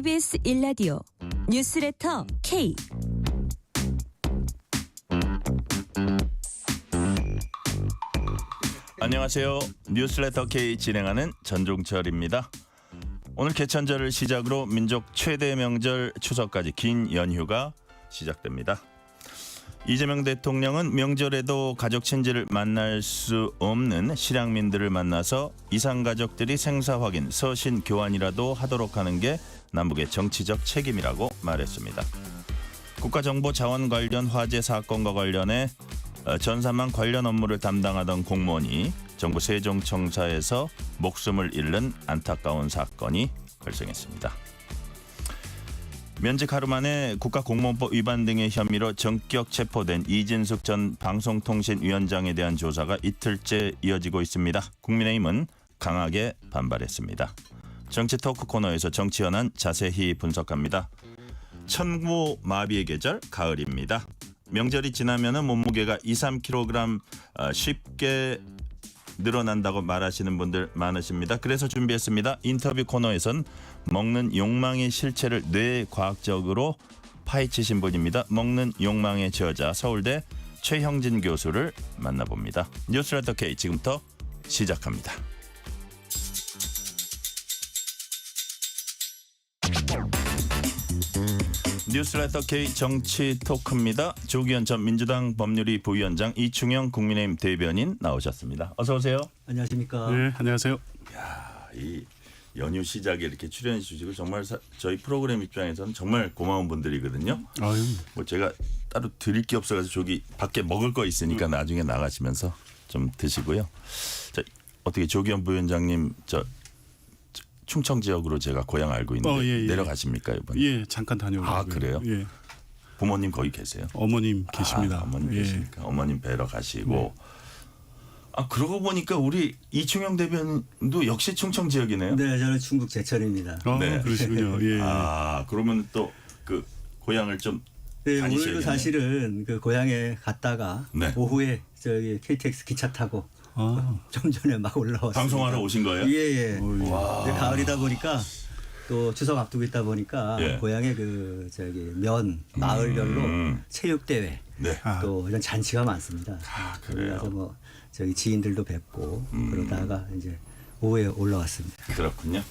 KBS 1라디오 뉴스레터 K. 안녕하세요. 뉴스레터 K 진행하는 전종철입니다. 오늘 개천절을 시작으로 민족 최대 명절 추석까지 긴 연휴가 시작됩니다. 이재명 대통령은 명절에도 가족 친지를 만날 수 없는 실향민들을 만나서 이산가족들이 생사 확인, 서신 교환이라도 하도록 하는 게 남북의 정치적 책임이라고 말했습니다. 국가정보자원 관련 화재 사건과 관련해 전산망 관련 업무를 담당하던 공무원이 정부 세종청사에서 목숨을 잃는 안타까운 사건이 발생했습니다. 면직 하루 만에 국가공무원법 위반 등의 혐의로 전격 체포된 이진숙 전 방송통신위원장에 대한 조사가 이틀째 이어지고 있습니다. 국민의힘은 강하게 반발했습니다. 정치 토크 코너에서 정치 현안 자세히 분석합니다. 천고 마비의 계절 가을입니다. 명절이 지나면 몸무게가 2, 3kg 쉽게 늘어난다고 말하시는 분들 많으십니다. 그래서 준비했습니다. 인터뷰 코너에선 먹는 욕망의 실체를 뇌과학적으로 파헤치신 분입니다. 먹는 욕망의 저자 서울대 최형진 교수를 만나봅니다. 뉴스레터 K 지금부터 시작합니다. 뉴스레터 K 정치 토크입니다. 조기현 전 민주당 법률위 부위원장, 이충영 국민의힘 대변인 나오셨습니다. 어서 오세요. 안녕하십니까. 네, 안녕하세요. 야, 이 연휴 시작에 이렇게 출연해 주시고 정말 저희 프로그램 입장에서는 정말 고마운 분들이거든요. 아유. 뭐 제가 따로 드릴 게 없어가지고 저기 밖에 먹을 거 있으니까 나중에 나가시면서 좀 드시고요. 자, 어떻게 조기현 부위원장님 충청 지역으로 제가 고향 알고 있는데 예. 내려가십니까 이번에? 예, 잠깐 다녀오려고요. 아, 그래요? 예. 부모님 거기 계세요? 어머님 계십니다. 어머님 예. 계시니까 어머님 뵈러 가시고. 네. 아, 그러고 보니까 우리 이충영 대변도 역시 충청 지역이네요. 네, 저는 충북 제천입니다. 네. 그러시군요. 예. 아, 그러면 또 그 고향을 좀 네, 다니셔야겠네요. 오늘도 사실은 그 고향에 갔다가 네. 오후에 저기 KTX 기차 타고 아. 좀 전에 막 올라왔어요. 방송하러 오신 거예요? 예. 와. 근데 가을이다 보니까 또 추석 앞두고 있다 보니까 예. 고향에 그 저기 면 마을별로 체육 대회 네. 또 이런 잔치가 많습니다. 그래요? 그래서 뭐 저기 지인들도 뵙고 그러다가 이제 오후에 올라왔습니다. 그렇군요.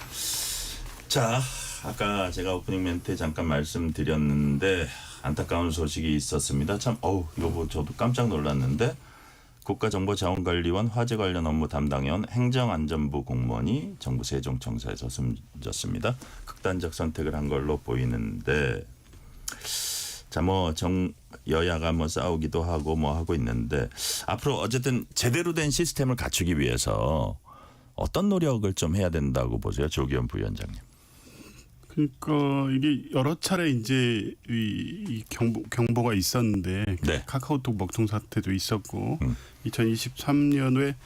자, 아까 제가 오프닝 멘트에 잠깐 말씀드렸는데 안타까운 소식이 있었습니다. 참, 이거 뭐 저도 깜짝 놀랐는데 국가정보자원관리원 화재 관련 업무 담당해온 행정안전부 공무원이 정부 세종청사에서 숨졌습니다. 극단적 선택을 한 걸로 보이는데, 자, 뭐 여야가 뭐 싸우기도 하고 뭐 하고 있는데 앞으로 어쨌든 제대로 된 시스템을 갖추기 위해서 어떤 노력을 좀 해야 된다고 보세요, 조기현 부위원장님? 그러니까 이게 여러 차례 이제 이 경보가 있었는데 네. 카카오톡 먹통 사태도 있었고 2023년에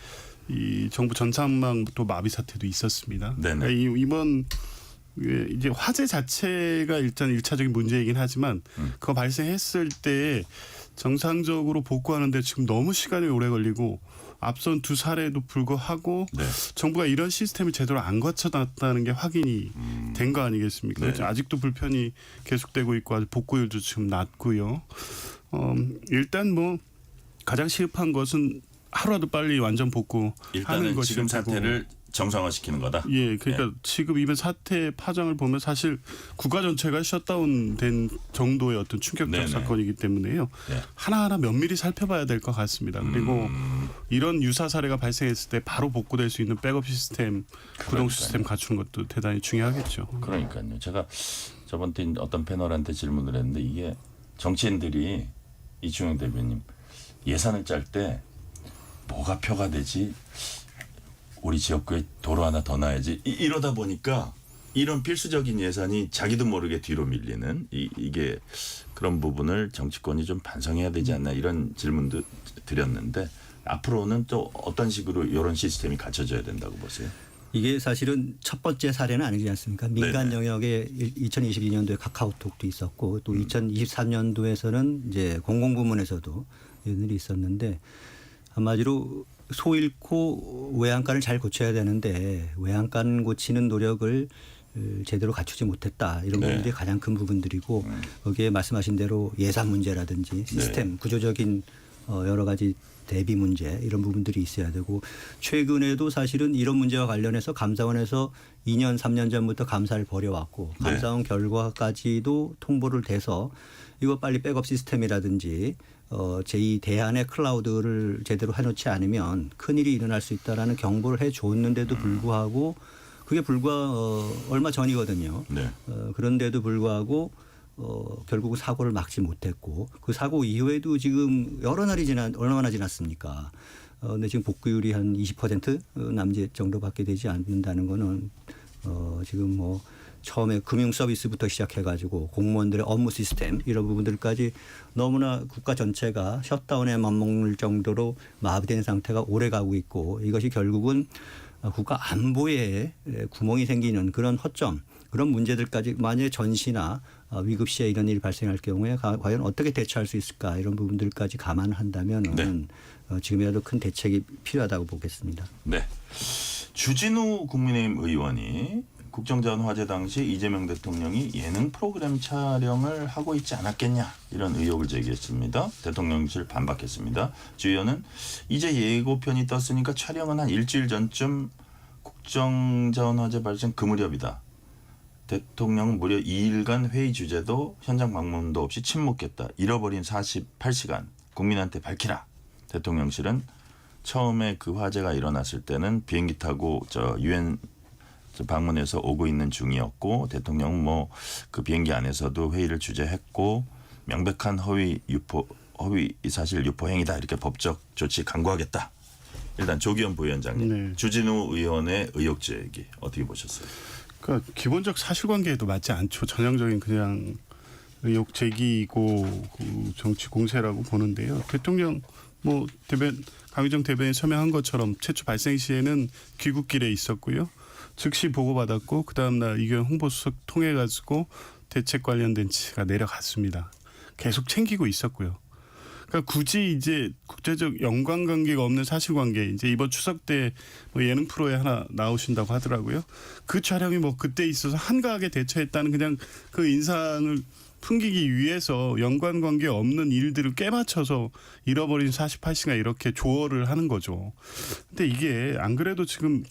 이 정부 전산망 또 마비 사태도 있었습니다. 네네. 그러니까 이번 이제 화재 자체가 일단 1차적인 문제이긴 하지만 그거 발생했을 때 정상적으로 복구하는데 지금 너무 시간이 오래 걸리고 앞선 두 사례도 불구하고 네. 정부가 이런 시스템을 제대로 안 거쳐놨다는 게 확인이 된 거 아니겠습니까? 네. 그렇죠? 아직도 불편이 계속되고 있고 아직 복구율도 지금 낮고요. 일단 뭐 가장 시급한 것은 하루라도 빨리 완전 복구하는 일단은 것이 지금 사태를 정상화시키는 거다. 예, 그러니까 지금 이번 사태 파장을 보면 사실 국가 전체가 셧다운된 정도의 어떤 충격적 네네. 사건이기 때문에요. 네. 하나하나 면밀히 살펴봐야 될 것 같습니다. 그리고 이런 유사 사례가 발생했을 때 바로 복구될 수 있는 백업 시스템, 구동 시스템 갖추는 것도 대단히 중요하겠죠. 그러니까요. 제가 저번 때 어떤 패널한테 질문을 했는데 이게 정치인들이 이충영 대변인 예산을 짤 때 뭐가 표가 되지? 우리 지역구에 도로 하나 더 놔야지. 이러다 보니까 이런 필수적인 예산이 자기도 모르게 뒤로 밀리는 이게 그런 부분을 정치권이 좀 반성해야 되지 않나 이런 질문도 드렸는데 앞으로는 또 어떤 식으로 이런 시스템이 갖춰져야 된다고 보세요? 이게 사실은 첫 번째 사례는 아니지 않습니까? 민간 네네. 영역에 2022년도에 카카오톡도 있었고 또 2023년도에서는 이제 공공부문에서도 이런 일이 있었는데 한마디로 소 잃고 외양간을 잘 고쳐야 되는데 외양간 고치는 노력을 제대로 갖추지 못했다. 이런 네. 부분들이 가장 큰 부분들이고 거기에 말씀하신 대로 예산 문제라든지 시스템 구조적인 여러 가지 대비 문제 이런 부분들이 있어야 되고 최근에도 사실은 이런 문제와 관련해서 감사원에서 2년 3년 전부터 감사를 벌여왔고 네. 감사원 결과까지도 통보를 돼서 이거 빨리 백업 시스템이라든지 제2 대안의 클라우드를 제대로 해놓지 않으면 큰일이 일어날 수 있다라는 경고를 해줬는데도 불구하고 그게 불과 얼마 전이거든요. 네. 그런데도 불구하고 결국 사고를 막지 못했고 그 사고 이후에도 지금 여러 날이 얼마나 지났습니까? 근데 지금 복구율이 한 20% 남짓 정도밖에 되지 않는다는 거는 지금 뭐 처음에 금융 서비스부터 시작해가지고 공무원들의 업무 시스템 이런 부분들까지 너무나 국가 전체가 셧다운에 맞먹을 정도로 마비된 상태가 오래 가고 있고 이것이 결국은 국가 안보에 구멍이 생기는 그런 허점 그런 문제들까지 만약에 전시나 위급 시에 이런 일이 발생할 경우에 과연 어떻게 대처할 수 있을까 이런 부분들까지 감안한다면은 네. 지금이라도 큰 대책이 필요하다고 보겠습니다. 네. 주진우 국민의힘 의원이 국정자원 화재 당시 이재명 대통령이 예능 프로그램 촬영을 하고 있지 않았겠냐 이런 의혹을 제기했습니다. 대통령실 반박했습니다. 주 의원은 이제 예고편이 떴으니까 촬영은 한 일주일 전쯤 국정자원 화재 발생 그 무렵이다. 대통령은 무려 2일간 회의 주제도 현장 방문도 없이 침묵했다. 잃어버린 48시간 국민한테 밝히라. 대통령실은 처음에 그 화재가 일어났을 때는 비행기 타고 유엔 방문해서 오고 있는 중이었고 대통령은 뭐 그 비행기 안에서도 회의를 주재했고 명백한 허위 사실 유포 행위다 이렇게 법적 조치 강구하겠다. 일단 조기현 부위원장님, 네. 주진우 의원의 의혹 제기 어떻게 보셨어요? 그러니까 기본적 사실관계에도 맞지 않죠. 전형적인 그냥 의혹 제기이고 그 정치 공세라고 보는데요. 대통령 뭐 강유정 대변인 서명한 것처럼 최초 발생 시에는 귀국길에 있었고요. 즉시 보고받았고 그 다음날 이규현 홍보수석 통해 가지고 대책 관련된 지가 내려갔습니다. 계속 챙기고 있었고요. 그러니까 굳이 이제 국제적 연관관계가 없는 사실관계 이제 이번 추석 때 뭐 예능 프로에 하나 나오신다고 하더라고요. 그 촬영이 뭐 그때 있어서 한가하게 대처했다는 그냥 그 인상을 풍기기 위해서 연관관계 없는 일들을 깨맞춰서 잃어버린 48시간 이렇게 조어를 하는 거죠. 근데 이게 안 그래도 지금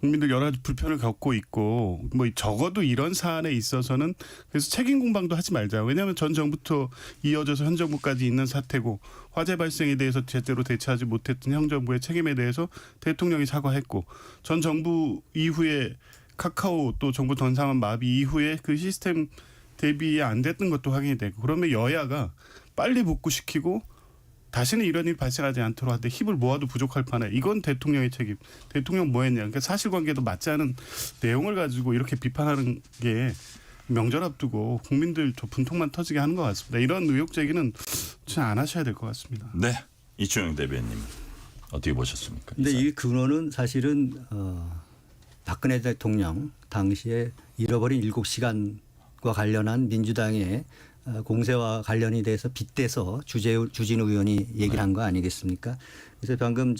국민들 여러 가지 불편을 겪고 있고 뭐 적어도 이런 사안에 있어서는 그래서 책임 공방도 하지 말자. 왜냐하면 전 정부부터 이어져서 현 정부까지 있는 사태고 화재 발생에 대해서 제대로 대처하지 못했던 현 정부의 책임에 대해서 대통령이 사과했고 전 정부 이후에 카카오 또 정부 전상한 마비 이후에 그 시스템 대비 안 됐던 것도 확인이 되고 그러면 여야가 빨리 복구시키고 다시는 이런 일 발생하지 않도록 하는데 힘을 모아도 부족할 판에 이건 대통령의 책임. 대통령 뭐 했냐. 그러니까 사실관계도 맞지 않은 내용을 가지고 이렇게 비판하는 게 명절 앞두고 국민들 저 분통만 터지게 하는 것 같습니다. 이런 의혹 제기는 좀 안 하셔야 될 것 같습니다. 네. 이충영 대변인님 어떻게 보셨습니까? 근데 이 근원은 사실은 박근혜 대통령 당시에 잃어버린 7시간과 관련한 민주당의 공세와 관련이 돼서 빗대서 주진우 의원이 얘기를 한 거 아니겠습니까? 그래서 방금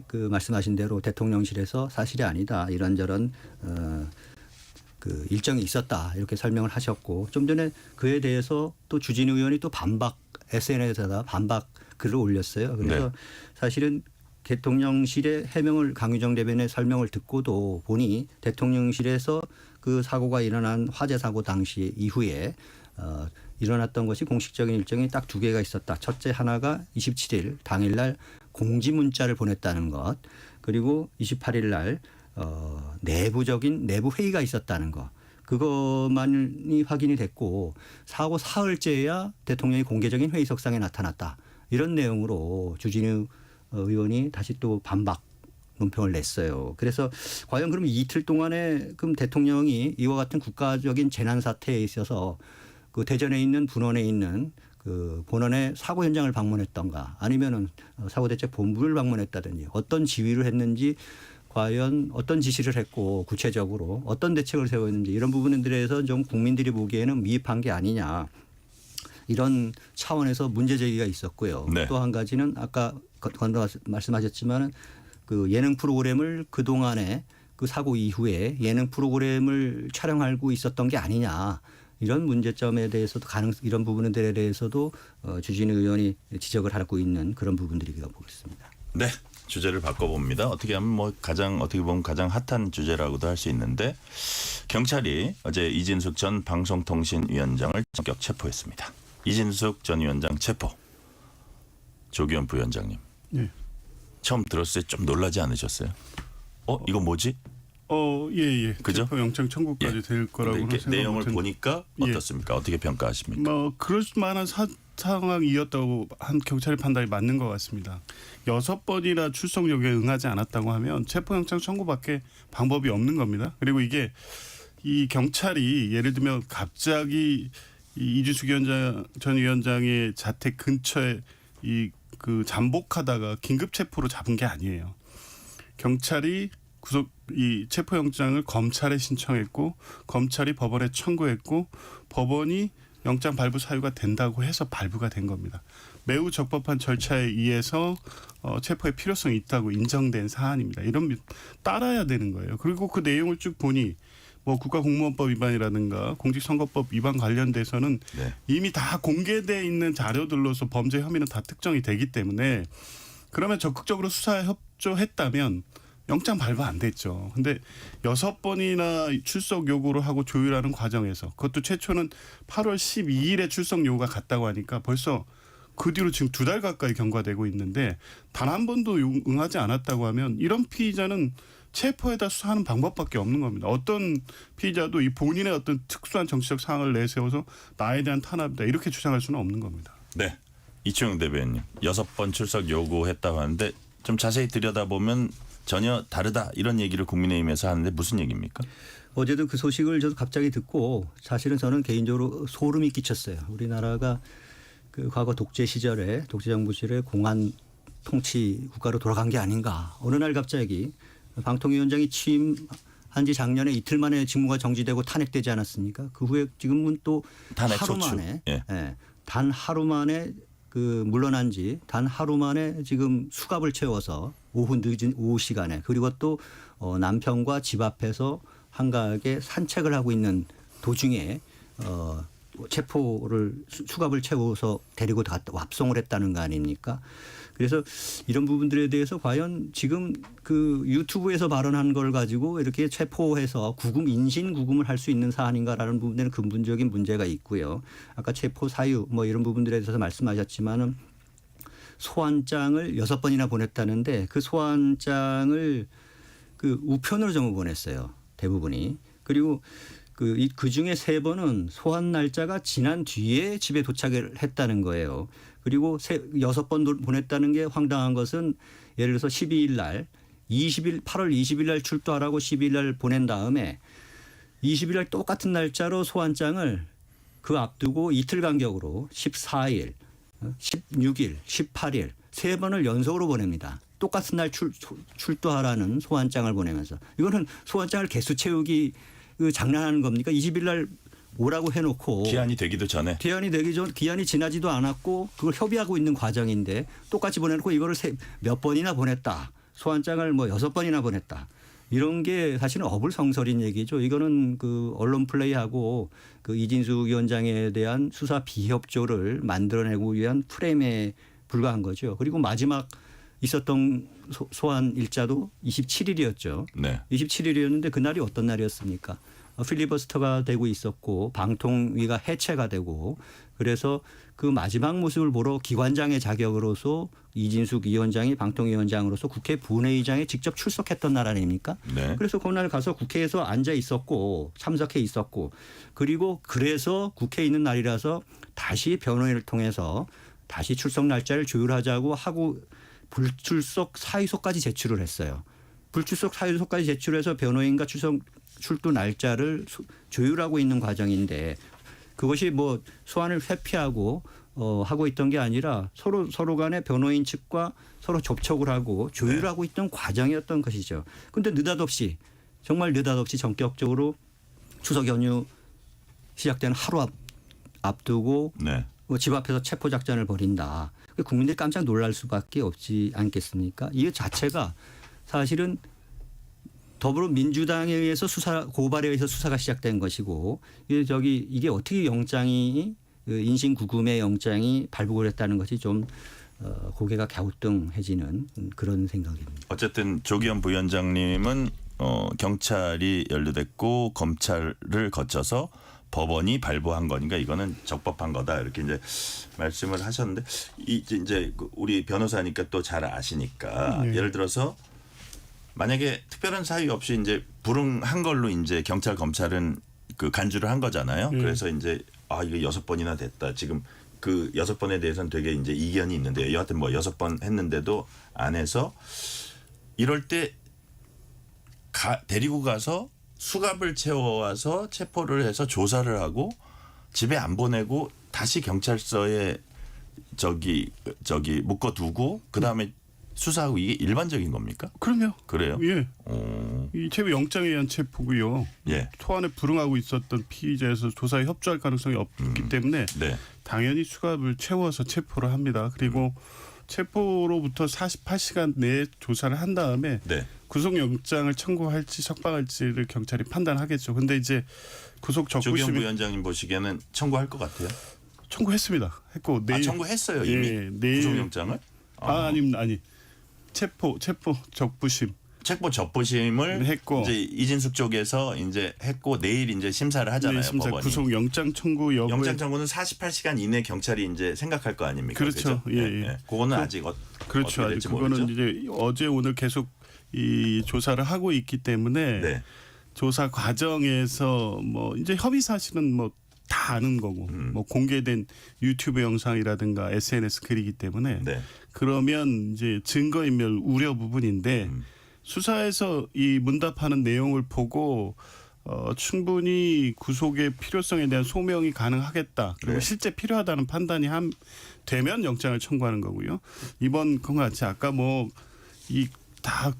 그 말씀하신 대로 대통령실에서 사실이 아니다 이런저런 그 일정이 있었다 이렇게 설명을 하셨고 좀 전에 그에 대해서 또 주진우 의원이 또 SNS에다가 반박 글을 올렸어요. 그래서 네. 사실은 대통령실의 해명을 강유정 대변인의 설명을 듣고도 보니 대통령실에서 그 사고가 일어난 화재 사고 당시 이후에 일어났던 것이 공식적인 일정이 딱 2개가 있었다. 첫째 하나가 27일 당일날 공지 문자를 보냈다는 것. 그리고 28일 날 내부 회의가 있었다는 것. 그것만이 확인이 됐고 사고 사흘째야 대통령이 공개적인 회의석상에 나타났다. 이런 내용으로 주진우 의원이 다시 또 반박 논평을 냈어요. 그래서 과연 그럼 이틀 동안에 그럼 대통령이 이와 같은 국가적인 재난 사태에 있어서 그 대전에 있는 분원에 있는 그 본원의 사고 현장을 방문했던가 아니면은 사고대책본부를 방문했다든지 어떤 지휘를 했는지 과연 어떤 지시를 했고 구체적으로 어떤 대책을 세웠는지 이런 부분에 대해서 좀 국민들이 보기에는 미흡한 게 아니냐 이런 차원에서 문제 제기가 있었고요. 네. 또 한 가지는 아까 말씀하셨지만은 그 예능 프로그램을 그 동안에 그 사고 이후에 예능 프로그램을 촬영하고 있었던 게 아니냐. 이런 문제점에 대해서도 이런 부분들에 대해서도 주진우 의원이 지적을 하고 있는 그런 부분들이라고 보겠습니다. 네. 주제를 바꿔봅니다. 어떻게 보면 가장 핫한 주제라고도 할 수 있는데 경찰이 어제 이진숙 전 방송통신위원장을 전격 체포했습니다. 이진숙 전 위원장 체포. 조기현 부위원장님. 네. 처음 들었을 때 좀 놀라지 않으셨어요? 이거 뭐지? 예. 그죠? 체포 영장 청구까지 될 거라고는 이렇게 생각 내용을 못했는데. 보니까 어떻습니까? 어떻게 평가하십니까? 그럴 만한 상황이었다고 한 경찰의 판단이 맞는 것 같습니다. 6번이나 출석 요구에 응하지 않았다고 하면 체포영장 청구밖에 방법이 없는 겁니다. 그리고 이게 이 경찰이 예를 들면 갑자기 이 이진숙 전 위원장의 자택 근처에 잠복하다가 긴급 체포로 잡은 게 아니에요. 경찰이 이 체포영장을 검찰에 신청했고 검찰이 법원에 청구했고 법원이 영장 발부 사유가 된다고 해서 발부가 된 겁니다. 매우 적법한 절차에 의해서 체포의 필요성이 있다고 인정된 사안입니다. 이런 따라야 되는 거예요. 그리고 그 내용을 쭉 보니 뭐 국가공무원법 위반이라든가 공직선거법 위반 관련돼서는 네. 이미 다 공개돼 있는 자료들로서 범죄 혐의는 다 특정이 되기 때문에 그러면 적극적으로 수사에 협조했다면 영장 발부 안 됐죠. 근데 6번이나 출석 요구를 하고 조율하는 과정에서 그것도 최초는 8월 12일에 출석 요구가 갔다고 하니까 벌써 그 뒤로 지금 2달 가까이 경과되고 있는데 단 한 번도 응하지 않았다고 하면 이런 피의자는 체포에다 수사하는 방법밖에 없는 겁니다. 어떤 피의자도 이 본인의 어떤 특수한 정치적 상황을 내세워서 나에 대한 탄압이다 이렇게 주장할 수는 없는 겁니다. 네. 이충영 대변인 6번 출석 요구했다고 하는데 좀 자세히 들여다보면 전혀 다르다 이런 얘기를 국민의힘에서 하는데 무슨 얘기입니까? 어제도 그 소식을 저도 갑자기 듣고 사실은 저는 개인적으로 소름이 끼쳤어요. 우리나라가 그 과거 독재 시절에 독재정부 시절에 공안 통치 국가로 돌아간 게 아닌가. 어느 날 갑자기 방통위원장이 취임한 지 작년에 이틀 만에 직무가 정지되고 탄핵되지 않았습니까? 그 후에 지금은 또 탄핵 하루 소추. 만에 예. 단 하루 만에 물러난 지 단 하루 만에 지금 수갑을 채워서 늦은 오후 시간에 그리고 또 남편과 집 앞에서 한가하게 산책을 하고 있는 도중에 체포를 수갑을 채워서 데리고 압송을 했다는 거 아닙니까? 그래서 이런 부분들에 대해서 과연 지금 그 유튜브에서 발언한 걸 가지고 이렇게 체포해서 인신 구금을 할 수 있는 사안인가라는 부분에는 근본적인 문제가 있고요. 아까 체포 사유 뭐 이런 부분들에 대해서 말씀하셨지만은 소환장을 6번이나 보냈다는데 그 소환장을 그 우편으로 전부 보냈어요. 대부분이. 그리고 그 중에 3번은 소환 날짜가 지난 뒤에 집에 도착을 했다는 거예요. 그리고 6번 보냈다는 게 황당한 것은 예를 들어서 12일 날 8월 20일 날 출두하라고 12일 날 보낸 다음에 20일 날 똑같은 날짜로 소환장을 그 앞두고 이틀 간격으로 14일, 16일, 18일 3번을 연속으로 보냅니다. 똑같은 날 출두하라는 소환장을 보내면서 이거는 소환장을 개수 채우기 장난하는 겁니까? 20일 날 오라고 해놓고 기한이 되기도 전에 기한이 지나지도 않았고 그걸 협의하고 있는 과정인데 똑같이 보내놓고 이거를 몇 번이나 보냈다. 소환장을 6번이나 보냈다. 이런 게 사실은 어불성설인 얘기죠. 이거는 그 언론 플레이하고 그 이진숙 위원장에 대한 수사 비협조를 만들어내고 위한 프레임에 불과한 거죠. 그리고 마지막 있었던 소환 일자도 27일이었죠. 네. 27일이었는데 그날이 어떤 날이었습니까? 필리버스터가 되고 있었고 방통위가 해체가 되고 그래서 그 마지막 모습을 보러 기관장의 자격으로서 이진숙 위원장이 방통위원장으로서 국회 본회의장에 직접 출석했던 날 아닙니까? 네. 그래서 그날 가서 국회에서 앉아 있었고 참석해 있었고 그리고 그래서 국회에 있는 날이라서 다시 변호인을 통해서 다시 출석 날짜를 조율하자고 하고 불출석 사유서까지 제출을 했어요. 불출석 사유서까지 제출해서 변호인과 출두 날짜를 조율하고 있는 과정인데 그것이 뭐 소환을 회피하고 하고 있던 게 아니라 서로 간에 변호인 측과 서로 접촉을 하고 조율하고 있던 과정이었던 것이죠. 그런데 정말 느닷없이 전격적으로 추석 연휴 시작되는 하루 앞두고 네. 집 앞에서 체포 작전을 벌인다. 국민들이 깜짝 놀랄 수밖에 없지 않겠습니까? 이 자체가 사실은 더불어민주당에 의해서 고발에 의해서 수사가 시작된 것이고 이게 어떻게 영장이 인신 구금의 영장이 발부를 했다는 것이 좀 고개가 갸우뚱해지는 그런 생각입니다. 어쨌든 조기현 부위원장님은 경찰이 연루됐고 검찰을 거쳐서 법원이 발부한 거니까 이거는 적법한 거다 이렇게 이제 말씀을 하셨는데 이제 우리 변호사니까 또 잘 아시니까 네. 예를 들어서 만약에 특별한 사유 없이 이제 불응한 걸로 이제 경찰 검찰은 그 간주를 한 거잖아요. 그래서 이제 이거 6번이나 됐다. 지금 그 6번에 대해서는 되게 이제 이견이 있는데 여하튼 뭐 6번 했는데도 안 해서 이럴 때 데리고 가서 수갑을 채워와서 체포를 해서 조사를 하고 집에 안 보내고 다시 경찰서에 저기 묶어두고 그다음에 수사하고 이게 일반적인 겁니까? 그럼요. 그래요? 예. 이 체포 영장에 의한 체포고요. 예. 소환에 불응하고 있었던 피의자에서 조사에 협조할 가능성이 없기 때문에 네. 당연히 수갑을 채워서 체포를 합니다. 그리고 체포로부터 48시간 내에 조사를 한 다음에 네. 구속영장을 청구할지 석방할지를 경찰이 판단하겠죠. 근데 이제 구속 조기현 적부심이 부위원장님 보시기에는 청구할 것 같아요. 청구했습니다. 했고 내일 청구했어요 이미 내일 구속영장을? 아니 체포 적부심 체포 적부심을 했고 이제 이진숙 쪽에서 이제 했고 내일 이제 심사를 하잖아요. 내일 심사 법원이. 구속 영장 청구 여부에 영장 청구는 48시간 이내 경찰이 이제 생각할 거 아닙니까? 그렇죠. 그죠? 예. 그거는 아직 그렇죠. 어떻게 될지 그거는 모르죠. 이제 어제 오늘 계속 이 조사를 하고 있기 때문에 네. 조사 과정에서 뭐 이제 협의 사실은 뭐 다 아는 거고 뭐 공개된 유튜브 영상이라든가 SNS 글이기 때문에 네. 그러면 이제 증거인멸 우려 부분인데 수사에서 이 문답하는 내용을 보고 충분히 구속의 필요성에 대한 소명이 가능하겠다. 그리고 네. 실제 필요하다는 판단이 되면 영장을 청구하는 거고요. 이번 건 같이 아까 뭐 이 다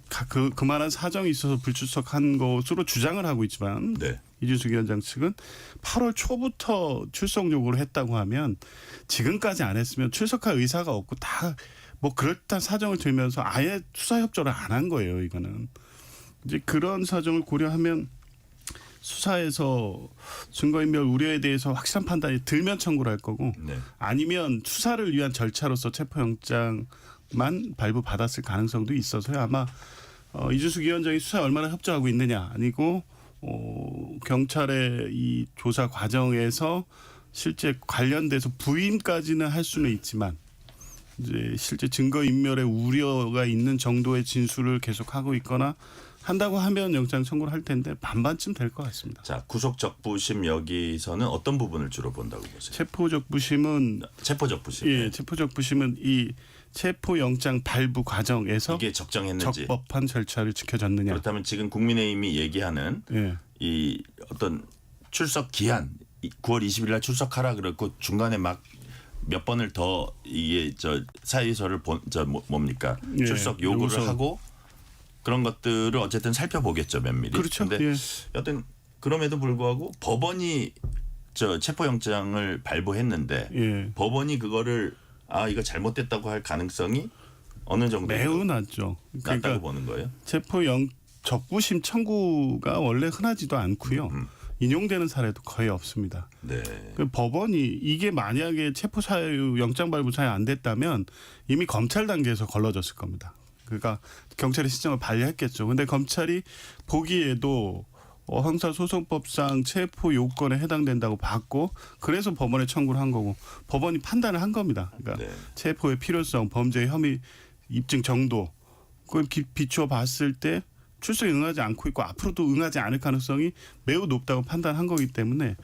그만한 사정이 있어서 불출석한 것으로 주장을 하고 있지만 네. 이준숙 위원장 측은 8월 초부터 출석 요구를 했다고 하면 지금까지 안 했으면 출석할 의사가 없고 다 뭐 그럴듯한 사정을 들면서 아예 수사 협조를 안 한 거예요. 이거는 이제 그런 사정을 고려하면 수사에서 증거인멸 우려에 대해서 확실한 판단이 들면 청구를 할 거고 네. 아니면 수사를 위한 절차로서 체포영장만 발부받았을 가능성도 있어서요. 아마 이준숙 위원장이 수사에 얼마나 협조하고 있느냐 아니고 경찰의 이 조사 과정에서 실제 관련돼서 부인까지는 할 수는 있지만 이제 실제 증거인멸의 우려가 있는 정도의 진술을 계속하고 있거나 한다고 하면 영장 청구를 할 텐데 반반쯤 될 것 같습니다. 자, 구속 적부심 여기서는 어떤 부분을 주로 본다고 보세요? 체포 적부심은 체포 적부심. 예, 체포 적부심은 이 체포 영장 발부 과정에서 이게 적정했는지. 적법한 절차를 지켜졌느냐. 그렇다면 지금 국민의힘이 얘기하는 예. 이 어떤 출석 기한 9월 20일 날 출석하라 그랬고 중간에 막 몇 번을 더 이게 사유서를 뭡니까? 예, 출석 요구를 요구서. 하고 그런 것들을 어쨌든 살펴보겠죠, 면밀히. 그렇죠. 근데 예. 여튼 그럼에도 불구하고 법원이 체포영장을 발부했는데 예. 법원이 그거를 이거 잘못됐다고 할 가능성이 어느 정도 매우 낮죠. 낮다고 그러니까 보는 거예요. 체포 적부심 청구가 원래 흔하지도 않고요. 인용되는 사례도 거의 없습니다. 네. 그 법원이 이게 만약에 체포 사유 영장 발부 사유 안 됐다면 이미 검찰 단계에서 걸러졌을 겁니다. 그러니까 경찰이 시점을 발휘했겠죠. 근데 검찰이 보기에도 형사소송법상 체포 요건에 해당된다고 봤고 그래서 법원에 청구를 한 거고 법원이 판단을 한 겁니다. 그러니까 네. 체포의 필요성, 범죄 혐의 입증 정도 그걸 비추어 봤을 때 출석에 응하지 않고 있고 앞으로도 응하지 않을 가능성이 매우 높다고 판단한 거기 때문에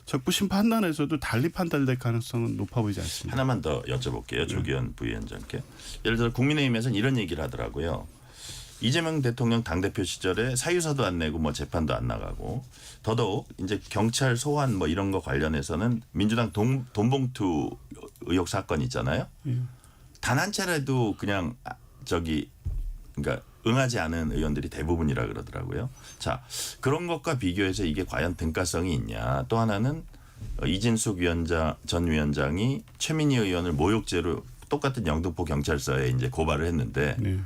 적부심 판단에서도 달리 판단될 가능성은 높아 보이지 않습니다. 하나만 더 여쭤볼게요. 조기현 부위원장께. 예를 들어 국민의힘에서는 이런 얘기를 하더라고요. 이재명 대통령 당대표 시절에 사유서도 안 내고 뭐 재판도 안 나가고 더더욱 이제 경찰 소환 뭐 이런 거 관련해서는 민주당 돈봉투 의혹 사건 있잖아요. 단 한 차례도 그냥 그러니까 응하지 않은 의원들이 대부분이라 그러더라고요. 자, 그런 것과 비교해서 이게 과연 등가성이 있냐. 또 하나는 이진숙 전 위원장이 최민희 의원을 모욕죄로 똑같은 영등포 경찰서에 이제 고발을 했는데 네.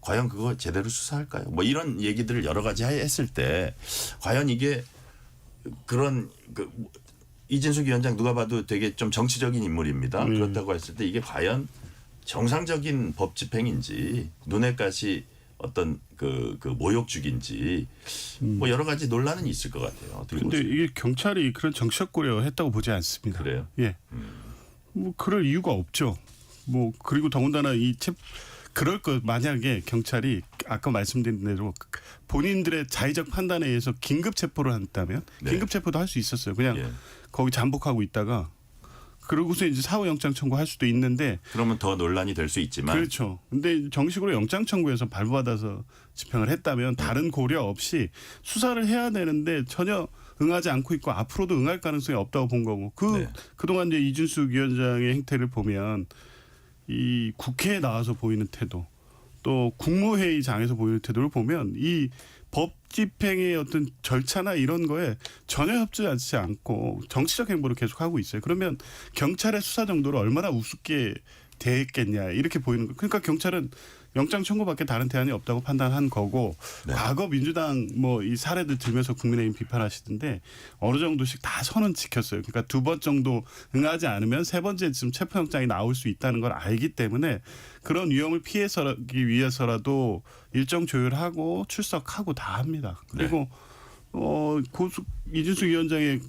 과연 그거 제대로 수사할까요? 뭐 이런 얘기들을 여러 가지 했을 때 과연 이게 그런 이진숙 위원장 누가 봐도 되게 좀 정치적인 인물입니다. 그렇다고 했을 때 이게 과연 정상적인 법 집행인지 눈엣가시 어떤 그 모욕죽인지 뭐 여러 가지 논란은 있을 것 같아요. 어떻게 근데 보세요? 이게 경찰이 그런 정치적 고려했다고 보지 않습니다. 그래요? 예. 뭐 그럴 이유가 없죠. 뭐 그리고 더군다나 그럴 것 만약에 경찰이 아까 말씀드린 대로 본인들의 자의적 판단에 의해서 긴급 체포를 한다면 네. 긴급 체포도 할 수 있었어요. 그냥 예. 거기 잠복하고 있다가 그러고서 이제 사후 영장 청구할 수도 있는데 그러면 더 논란이 될 수 있지만 그렇죠. 근데 정식으로 영장 청구해서 발부받아서 집행을 했다면 다른 고려 없이 수사를 해야 되는데 전혀 응하지 않고 있고 앞으로도 응할 가능성이 없다고 본 거고 네. 그동안 이제 이준숙 위원장의 행태를 보면 이 국회에 나와서 보이는 태도 또 국무회의장에서 보이는 태도를 보면 이 법 집행의 어떤 절차나 이런 거에 전혀 협조하지 않고 정치적 행보를 계속하고 있어요. 그러면 경찰의 수사 정도를 얼마나 우습게 대했겠냐 이렇게 보이는 거예요. 그러니까 경찰은 영장 청구밖에 다른 대안이 없다고 판단한 거고 네. 과거 민주당 뭐 이 사례들 들면서 국민의힘 비판하시던데 어느 정도씩 다 선은 지켰어요. 그러니까 2번 정도 응하지 않으면 3번째쯤 체포영장이 나올 수 있다는 걸 알기 때문에 그런 위험을 피해서기 위해서라도 일정 조율하고 출석하고 다 합니다. 그리고 이준숙 위원장의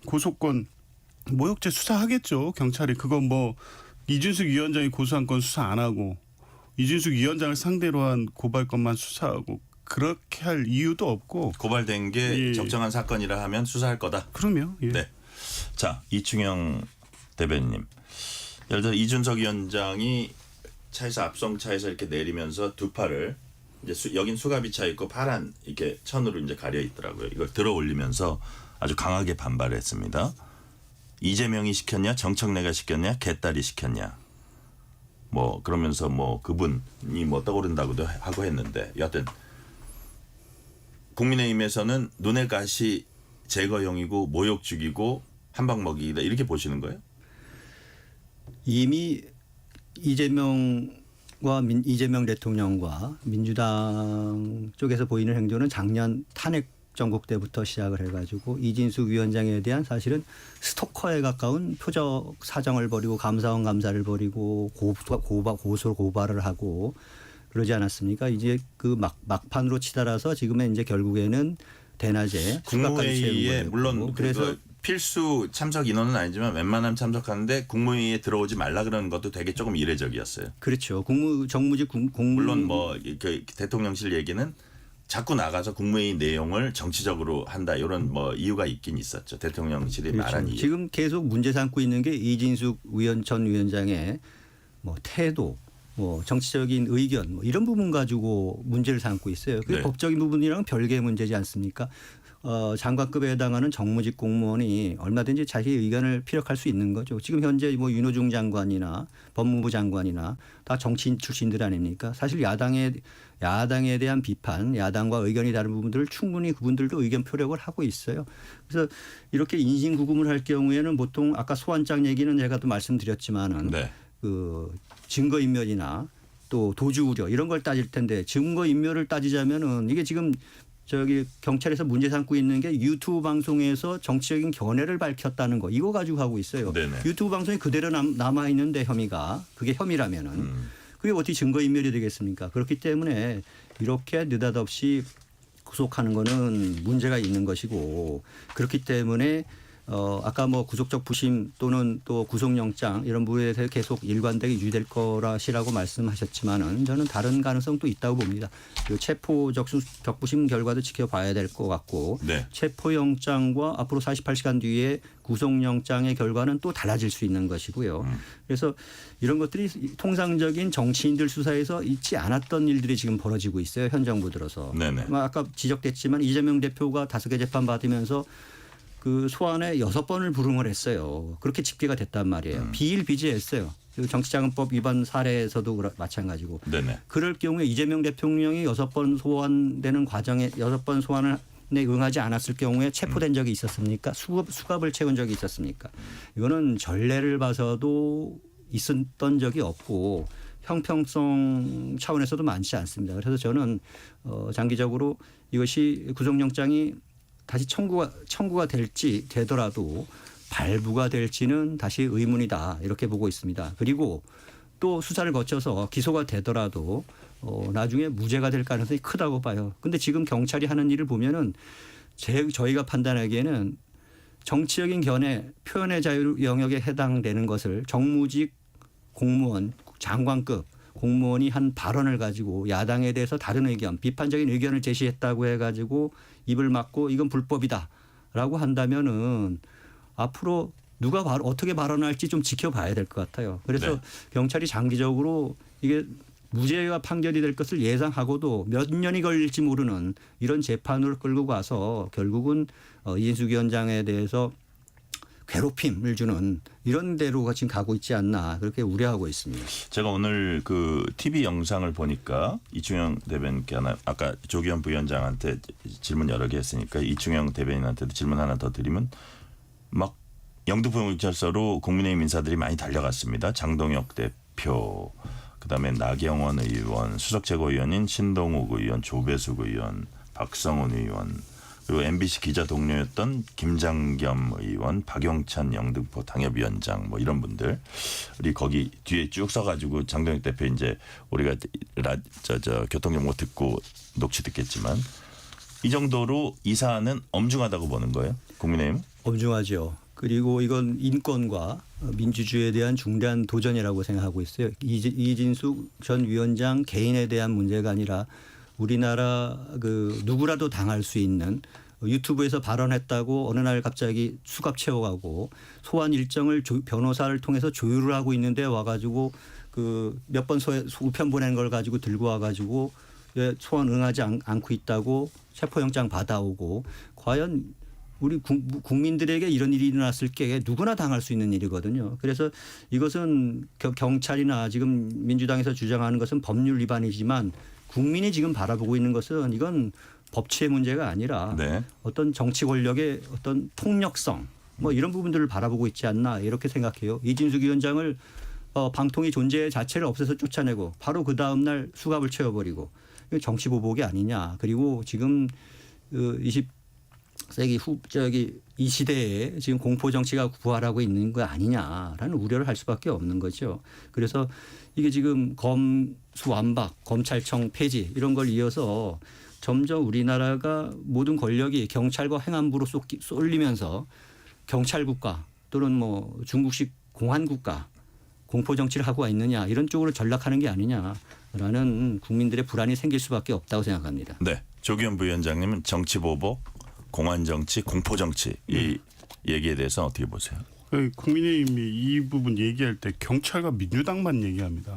고소권 모욕죄 수사하겠죠. 경찰이 그건 뭐 이준숙 위원장이 고소한 건 수사 안 하고 이준숙 위원장을 상대로 한 고발건만 수사하고 그렇게 할 이유도 없고 고발된 게 예. 적정한 사건이라 하면 수사할 거다. 그럼요. 예. 네. 자, 이충영 대변인님. 예를 들어 이준석 위원장이 차에서 앞선 차에서 이렇게 내리면서 두 팔을 이제 여긴 수갑이 차 있고 파란 이렇게 천으로 이제 가려 있더라고요. 이걸 들어 올리면서 아주 강하게 반발했습니다. 이재명이 시켰냐, 정청래가 시켰냐, 개딸이 시켰냐. 뭐 그러면서 뭐 그분이 뭐 떠오른다고도 하고 했는데 여하튼 국민의힘에서는 눈의 가시 제거용이고 모욕죽이고 한방 먹이기다 이렇게 보시는 거예요? 이미 이재명 대통령과 민주당 쪽에서 보이는 행동은 작년 탄핵 정국 때부터 시작을 해가지고 이진숙 위원장에 대한 사실은 스토커에 가까운 표적 사정을 벌이고 감사원 감사를 벌이고 고소 고발을 하고 그러지 않았습니까? 이제 그 막판으로 치달아서 지금은 이제 결국에는 대낮에 국무회의에 물론 그래서 그래서 필수 참석 인원은 아니지만 웬만하면 참석하는데 국무회의에 들어오지 말라 그러는 것도 되게 조금 이례적이었어요. 그렇죠. 정무직 물론 뭐 그 대통령실 얘기는 자꾸 나가서 국무회의 내용을 정치적으로 한다 이런 뭐 이유가 있긴 있었죠. 대통령실이 그렇죠. 말한 이유. 지금 계속 문제 삼고 있는 게 이진숙 전 위원장의 뭐 태도, 뭐 정치적인 의견 뭐 이런 부분 가지고 문제를 삼고 있어요. 그게 네. 법적인 부분이랑 별개의 문제지 않습니까? 장관급에 해당하는 정무직 공무원이 얼마든지 자기 의견을 피력할 수 있는 거죠. 지금 현재 뭐 윤호중 장관이나 법무부 장관이나 다 정치인 출신들 아닙니까? 사실 야당에 대한 비판, 야당과 의견이 다른 부분들을 충분히 그분들도 의견 표력을 하고 있어요. 그래서 이렇게 인신구금을 할 경우에는 보통 아까 소환장 얘기는 제가 또 말씀드렸지만은 네. 그 증거인멸이나 또 도주 우려 이런 걸 따질 텐데 증거인멸을 따지자면은 이게 지금 경찰에서 문제 삼고 있는 게 유튜브 방송에서 정치적인 견해를 밝혔다는 거 이거 가지고 하고 있어요. 네네. 유튜브 방송이 그대로 남아 있는데 혐의가 그게 혐의라면은 그게 어떻게 증거인멸이 되겠습니까? 그렇기 때문에 이렇게 느닷없이 구속하는 거는 문제가 있는 것이고 그렇기 때문에 아까 뭐 구속적 부심 또는 또 구속영장 이런 부분에 대해서 계속 일관되게 유지될 거라시라고 말씀하셨지만은 저는 다른 가능성도 있다고 봅니다. 체포적 부심 결과도 지켜봐야 될 것 같고 네. 체포영장과 앞으로 48시간 뒤에 구속영장의 결과는 또 달라질 수 있는 것이고요. 그래서 이런 것들이 통상적인 정치인들 수사에서 있지 않았던 일들이 지금 벌어지고 있어요. 현 정부 들어서. 네네. 아까 지적됐지만 이재명 대표가 5개 재판 받으면서 그 소환에 6번을 불응을 했어요. 그렇게 집계가 됐단 말이에요. 비일비재했어요. 정치자금법 위반 사례에서도 마찬가지고. 네네. 그럴 경우에 이재명 대통령이 6번 소환되는 과정에 6번 소환에 응하지 않았을 경우에 체포된 적이 있었습니까? 수갑을 채운 적이 있었습니까? 이거는 전례를 봐서도 있었던 적이 없고 형평성 차원에서도 많지 않습니다. 그래서 저는 장기적으로 이것이 구속영장이 다시 청구가 되더라도 발부가 될지는 다시 의문이다 이렇게 보고 있습니다. 그리고 또 수사를 거쳐서 기소가 되더라도 나중에 무죄가 될 가능성이 크다고 봐요. 근데 지금 경찰이 하는 일을 보면은 저희가 판단하기에는 정치적인 견해, 표현의 자유 영역에 해당되는 것을 정무직 공무원, 장관급 공무원이 한 발언을 가지고 야당에 대해서 다른 의견, 비판적인 의견을 제시했다고 해가지고 입을 막고 이건 불법이다라고 한다면은 앞으로 누가 어떻게 발언할지 좀 지켜봐야 될 것 같아요. 그래서 네. 경찰이 장기적으로 이게 무죄가 판결이 될 것을 예상하고도 몇 년이 걸릴지 모르는 이런 재판으로 끌고 가서 결국은 이진숙 위원장에 대해서 괴롭힘을 주는 이런 데로 지금 가고 있지 않나 그렇게 우려하고 있습니다. 제가 오늘 그 TV 영상을 보니까 이충영 대변인께 하나 아까 조기현 부위원장한테 질문 여러 개 했으니까 이충영 대변인한테도 질문 하나 더 드리면 막 영등포경찰서로 국민의힘 인사들이 많이 달려갔습니다. 장동혁 대표, 그다음에 나경원 의원, 수석 최고위원인 신동욱 의원, 조배숙 의원, 박성훈 의원, 그리고 MBC 기자 동료였던 김장겸 의원, 박용찬 영등포 당협위원장 뭐 이런 분들이 거기 뒤에 쭉 서가지고 장동혁 대표 이제 우리가 교통정보 듣고 녹취 듣겠지만 이 정도로 이 사안은 엄중하다고 보는 거예요, 국민의힘? 엄중하죠. 그리고 이건 인권과 민주주의에 대한 중대한 도전이라고 생각하고 있어요. 이진숙 전 위원장 개인에 대한 문제가 아니라 우리나라 그 누구라도 당할 수 있는 유튜브에서 발언했다고 어느 날 갑자기 수갑 채워가고 소환 일정을 변호사를 통해서 조율을 하고 있는데 와가지고 그 몇 번 우편 보낸 걸 가지고 들고 와가지고 소환 응하지 않고 있다고 체포영장 받아오고 과연 우리 국민들에게 이런 일이 일어났을 게 누구나 당할 수 있는 일이거든요. 그래서 이것은 경찰이나 지금 민주당에서 주장하는 것은 법률 위반이지만 국민이 지금 바라보고 있는 것은 이건 법치의 문제가 아니라 네. 어떤 정치 권력의 어떤 폭력성 뭐 이런 부분들을 바라보고 있지 않나 이렇게 생각해요. 이진숙 위원장을 방통위 존재 자체를 없애서 쫓아내고 바로 그 다음 날 수갑을 채워버리고 정치 보복이 아니냐. 그리고 지금 20세기 이 시대에 지금 공포 정치가 부활하고 있는 거 아니냐라는 우려를 할 수밖에 없는 거죠. 그래서 이게 지금 검수완박, 검찰청 폐지 이런 걸 이어서 점점 우리나라가 모든 권력이 경찰과 행안부로 쏠리면서 경찰 국가 또는 뭐 중국식 공안 국가 공포 정치를 하고 있느냐 이런 쪽으로 전락하는 게 아니냐라는 국민들의 불안이 생길 수밖에 없다고 생각합니다. 네, 조기현 부위원장님은 정치 보복, 공안 정치, 공포 정치 이 얘기에 대해서 어떻게 보세요? 국민의힘이 이 부분 얘기할 때 경찰과 민주당만 얘기합니다.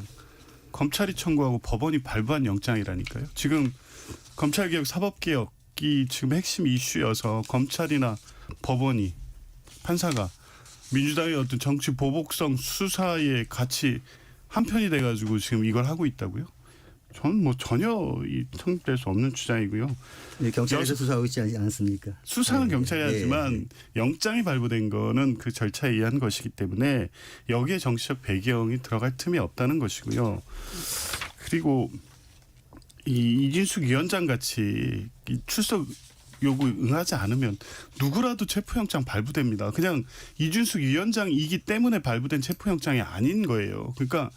검찰이 청구하고 법원이 발부한 영장이라니까요. 지금 검찰개혁, 사법개혁이 지금 핵심 이슈여서 검찰이나 법원이 판사가 민주당의 어떤 정치 보복성 수사에 같이 한편이 돼가지고 지금 이걸 하고 있다고요? 저는 뭐 전혀 성립될 수 없는 주장이고요. 네, 경찰에서 수사하고 있지 않습니까? 수사는 경찰이 하지만 영장이 발부된 거는 그 절차에 의한 것이기 때문에 여기에 정치적 배경이 들어갈 틈이 없다는 것이고요. 그리고 이 이진숙 위원장 같이 이 출석 요구 응하지 않으면 누구라도 체포영장 발부됩니다. 그냥 이준숙 위원장이기 때문에 발부된 체포영장이 아닌 거예요. 그러니까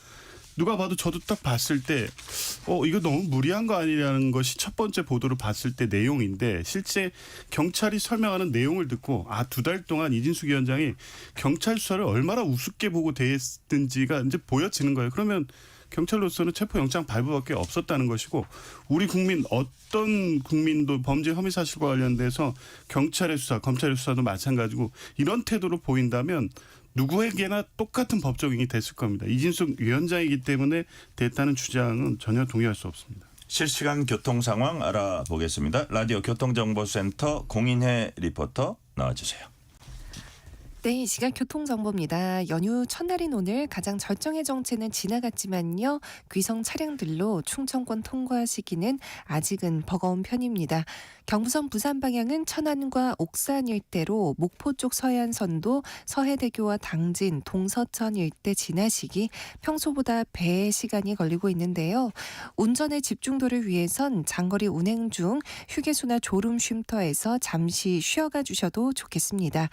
누가 봐도 저도 딱 봤을 때 이거 너무 무리한 거 아니냐는 것이 첫 번째 보도를 봤을 때 내용인데 실제 경찰이 설명하는 내용을 듣고 2달 동안 이진숙 위원장이 경찰 수사를 얼마나 우습게 보고 대했는지가 이제 보여지는 거예요. 그러면 경찰로서는 체포영장 발부밖에 없었다는 것이고 우리 국민 어떤 국민도 범죄 혐의 사실과 관련돼서 경찰의 수사, 검찰의 수사도 마찬가지고 이런 태도로 보인다면 누구에게나 똑같은 법적응이 됐을 겁니다. 이진숙 위원장이기 때문에 됐다는 주장은 전혀 동의할 수 없습니다. 실시간 교통 상황 알아보겠습니다. 라디오 교통정보센터 공인혜 리포터 나와주세요. 네, 이 시각 교통정보입니다. 연휴 첫날인 오늘 가장 절정의 정체는 지나갔지만요. 귀성 차량들로 충청권 통과하시기는 아직은 버거운 편입니다. 경부선 부산 방향은 천안과 옥산 일대로 목포 쪽 서해안선도 서해대교와 당진, 동서천 일대 지나시기 평소보다 배의 시간이 걸리고 있는데요. 운전의 집중도를 위해선 장거리 운행 중 휴게소나 졸음 쉼터에서 잠시 쉬어가 주셔도 좋겠습니다.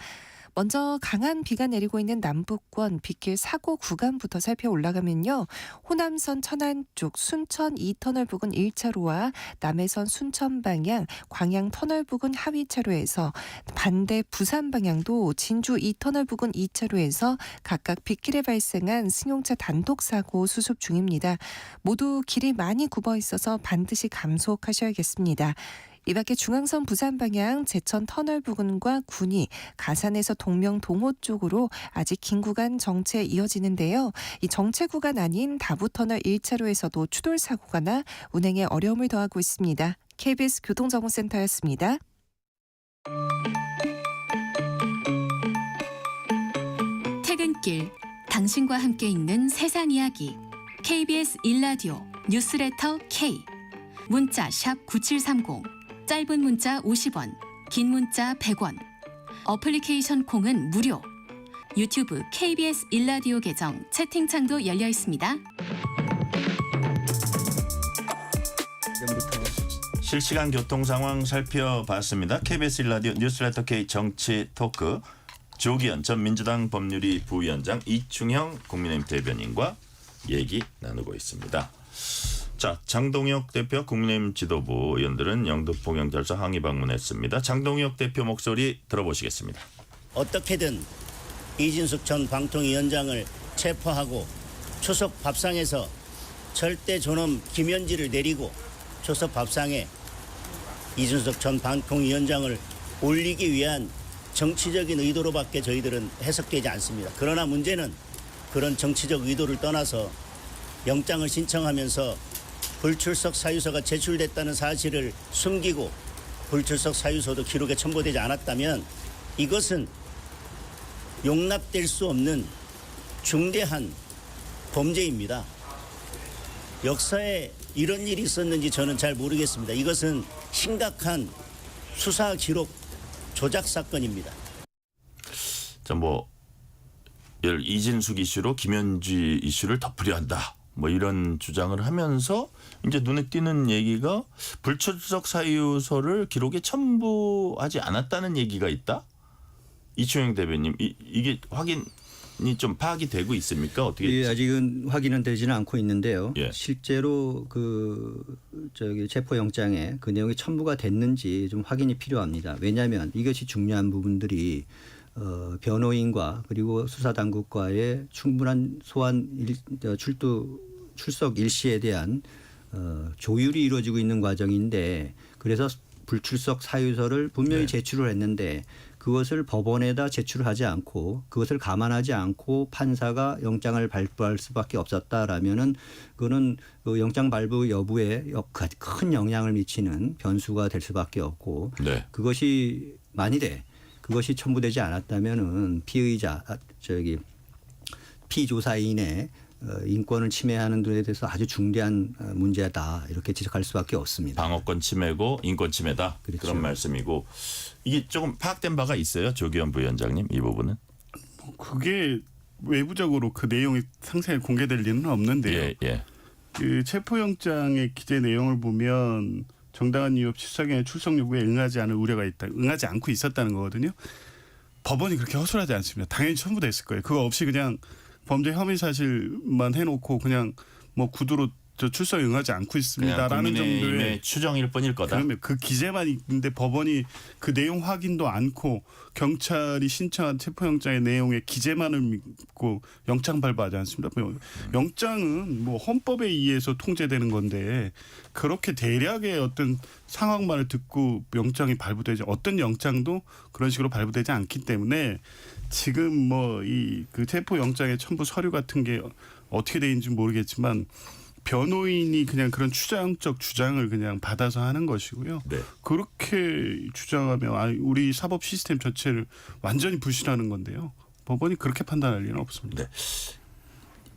먼저 강한 비가 내리고 있는 남북권 빗길 사고 구간부터 살펴 올라가면요. 호남선 천안 쪽 순천 2터널 부근 1차로와 남해선 순천 방향 광양 터널 부근 하위차로에서 반대 부산 방향도 진주 2터널 부근 2차로에서 각각 빗길에 발생한 승용차 단독 사고 수습 중입니다. 모두 길이 많이 굽어 있어서 반드시 감속하셔야겠습니다. 이 밖에 중앙선 부산 방향 제천 터널 부근과 군위, 가산에서 동명 동호 쪽으로 아직 긴 구간 정체 이어지는데요. 이 정체 구간 아닌 다부터널 1차로에서도 추돌 사고가 나 운행에 어려움을 더하고 있습니다. KBS 교통정보센터였습니다. 퇴근길 당신과 함께 읽는 세상 이야기 KBS 1라디오 뉴스레터 K 문자 샵 9730 짧은 문자 50원 긴 문자 100원 어플리케이션 콩은 무료 유튜브 KBS 1라디오 계정 채팅창도 열려 있습니다. 실시간 교통 상황 살펴봤습니다. KBS 1라디오 뉴스레터 K 정치 토크 조기현 전 민주당 법률위 부위원장 이충형 국민의힘 대변인과 얘기 나누고 있습니다. 자, 장동혁 대표 국민의힘 지도부 의원들은 영등포경찰서 항의 방문했습니다. 장동혁 대표 목소리 들어보시겠습니다. 어떻게든 이진숙 전 방통위원장을 체포하고 추석 밥상에서 절대 존엄 김현지를 내리고 추석 밥상에 이준석 전 방통위원장을 올리기 위한 정치적인 의도로밖에 저희들은 해석되지 않습니다. 그러나 문제는 그런 정치적 의도를 떠나서 영장을 신청하면서 불출석 사유서가 제출됐다는 사실을 숨기고 불출석 사유서도 기록에 첨부되지 않았다면 이것은 용납될 수 없는 중대한 범죄입니다. 역사에 이런 일이 있었는지 저는 잘 모르겠습니다. 이것은 심각한 수사 기록 조작 사건입니다. 자, 이진숙 이슈로 김현지 이슈를 덮으려 한다. 이런 주장을 하면서 이제 눈에 띄는 얘기가 불출석 사유서를 기록에 첨부하지 않았다는 얘기가 있다. 이충영 대변인 이게 확인이 좀 파악이 되고 있습니까? 어떻게? 예, 아직은 확인은 되지는 않고 있는데요. 예. 실제로 체포영장에 그 내용이 첨부가 됐는지 좀 확인이 필요합니다. 왜냐하면 이것이 중요한 부분들이 변호인과 그리고 수사당국과의 충분한 소환 출석 일시에 대한 조율이 이루어지고 있는 과정인데 그래서 불출석 사유서를 분명히 제출을 했는데 그것을 법원에다 제출을 하지 않고 그것을 감안하지 않고 판사가 영장을 발부할 수밖에 없었다라면은 그거는 그 영장 발부 여부에 큰 영향을 미치는 변수가 될 수밖에 없고 그것이 만일에 그것이 첨부되지 않았다면은 피조사인의 인권을 침해하는 데 대해서 아주 중대한 문제다 이렇게 지적할 수밖에 없습니다. 방어권 침해고 인권 침해다. 그렇죠. 그런 말씀이고 이게 조금 파악된 바가 있어요, 조기현 부위원장님 이 부분은? 그게 외부적으로 그 내용이 상세히 공개될 리는 없는데요. 예. 그 체포영장의 기재 내용을 보면 정당한 이유 없이 수사기관의 출석 요구에 응하지 않을 우려가 있다. 응하지 않고 있었다는 거거든요. 법원이 그렇게 허술하지 않습니다. 당연히 첨부됐을 거예요. 그거 없이 그냥 범죄 혐의 사실만 해놓고 그냥 구두로 출석에 응하지 않고 있습니다라는 정도의 추정일 뿐일 거다. 그러면 그 기재만 있는데 법원이 그 내용 확인도 않고 경찰이 신청한 체포영장의 내용의 기재만을 믿고 영장 발부하지 않습니다. 영장은 헌법에 의해서 통제되는 건데 그렇게 대략의 어떤 상황만을 듣고 영장이 발부되지 어떤 영장도 그런 식으로 발부되지 않기 때문에 지금 그 체포영장의 첨부 서류 같은 게 어떻게 돼 있는지 모르겠지만 변호인이 그냥 그런 추정적 주장을 그냥 받아서 하는 것이고요. 그렇게 주장하면 우리 사법 시스템 전체를 완전히 불신하는 건데요. 법원이 그렇게 판단할 리는 없습니다. 네.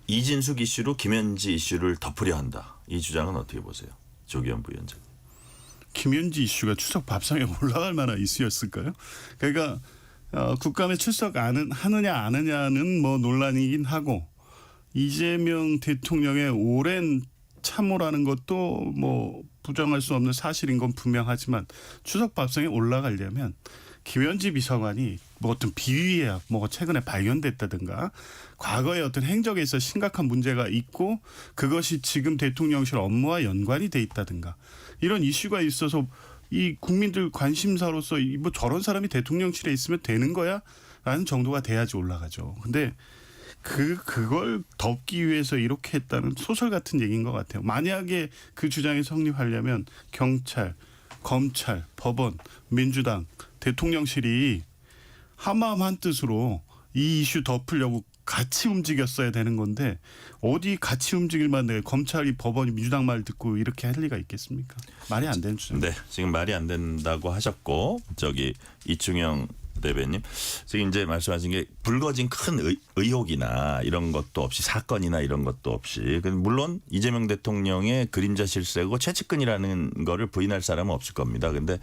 이진숙 이슈로 김현지 이슈를 덮으려 한다. 이 주장은 어떻게 보세요? 조기현 부위원장. 김현지 이슈가 추석 밥상에 올라갈 만한 이슈였을까요? 그러니까 국감에 하느냐 안 하느냐는 뭐 논란이긴 하고 이재명 대통령의 오랜 참모라는 것도 뭐 부정할 수 없는 사실인 건 분명하지만 추석 밥상에 올라가려면 김현지 비서관이 뭐 어떤 비위에 뭐 최근에 발견됐다든가 과거에 어떤 행적에 있어 심각한 문제가 있고 그것이 지금 대통령실 업무와 연관이 돼 있다든가 이런 이슈가 있어서 이 국민들 관심사로서 뭐 저런 사람이 대통령실에 있으면 되는 거야? 라는 정도가 돼야지 올라가죠. 근데 그걸 덮기 위해서 이렇게 했다는 소설 같은 얘기인 것 같아요. 만약에 그 주장이 성립하려면 경찰, 검찰, 법원, 민주당, 대통령실이 한마음 한뜻으로 이 이슈 덮으려고 같이 움직였어야 되는 건데 어디 같이 움직일 만한데 검찰이 법원이 민주당 말 듣고 이렇게 할 리가 있겠습니까? 말이 안 되는 주장. 네, 지금 말이 안 된다고 하셨고 이충영 대변인 지금 이제 말씀하신 게 불거진 큰 의혹이나 이런 것도 없이 사건이나 이런 것도 없이 물론 이재명 대통령의 그림자 실세고 최측근이라는 거를 부인할 사람은 없을 겁니다. 근데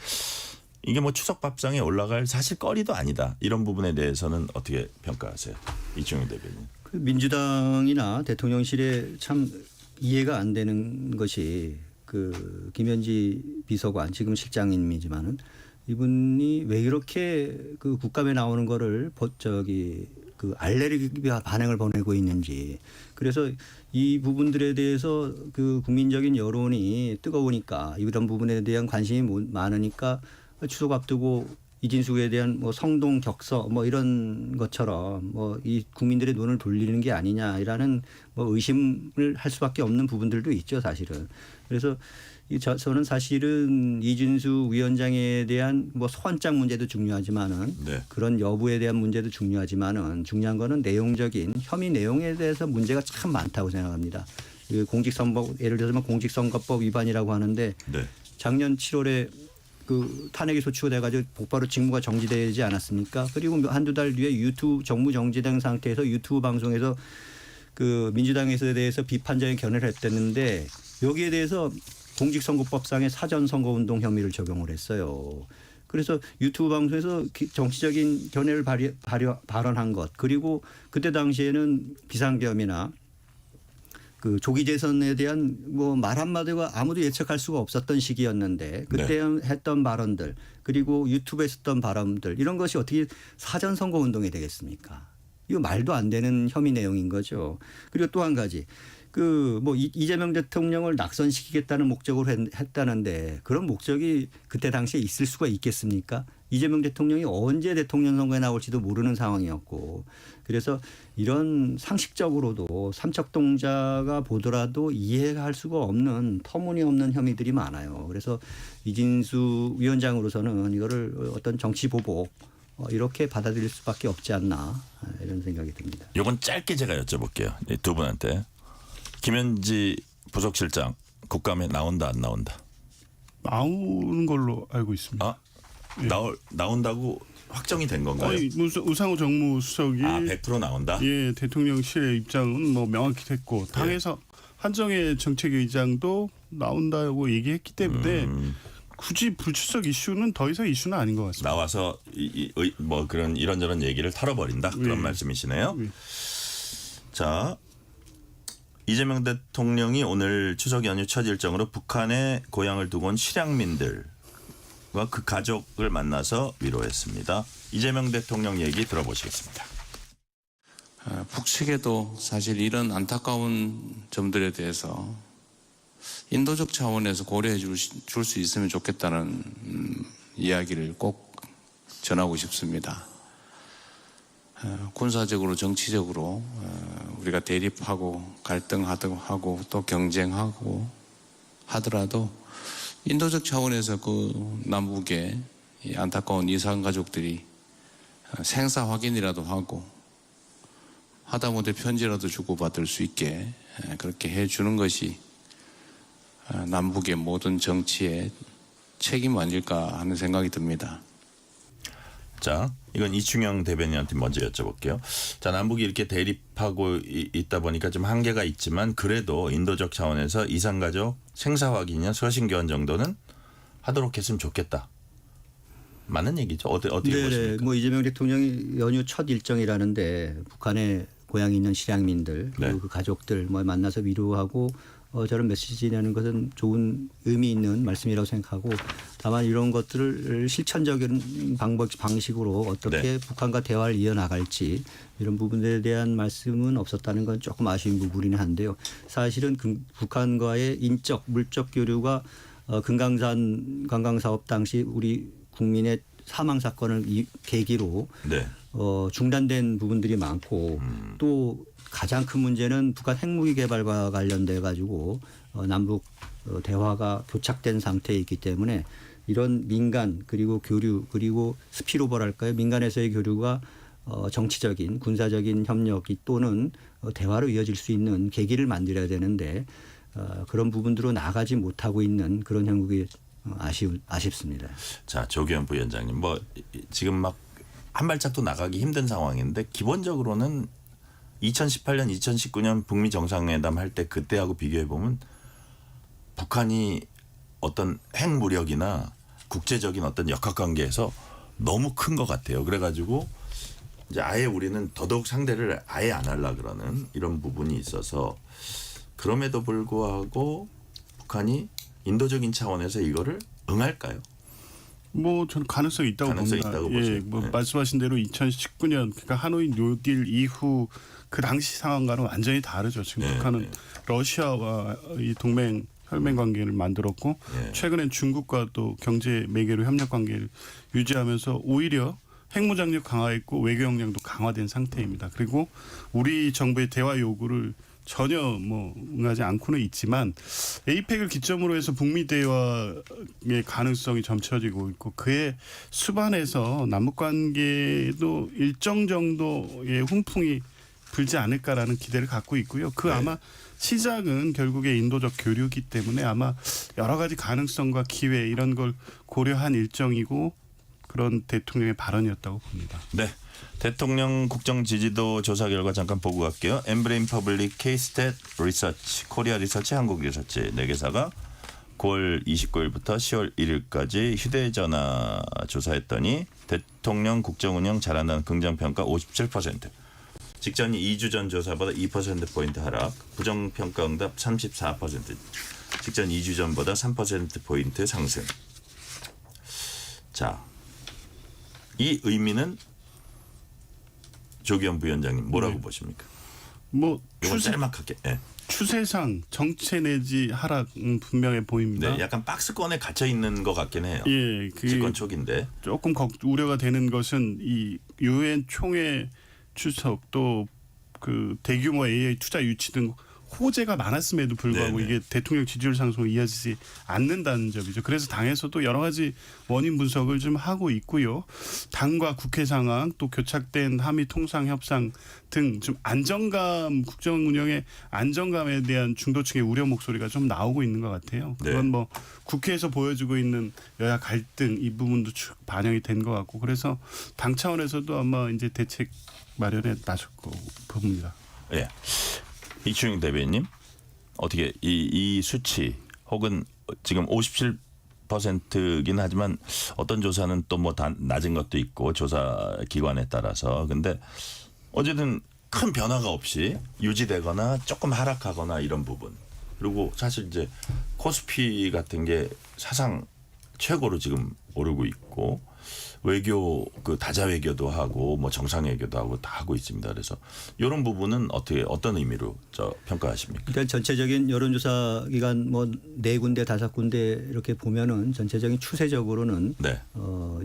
이게 뭐 추석 밥상에 올라갈 사실거리도 아니다. 이런 부분에 대해서는 어떻게 평가하세요? 이충영 대변인. 민주당이나 대통령실에 참 이해가 안 되는 것이 그 김현지 비서관 지금 실장님이지만은 이분이 왜 이렇게 그 국감에 나오는 거를 그 알레르기 반응을 보내고 있는지 그래서 이 부분들에 대해서 그 국민적인 여론이 뜨거우니까 이런 부분에 대한 관심이 많으니까 추석 앞두고 이진숙에 대한 뭐 성동 격서 뭐 이런 것처럼 뭐 이 국민들의 눈을 돌리는 게 아니냐라는 뭐 의심을 할 수밖에 없는 부분들도 있죠 사실은. 그래서 저는 사실은 이진숙 위원장에 대한 뭐 소환장 문제도 중요하지만은 네. 그런 여부에 대한 문제도 중요하지만은 중요한 거는 내용적인 혐의 내용에 대해서 문제가 참 많다고 생각합니다. 공직선거 예를 들어서 공직선거법 위반이라고 하는데 네. 작년 7월에 그 탄핵이 소추가돼가지고 곧바로 직무가 정지되지 않았습니까? 그리고 한두 달 뒤에 유튜브 정무 정지된 상태에서 유튜브 방송에서 그 민주당에 대해서 비판적인 견해를 했댔는데 여기에 대해서 공직선거법상의 사전선거운동 혐의를 적용을 했어요. 그래서 유튜브 방송에서 정치적인 견해를 발언한 것 그리고 그때 당시에는 비상계엄이나 그 조기 재선에 대한 뭐 말 한마디가 아무도 예측할 수가 없었던 시기였는데 그때 했던 발언들 그리고 유튜브에 썼던 발언들 이런 것이 어떻게 사전 선거 운동이 되겠습니까? 이거 말도 안 되는 혐의 내용인 거죠. 그리고 또 한 가지 그 뭐 이재명 대통령을 낙선시키겠다는 목적으로 했다는데 그런 목적이 그때 당시에 있을 수가 있겠습니까? 이재명 대통령이 언제 대통령 선거에 나올지도 모르는 상황이었고 그래서 이런 상식적으로도 삼척동자가 보더라도 이해할 수가 없는 터무니없는 혐의들이 많아요. 그래서 이진수 위원장으로서는 이거를 어떤 정치 보복 이렇게 받아들일 수밖에 없지 않나 이런 생각이 듭니다. 이건 짧게 제가 여쭤볼게요. 두 분한테. 김현지 부속실장 국감에 나온다 안 나온다? 나오는 걸로 알고 있습니다. 아? 나온다고 확정이 된 건가요? 아니, 우상호 정무수석이 100% 나온다? 예, 대통령실의 입장은 뭐 명확히 됐고 당에서 한정혜 정책의장도 나온다고 얘기했기 때문에 굳이 불출석 이슈는 더 이상 이슈는 아닌 것 같습니다. 나와서 뭐 그런 이런저런 얘기를 털어버린다 그런 말씀이시네요. 자, 이재명 대통령이 오늘 추석 연휴 첫 일정으로 북한에 고향을 두고 온 실향민들과 그 가족을 만나서 위로했습니다. 이재명 대통령 얘기 들어보시겠습니다. 북측에도 사실 이런 안타까운 점들에 대해서 인도적 차원에서 고려해 줄 수 있으면 좋겠다는 이야기를 꼭 전하고 싶습니다. 군사적으로 정치적으로 우리가 대립하고 갈등하고 또 경쟁하고 하더라도 인도적 차원에서 그 남북의 이 안타까운 이산 가족들이 생사 확인이라도 하고 하다못해 편지라도 주고받을 수 있게 그렇게 해주는 것이 남북의 모든 정치의 책임 아닐까 하는 생각이 듭니다. 자, 이건 이충영 대변인한테 먼저 여쭤볼게요. 자, 남북이 이렇게 대립하고 있다 보니까 좀 한계가 있지만 그래도 인도적 차원에서 이산가족 생사 확인이나 서신 교환 정도는 하도록 했으면 좋겠다. 맞는 얘기죠. 어떻게 보십니까? 뭐 이재명 대통령이 연휴 첫 일정이라는데 북한에 고향이 있는 실향민들 그리고 네. 그 가족들 뭐 만나서 위로하고 저런 메시지 내는 것은 좋은 의미 있는 말씀이라고 생각하고 다만 이런 것들을 실천적인 방식으로 어떻게 네. 북한과 대화를 이어나갈지 이런 부분에 대한 말씀은 없었다는 건 조금 아쉬운 부분이긴 한데요. 사실은 북한과의 인적 물적 교류가 금강산 관광사업 당시 우리 국민의 사망 사건을 계기로 네. 중단된 부분들이 많고 또 가장 큰 문제는 북한 핵무기 개발과 관련돼 가지고 남북 대화가 교착된 상태에 있기 때문에 이런 민간 그리고 교류 그리고 스피로버랄까요? 민간에서의 교류가 정치적인 군사적인 협력이 또는 대화로 이어질 수 있는 계기를 만들어야 되는데 그런 부분들로 나가지 못하고 있는 그런 형국이 아쉽습니다. 자, 조기현 부위원장님, 뭐 지금 막 한 발짝도 나가기 힘든 상황인데 기본적으로는 2018년, 2019년 북미 정상회담 할 때 그때하고 비교해 보면 북한이 어떤 핵무력이나 국제적인 어떤 역학관계에서 너무 큰 것 같아요. 그래가지고 이제 아예 우리는 더더욱 상대를 아예 안 하려 그러는 이런 부분이 있어서 그럼에도 불구하고 북한이 인도적인 차원에서 이거를 응할까요? 뭐 저는 가능성이 있다고 가능성이 봅니다. 있다고 예, 보세요. 뭐 네. 말씀하신 대로 2019년 그러니까 하노이 뉴딜 이후 그 당시 상황과는 완전히 다르죠. 지금 네, 북한은 네. 러시아와 이 동맹 혈맹 관계를 만들었고 네. 최근엔 중국과 또 경제 매개로 협력 관계를 유지하면서 오히려 핵무장력 강화했고 외교 역량도 강화된 상태입니다. 그리고 우리 정부의 대화 요구를 전혀 뭐 응하지 않고는 있지만 에이펙을 기점으로 해서 북미 대화의 가능성이 점쳐지고 있고 그의 수반에서 남북 관계도 일정 정도의 훈풍이 불지 않을까라는 기대를 갖고 있고요. 그 네. 아마 시작은 결국에 인도적 교류이기 때문에 아마 여러 가지 가능성과 기회 이런 걸 고려한 일정이고 그런 대통령의 발언이었다고 봅니다. 네. 대통령 국정 지지도 조사 결과 잠깐 보고 갈게요. 엠브레인 퍼블릭, K-스탯 리서치, 코리아 리서치, 한국 리서치 4개사가 9월 29일부터 10월 1일까지 휴대전화 조사했더니 대통령 국정 운영 잘한다는 긍정평가 57%. 직전이 2주 전 조사보다 2%포인트 하락, 부정평가 응답 34%. 직전 2주 전보다 3%포인트 상승. 자, 이 의미는 조기현 부위원장님 뭐라고 네. 보십니까? 뭐 이건 짤막하게. 네. 추세상 정체 내지 하락은 분명해 보입니다. 네, 약간 박스권에 gat혀 있는 것 같긴 해요. 예, 그 집권 초기인데. 조금 우려가 되는 것은 이 유엔 총회 출석 또 그 대규모 AI 투자 유치 등 호재가 많았음에도 불구하고 네네. 이게 대통령 지지율 상승으로 이어지지 않는다는 점이죠. 그래서 당에서도 여러 가지 원인 분석을 좀 하고 있고요. 당과 국회 상황 또 교착된 한미 통상 협상 등 좀 안정감 국정 운영의 안정감에 대한 중도층의 우려 목소리가 좀 나오고 있는 것 같아요. 그건 네. 뭐 국회에서 보여주고 있는 여야 갈등 이 부분도 쭉 반영이 된 것 같고 그래서 당 차원에서도 아마 이제 대책 마련에 나설 거 봅니다. 예. 이충영 대변인님 어떻게 이 수치 혹은 지금 57%긴 하지만 어떤 조사는 또 뭐 낮은 것도 있고 조사 기관에 따라서 근데 어쨌든 큰 변화가 없이 유지되거나 조금 하락하거나 이런 부분 그리고 사실 이제 코스피 같은 게 사상 최고로 지금 오르고 있고 외교 그 다자 외교도 하고 뭐 정상 외교도 하고 다 하고 있습니다. 그래서 이런 부분은 어떤 의미로 평가하십니까? 일단 전체적인 여론조사 기관 뭐 4군데 5군데 이렇게 보면은 전체적인 추세적으로는 네.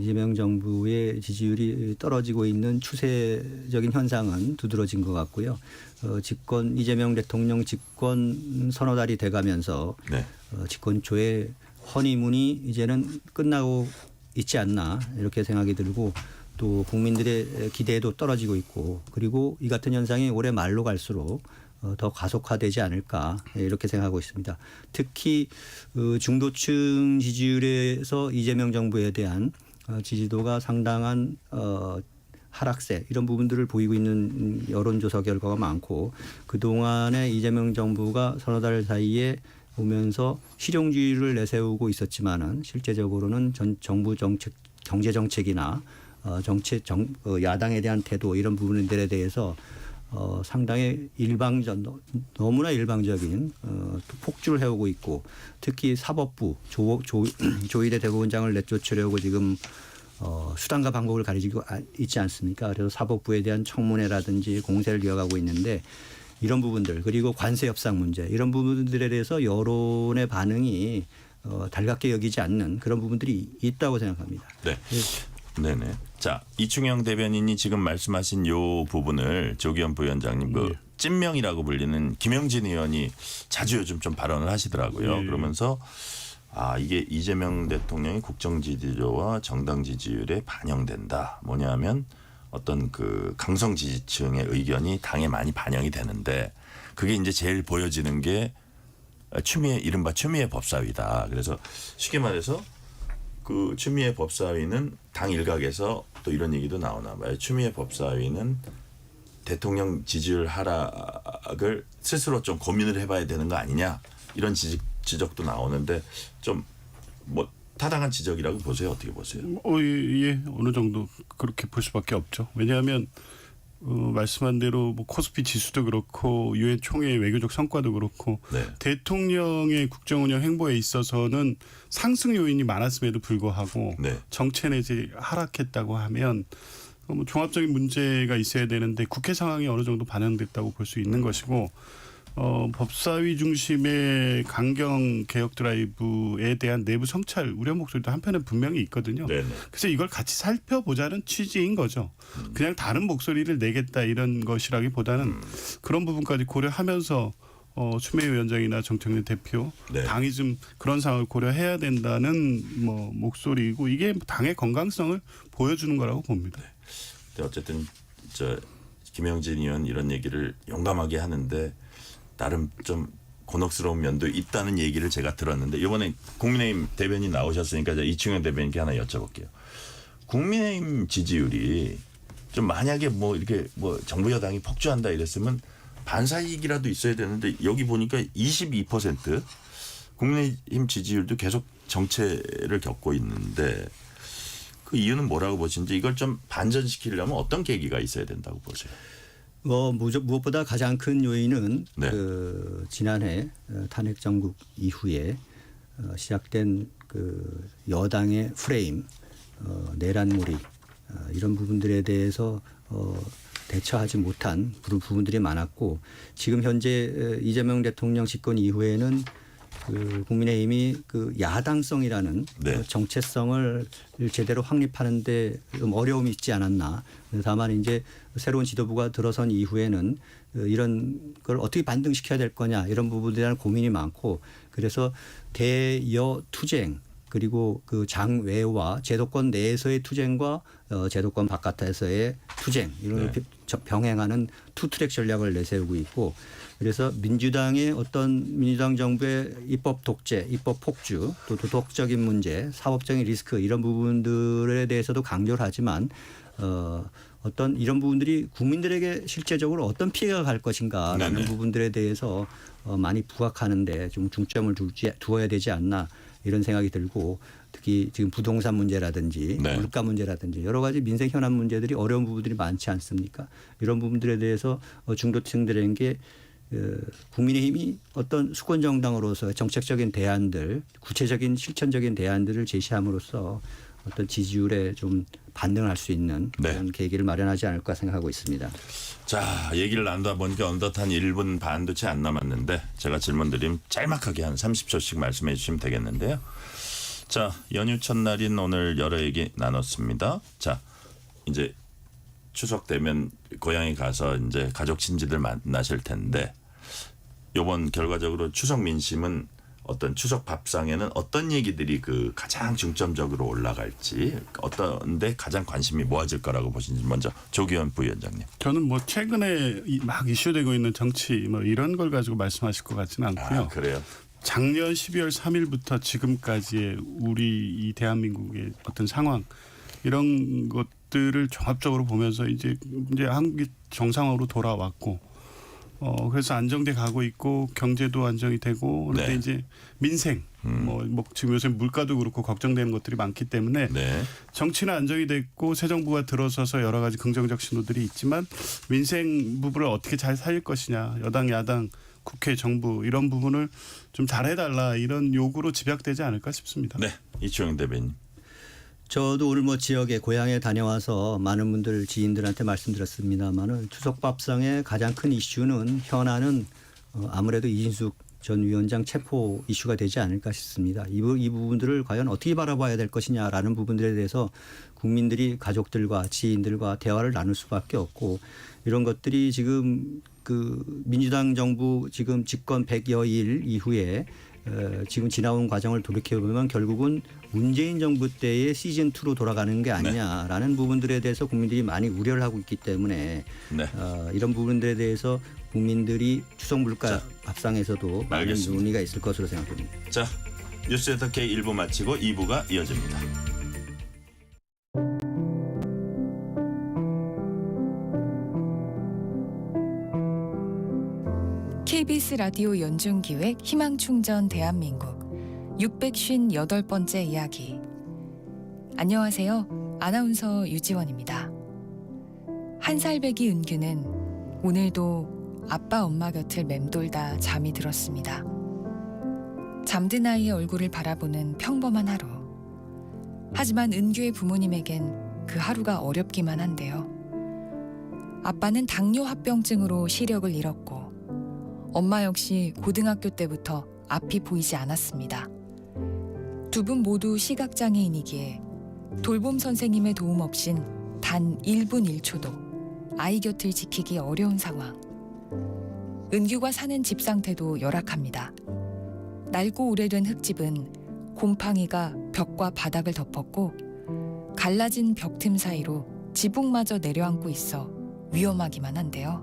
이재명 정부의 지지율이 떨어지고 있는 추세적인 현상은 두드러진 것 같고요. 이재명 대통령 집권 서너 달이 돼가면서 네. 집권 초에 허니문이 이제는 끝나고 있지 않나 이렇게 생각이 들고 또 국민들의 기대도 떨어지고 있고 그리고 이 같은 현상이 올해 말로 갈수록 더 가속화되지 않을까 이렇게 생각하고 있습니다. 특히 중도층 지지율에서 이재명 정부에 대한 지지도가 상당한 하락세 이런 부분들을 보이고 있는 여론조사 결과가 많고 그동안에 이재명 정부가 서너 달 사이에 오면서 실용주의를 내세우고 있었지만은 실제적으로는 정부 정책, 경제 정책이나 야당에 대한 태도 이런 부분들에 대해서 상당히 너무나 일방적인 폭주를 해오고 있고 특히 사법부 조희대 대법원장을 내쫓으려고 지금 수단과 방법을 가리지고 있지 않습니까? 그래서 사법부에 대한 청문회라든지 공세를 이어가고 있는데 이런 부분들 그리고 관세 협상 문제 이런 부분들에 대해서 여론의 반응이 달갑게 여기지 않는 그런 부분들이 있다고 생각합니다. 네. 네네. 자, 이충영 대변인이 지금 말씀하신 요 부분을 조기현 부위원장님 그 찐명이라고 불리는 김영진 의원이 자주 요즘 좀 발언을 하시더라고요. 그러면서 이게 이재명 대통령의 국정 지지도와 정당 지지율에 반영된다. 뭐냐면 어떤 그 강성 지지층의 의견이 당에 많이 반영이 되는데 그게 이제 제일 보여지는 게 이른바 추미애 법사위다. 그래서 쉽게 말해서 그 추미애 법사위는 당 일각에서 또 이런 얘기도 나오나 봐요. 추미애 법사위는 대통령 지지율 하락을 스스로 좀 고민을 해봐야 되는 거 아니냐 이런 지적도 나오는데 좀 뭐 타당한 지적이라고 보세요. 어떻게 보세요? 예, 어느 정도 그렇게 볼 수밖에 없죠. 왜냐하면 말씀한 대로 뭐 코스피 지수도 그렇고 유엔 총회의 외교적 성과도 그렇고 네. 대통령의 국정운영 행보에 있어서는 상승 요인이 많았음에도 불구하고 네. 정체 내지 하락했다고 하면 뭐 종합적인 문제가 있어야 되는데 국회 상황이 어느 정도 반영됐다고 볼 수 있는 것이고 법사위 중심의 강경 개혁 드라이브에 대한 내부 성찰 우려 목소리도 한편에 분명히 있거든요. 네네. 그래서 이걸 같이 살펴보자는 취지인 거죠. 그냥 다른 목소리를 내겠다 이런 것이라기보다는 그런 부분까지 고려하면서 추미애 위원장이나 정청래 대표 네. 당이 좀 그런 상황을 고려해야 된다는 뭐 목소리이고 이게 당의 건강성을 보여주는 거라고 봅니다. 근데 어쨌든 김영진 의원 이런 얘기를 용감하게 하는데 나름 좀 곤혹스러운 면도 있다는 얘기를 제가 들었는데 이번에 국민의힘 대변인 나오셨으니까 이충현 대변인께 하나 여쭤볼게요. 국민의힘 지지율이 좀 만약에 뭐 이렇게 뭐 정부 여당이 폭주한다 이랬으면 반사이익이라도 있어야 되는데 여기 보니까 22% 국민의힘 지지율도 계속 정체를 겪고 있는데 그 이유는 뭐라고 보시는지 이걸 좀 반전시키려면 어떤 계기가 있어야 된다고 보세요? 무엇보다 가장 큰 요인은 네. 그 지난해 탄핵 정국 이후에 시작된 그 여당의 프레임, 내란몰이 이런 부분들에 대해서 대처하지 못한 부분들이 많았고 지금 현재 이재명 대통령 집권 이후에는 그 국민의힘이 그 야당성이라는 네. 그 정체성을 제대로 확립하는데 좀 어려움이 있지 않았나. 다만 이제 새로운 지도부가 들어선 이후에는 이런 걸 어떻게 반등시켜야 될 거냐 이런 부분에 대한 고민이 많고 그래서 대여 투쟁 그리고 그 장외와 제도권 내에서의 투쟁과 제도권 바깥에서의 투쟁 이런 걸 병행하는 투트랙 전략을 내세우고 있고 그래서 민주당 정부의 입법 독재, 입법 폭주, 또 도덕적인 문제, 사법적인 리스크 이런 부분들에 대해서도 강조를 하지만 어떤 이런 부분들이 국민들에게 실제적으로 어떤 피해가 갈 것인가라는 네네. 부분들에 대해서 많이 부각하는데 좀 중점을 두어야 되지 않나 이런 생각이 들고 특히 지금 부동산 문제라든지 네. 물가 문제라든지 여러 가지 민생 현안 문제들이 어려운 부분들이 많지 않습니까? 이런 부분들에 대해서 중도층들에게 국민의힘이 어떤 수권 정당으로서 정책적인 대안들, 구체적인 실천적인 대안들을 제시함으로써 어떤 지지율에 좀 반등할 수 있는 그런 계기를 마련하지 않을까 생각하고 있습니다. 자, 얘기를 나누다 보니까 어느덧 한 1분 반도 채 안 남았는데 제가 질문 드리면 짤막하게 한 30초씩 말씀해 주시면 되겠는데요. 자, 연휴 첫날인 오늘 여러 얘기 나눴습니다. 자, 이제 추석 되면 고향에 가서 이제 가족 친지들 만나실 텐데 이번 결과적으로 추석 민심은 어떤 추석 밥상에는 어떤 얘기들이 그 가장 중점적으로 올라갈지 어떤데 가장 관심이 모아질 거라고 보시는지 먼저 조기현 부위원장님. 저는 뭐 최근에 막 이슈되고 있는 정치 뭐 이런 걸 가지고 말씀하실 것 같지는 않고요. 그래요? 작년 12월 3일부터 지금까지의 우리 이 대한민국의 어떤 상황 이런 것들을 종합적으로 보면서 이제 한국이 정상으로 돌아왔고 그래서 안정돼 가고 있고 경제도 안정이 되고 그런데 네. 이제 민생 뭐 지금 요새 물가도 그렇고 걱정되는 것들이 많기 때문에 네. 정치는 안정이 됐고 새 정부가 들어서서 여러 가지 긍정적 신호들이 있지만 민생 부분을 어떻게 잘 살릴 것이냐 여당 야당 국회 정부 이런 부분을 좀 잘해달라 이런 요구로 집약되지 않을까 싶습니다. 네. 이주영 대변인. 저도 오늘 뭐 지역에 고향에 다녀와서 많은 분들 지인들한테 말씀드렸습니다마는 추석 밥상의 가장 큰 이슈는 현안은 아무래도 이진숙 전 위원장 체포 이슈가 되지 않을까 싶습니다. 이 부분들을 과연 어떻게 바라봐야 될 것이냐라는 부분들에 대해서 국민들이 가족들과 지인들과 대화를 나눌 수밖에 없고 이런 것들이 지금 그 민주당 정부 지금 집권 100여일 이후에 지금 지나온 과정을 돌이켜보면 결국은 문재인 정부 때의 시즌2로 돌아가는 게 아니냐라는 부분들에 대해서 국민들이 많이 우려를 하고 있기 때문에 네. 이런 부분들에 대해서 국민들이 추석 물가 밥상에서도 많은 알겠습니다. 논의가 있을 것으로 생각됩니다. 자, 뉴스레터 K 1부 마치고 2부가 이어집니다. KBS 라디오 연중기획 희망충전 대한민국 658번째 이야기. 안녕하세요. 아나운서 유지원입니다. 한살배기 은규는 오늘도 아빠 엄마 곁을 맴돌다 잠이 들었습니다. 잠든 아이의 얼굴을 바라보는 평범한 하루. 하지만 은규의 부모님에겐 그 하루가 어렵기만 한데요. 아빠는 당뇨 합병증으로 시력을 잃었고 엄마 역시 고등학교 때부터 앞이 보이지 않았습니다. 두 분 모두 시각장애인이기에 돌봄 선생님의 도움 없인 단 1분 1초도 아이 곁을 지키기 어려운 상황. 은규가 사는 집 상태도 열악합니다. 낡고 오래된 흙집은 곰팡이가 벽과 바닥을 덮었고 갈라진 벽 틈 사이로 지붕마저 내려앉고 있어 위험하기만 한데요.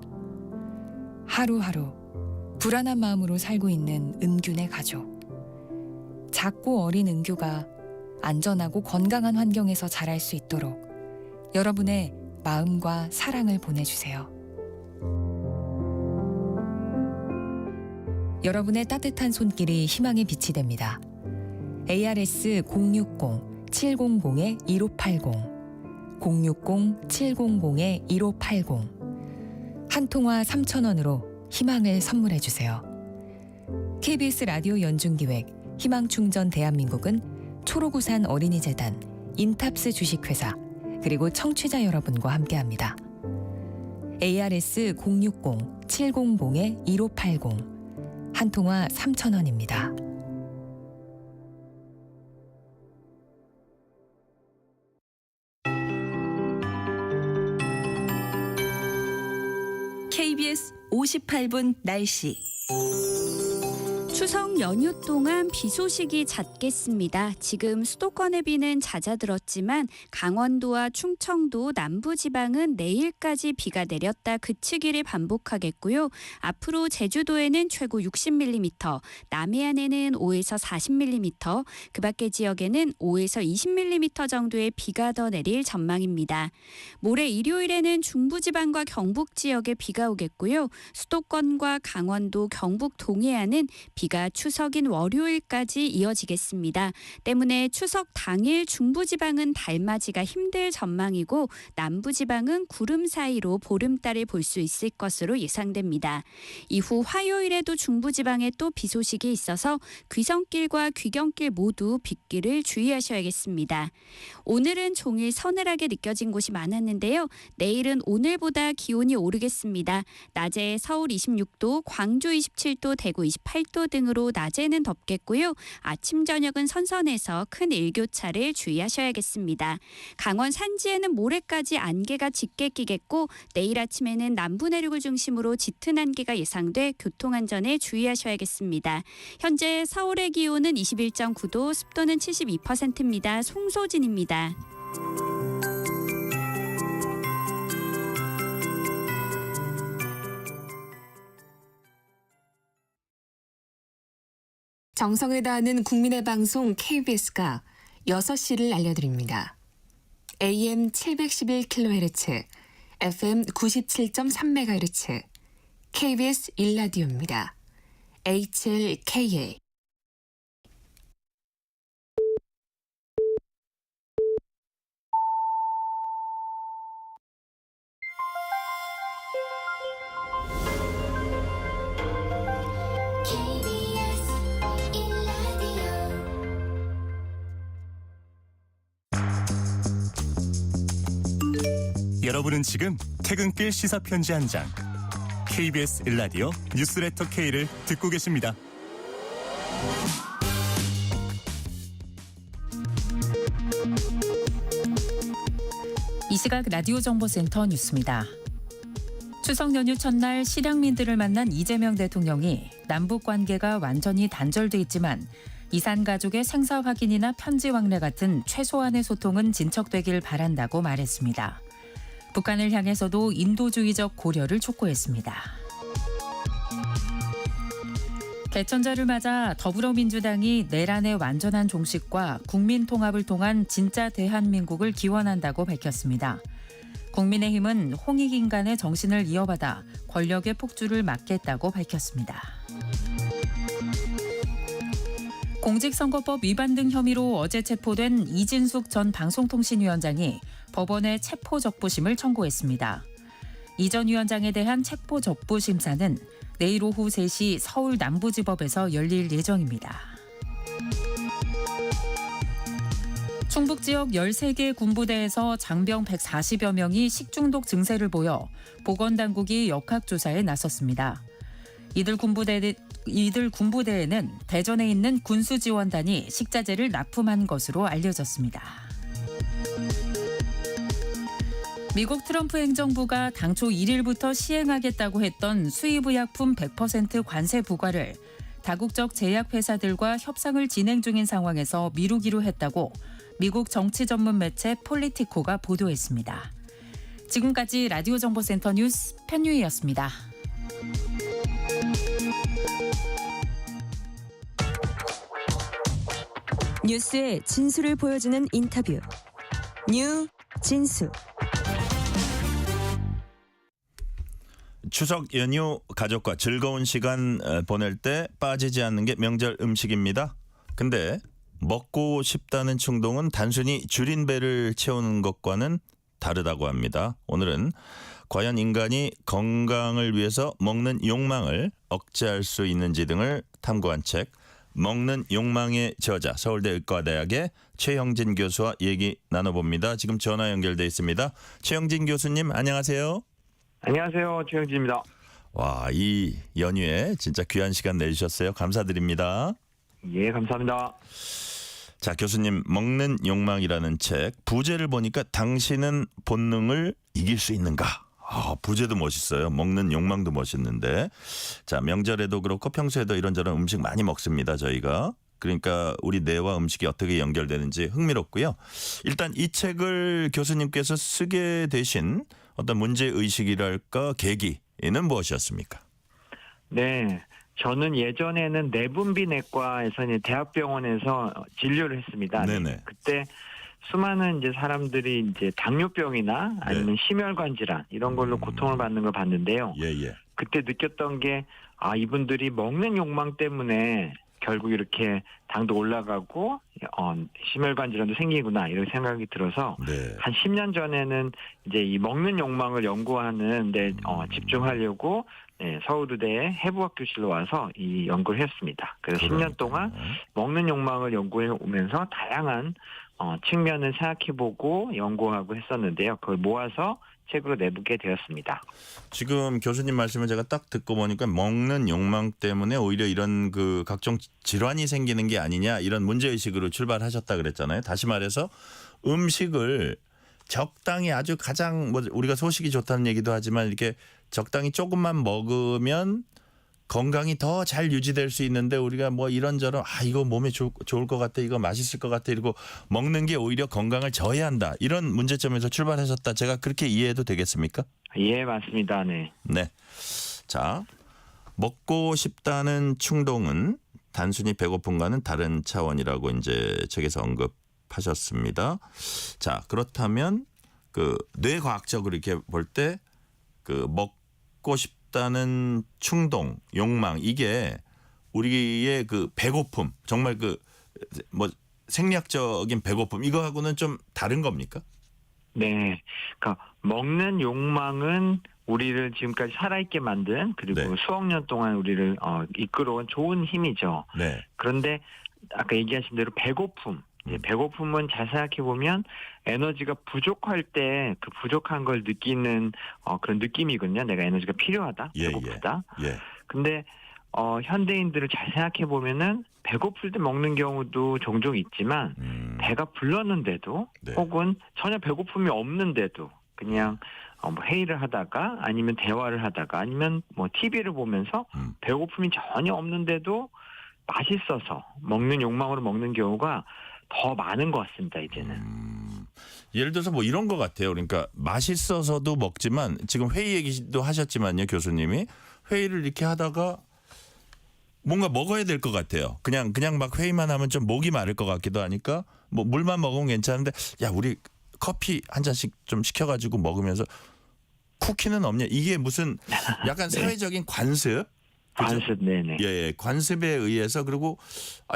하루하루 불안한 마음으로 살고 있는 은규네 가족. 작고 어린 은규가 안전하고 건강한 환경에서 자랄 수 있도록 여러분의 마음과 사랑을 보내주세요. 여러분의 따뜻한 손길이 희망의 빛이 됩니다. ARS 060-700-1580 060-700-1580 한 통화 3,000원으로 희망을 선물해 주세요. KBS 라디오 연중기획 희망충전 대한민국은 초록우산 어린이재단, 인탑스 주식회사, 그리고 청취자 여러분과 함께합니다. ARS 060-700-1580 한 통화 3,000원입니다. KBS 58분 날씨. 추석 연휴 동안 비 소식이 잦겠습니다. 지금 수도권의 비는 잦아들었지만 강원도와 충청도 남부지방은 내일까지 비가 내렸다 그치기를 반복하겠고요. 앞으로 제주도에는 최고 60mm, 남해안에는 5에서 40mm, 그 밖의 지역에는 5에서 20mm 정도의 비가 더 내릴 전망입니다. 모레 일요일에는 중부지방과 경북 지역에 비가 오겠고요. 수도권과 강원도, 경북 동해안은 비가 추석인 월요일까지 이어지겠습니다. 때문에 추석 당일 중부지방은 달맞이가 힘들 전망이고 남부지방은 구름 사이로 보름달을 볼 수 있을 것으로 예상됩니다. 이후 화요일에도 중부지방에 또 비 소식이 있어서 귀성길과 귀경길 모두 빗길을 주의하셔야겠습니다. 오늘은 종일 서늘하게 느껴진 곳이 많았는데요. 내일은 오늘보다 기온이 오르겠습니다. 낮에 서울 26도, 광주 27도, 대구 28도 등으로 낮에는 덥겠고요. 아침 저녁은 선선해서 큰 일교차를 주의하셔야겠습니다. 강원 산지에는 모레까지 안개가 짙게 끼겠고 내일 아침에는 남부 내륙을 중심으로 짙은 안개가 예상돼 교통안전에 주의하셔야겠습니다. 현재 서울의 기온은 21.9도, 습도는 72%입니다. 송소진입니다. 정성을 다하는 국민의 방송 KBS가 6시를 알려드립니다. AM 711kHz, FM 97.3MHz, KBS 1라디오입니다. HLKA. 여러분은 지금 퇴근길 시사편지 한 장, KBS 1라디오 뉴스레터 K를 듣고 계십니다. 이 시각 라디오 정보센터 뉴스입니다. 추석 연휴 첫날 실향민들을 만난 이재명 대통령이 남북 관계가 완전히 단절돼 있지만 이산 가족의 생사 확인이나 편지 왕래 같은 최소한의 소통은 진척되길 바란다고 말했습니다. 북한을 향해서도 인도주의적 고려를 촉구했습니다. 개천절을 맞아 더불어민주당이 내란의 완전한 종식과 국민 통합을 통한 진짜 대한민국을 기원한다고 밝혔습니다. 국민의힘은 홍익인간의 정신을 이어받아 권력의 폭주를 막겠다고 밝혔습니다. 공직선거법 위반 등 혐의로 어제 체포된 이진숙 전 방송통신위원장이 법원에 체포적부심을 청구했습니다. 이 전 위원장에 대한 체포적부 심사는 내일 오후 3시 서울 남부지법에서 열릴 예정입니다. 충북 지역 13개 군부대에서 장병 140여 명이 식중독 증세를 보여 보건당국이 역학조사에 나섰습니다. 이들 군부대에는 대전에 있는 군수지원단이 식자재를 납품한 것으로 알려졌습니다. 미국 트럼프 행정부가 당초 1일부터 시행하겠다고 했던 수입의약품 100% 관세 부과를 다국적 제약회사들과 협상을 진행 중인 상황에서 미루기로 했다고 미국 정치 전문 매체 폴리티코가 보도했습니다. 지금까지 라디오 정보센터 뉴스 편유희였습니다. 뉴스의 진수를 보여주는 인터뷰. 뉴진수. 추석 연휴 가족과 즐거운 시간 보낼 때 빠지지 않는 게 명절 음식입니다. 근데 먹고 싶다는 충동은 단순히 줄인 배를 채우는 것과는 다르다고 합니다. 오늘은 과연 인간이 건강을 위해서 먹는 욕망을 억제할 수 있는지 등을 탐구한 책 먹는 욕망의 저자 서울대 의과대학의 최형진 교수와 얘기 나눠봅니다. 지금 전화 연결돼 있습니다. 최형진 교수님 안녕하세요. 안녕하세요. 최형진입니다. 와, 이 연휴에 진짜 귀한 시간 내주셨어요. 감사드립니다. 예, 감사합니다. 자, 교수님 먹는 욕망이라는 책 부제를 보니까 당신은 본능을 이길 수 있는가? 부제도 멋있어요. 먹는 욕망도 멋있는데. 자, 명절에도 그렇고 평소에도 이런저런 음식 많이 먹습니다. 저희가. 그러니까 우리 뇌와 음식이 어떻게 연결되는지 흥미롭고요. 일단 이 책을 교수님께서 쓰게 되신 어떤 문제의식이랄까 계기는 무엇이었습니까? 네. 저는 예전에는 내분비내과에서 이제 대학병원에서 진료를 했습니다. 네네. 그때 수많은 이제 사람들이 이제 당뇨병이나 아니면 심혈관 질환 이런 걸로 고통을 받는 걸 봤는데요. 예. 그때 느꼈던 게 이분들이 먹는 욕망 때문에 결국 이렇게 당도 올라가고 심혈관 질환도 생기구나 이런 생각이 들어서 한 10년 전에는 이제 이 먹는 욕망을 연구하는 데 집중하려고 서울의대 해부학교실로 와서 이 연구를 했습니다. 그래서 10년 동안 먹는 욕망을 연구해 오면서 다양한 측면을 생각해보고 연구하고 했었는데요. 그걸 모아서 책으로 내보게 되었습니다. 지금 교수님 말씀을 제가 딱 듣고 보니까 먹는 욕망 때문에 오히려 이런 그 각종 질환이 생기는 게 아니냐 이런 문제의식으로 출발하셨다 그랬잖아요. 다시 말해서 음식을 적당히 아주 가장 우리가 소식이 좋다는 얘기도 하지만 이렇게 적당히 조금만 먹으면 건강이 더 잘 유지될 수 있는데 우리가 뭐 이런저런 이거 몸에 좋을 것 같아 이거 맛있을 것 같아 이러고 먹는 게 오히려 건강을 저해한다 이런 문제점에서 출발하셨다. 제가 그렇게 이해해도 되겠습니까? 예, 맞습니다. 네. 자, 먹고 싶다는 충동은 단순히 배고픔과는 다른 차원이라고 이제 책에서 언급하셨습니다. 자, 그렇다면 그 뇌과학적으로 이렇게 볼 때 그 먹고 싶다는 충동, 욕망 이게 우리의 그 배고픔, 정말 그 뭐 생리학적인 배고픔 이거하고는 좀 다른 겁니까? 네. 그러니까 먹는 욕망은 우리를 지금까지 살아있게 만든 그리고 네. 수억 년 동안 우리를 이끌어온 좋은 힘이죠. 네. 그런데 아까 얘기하신 대로 배고픔. 이제 배고픔은 잘 생각해 보면 에너지가 부족할 때 그 부족한 걸 느끼는 그런 느낌이거든요. 내가 에너지가 필요하다, 배고프다. 예. 근데 현대인들을 잘 생각해 보면은 배고플 때 먹는 경우도 종종 있지만 배가 불렀는데도 네. 혹은 전혀 배고픔이 없는데도 그냥 뭐 회의를 하다가 아니면 대화를 하다가 아니면 뭐 TV를 보면서 배고픔이 전혀 없는데도 맛있어서 먹는 욕망으로 먹는 경우가 더 많은 것 같습니다. 이제는. 예를 들어서 뭐 이런 것 같아요. 그러니까 맛있어서도 먹지만 지금 회의 얘기도 하셨지만요, 교수님이 회의를 이렇게 하다가 뭔가 먹어야 될 것 같아요. 그냥 막 회의만 하면 좀 목이 마를 것 같기도 하니까 뭐 물만 먹으면 괜찮은데 야 우리 커피 한 잔씩 좀 시켜가지고 먹으면서 쿠키는 없냐? 이게 무슨 약간 네. 사회적인 관습? 그죠? 관습, 네네. 예, 관습에 의해서 그리고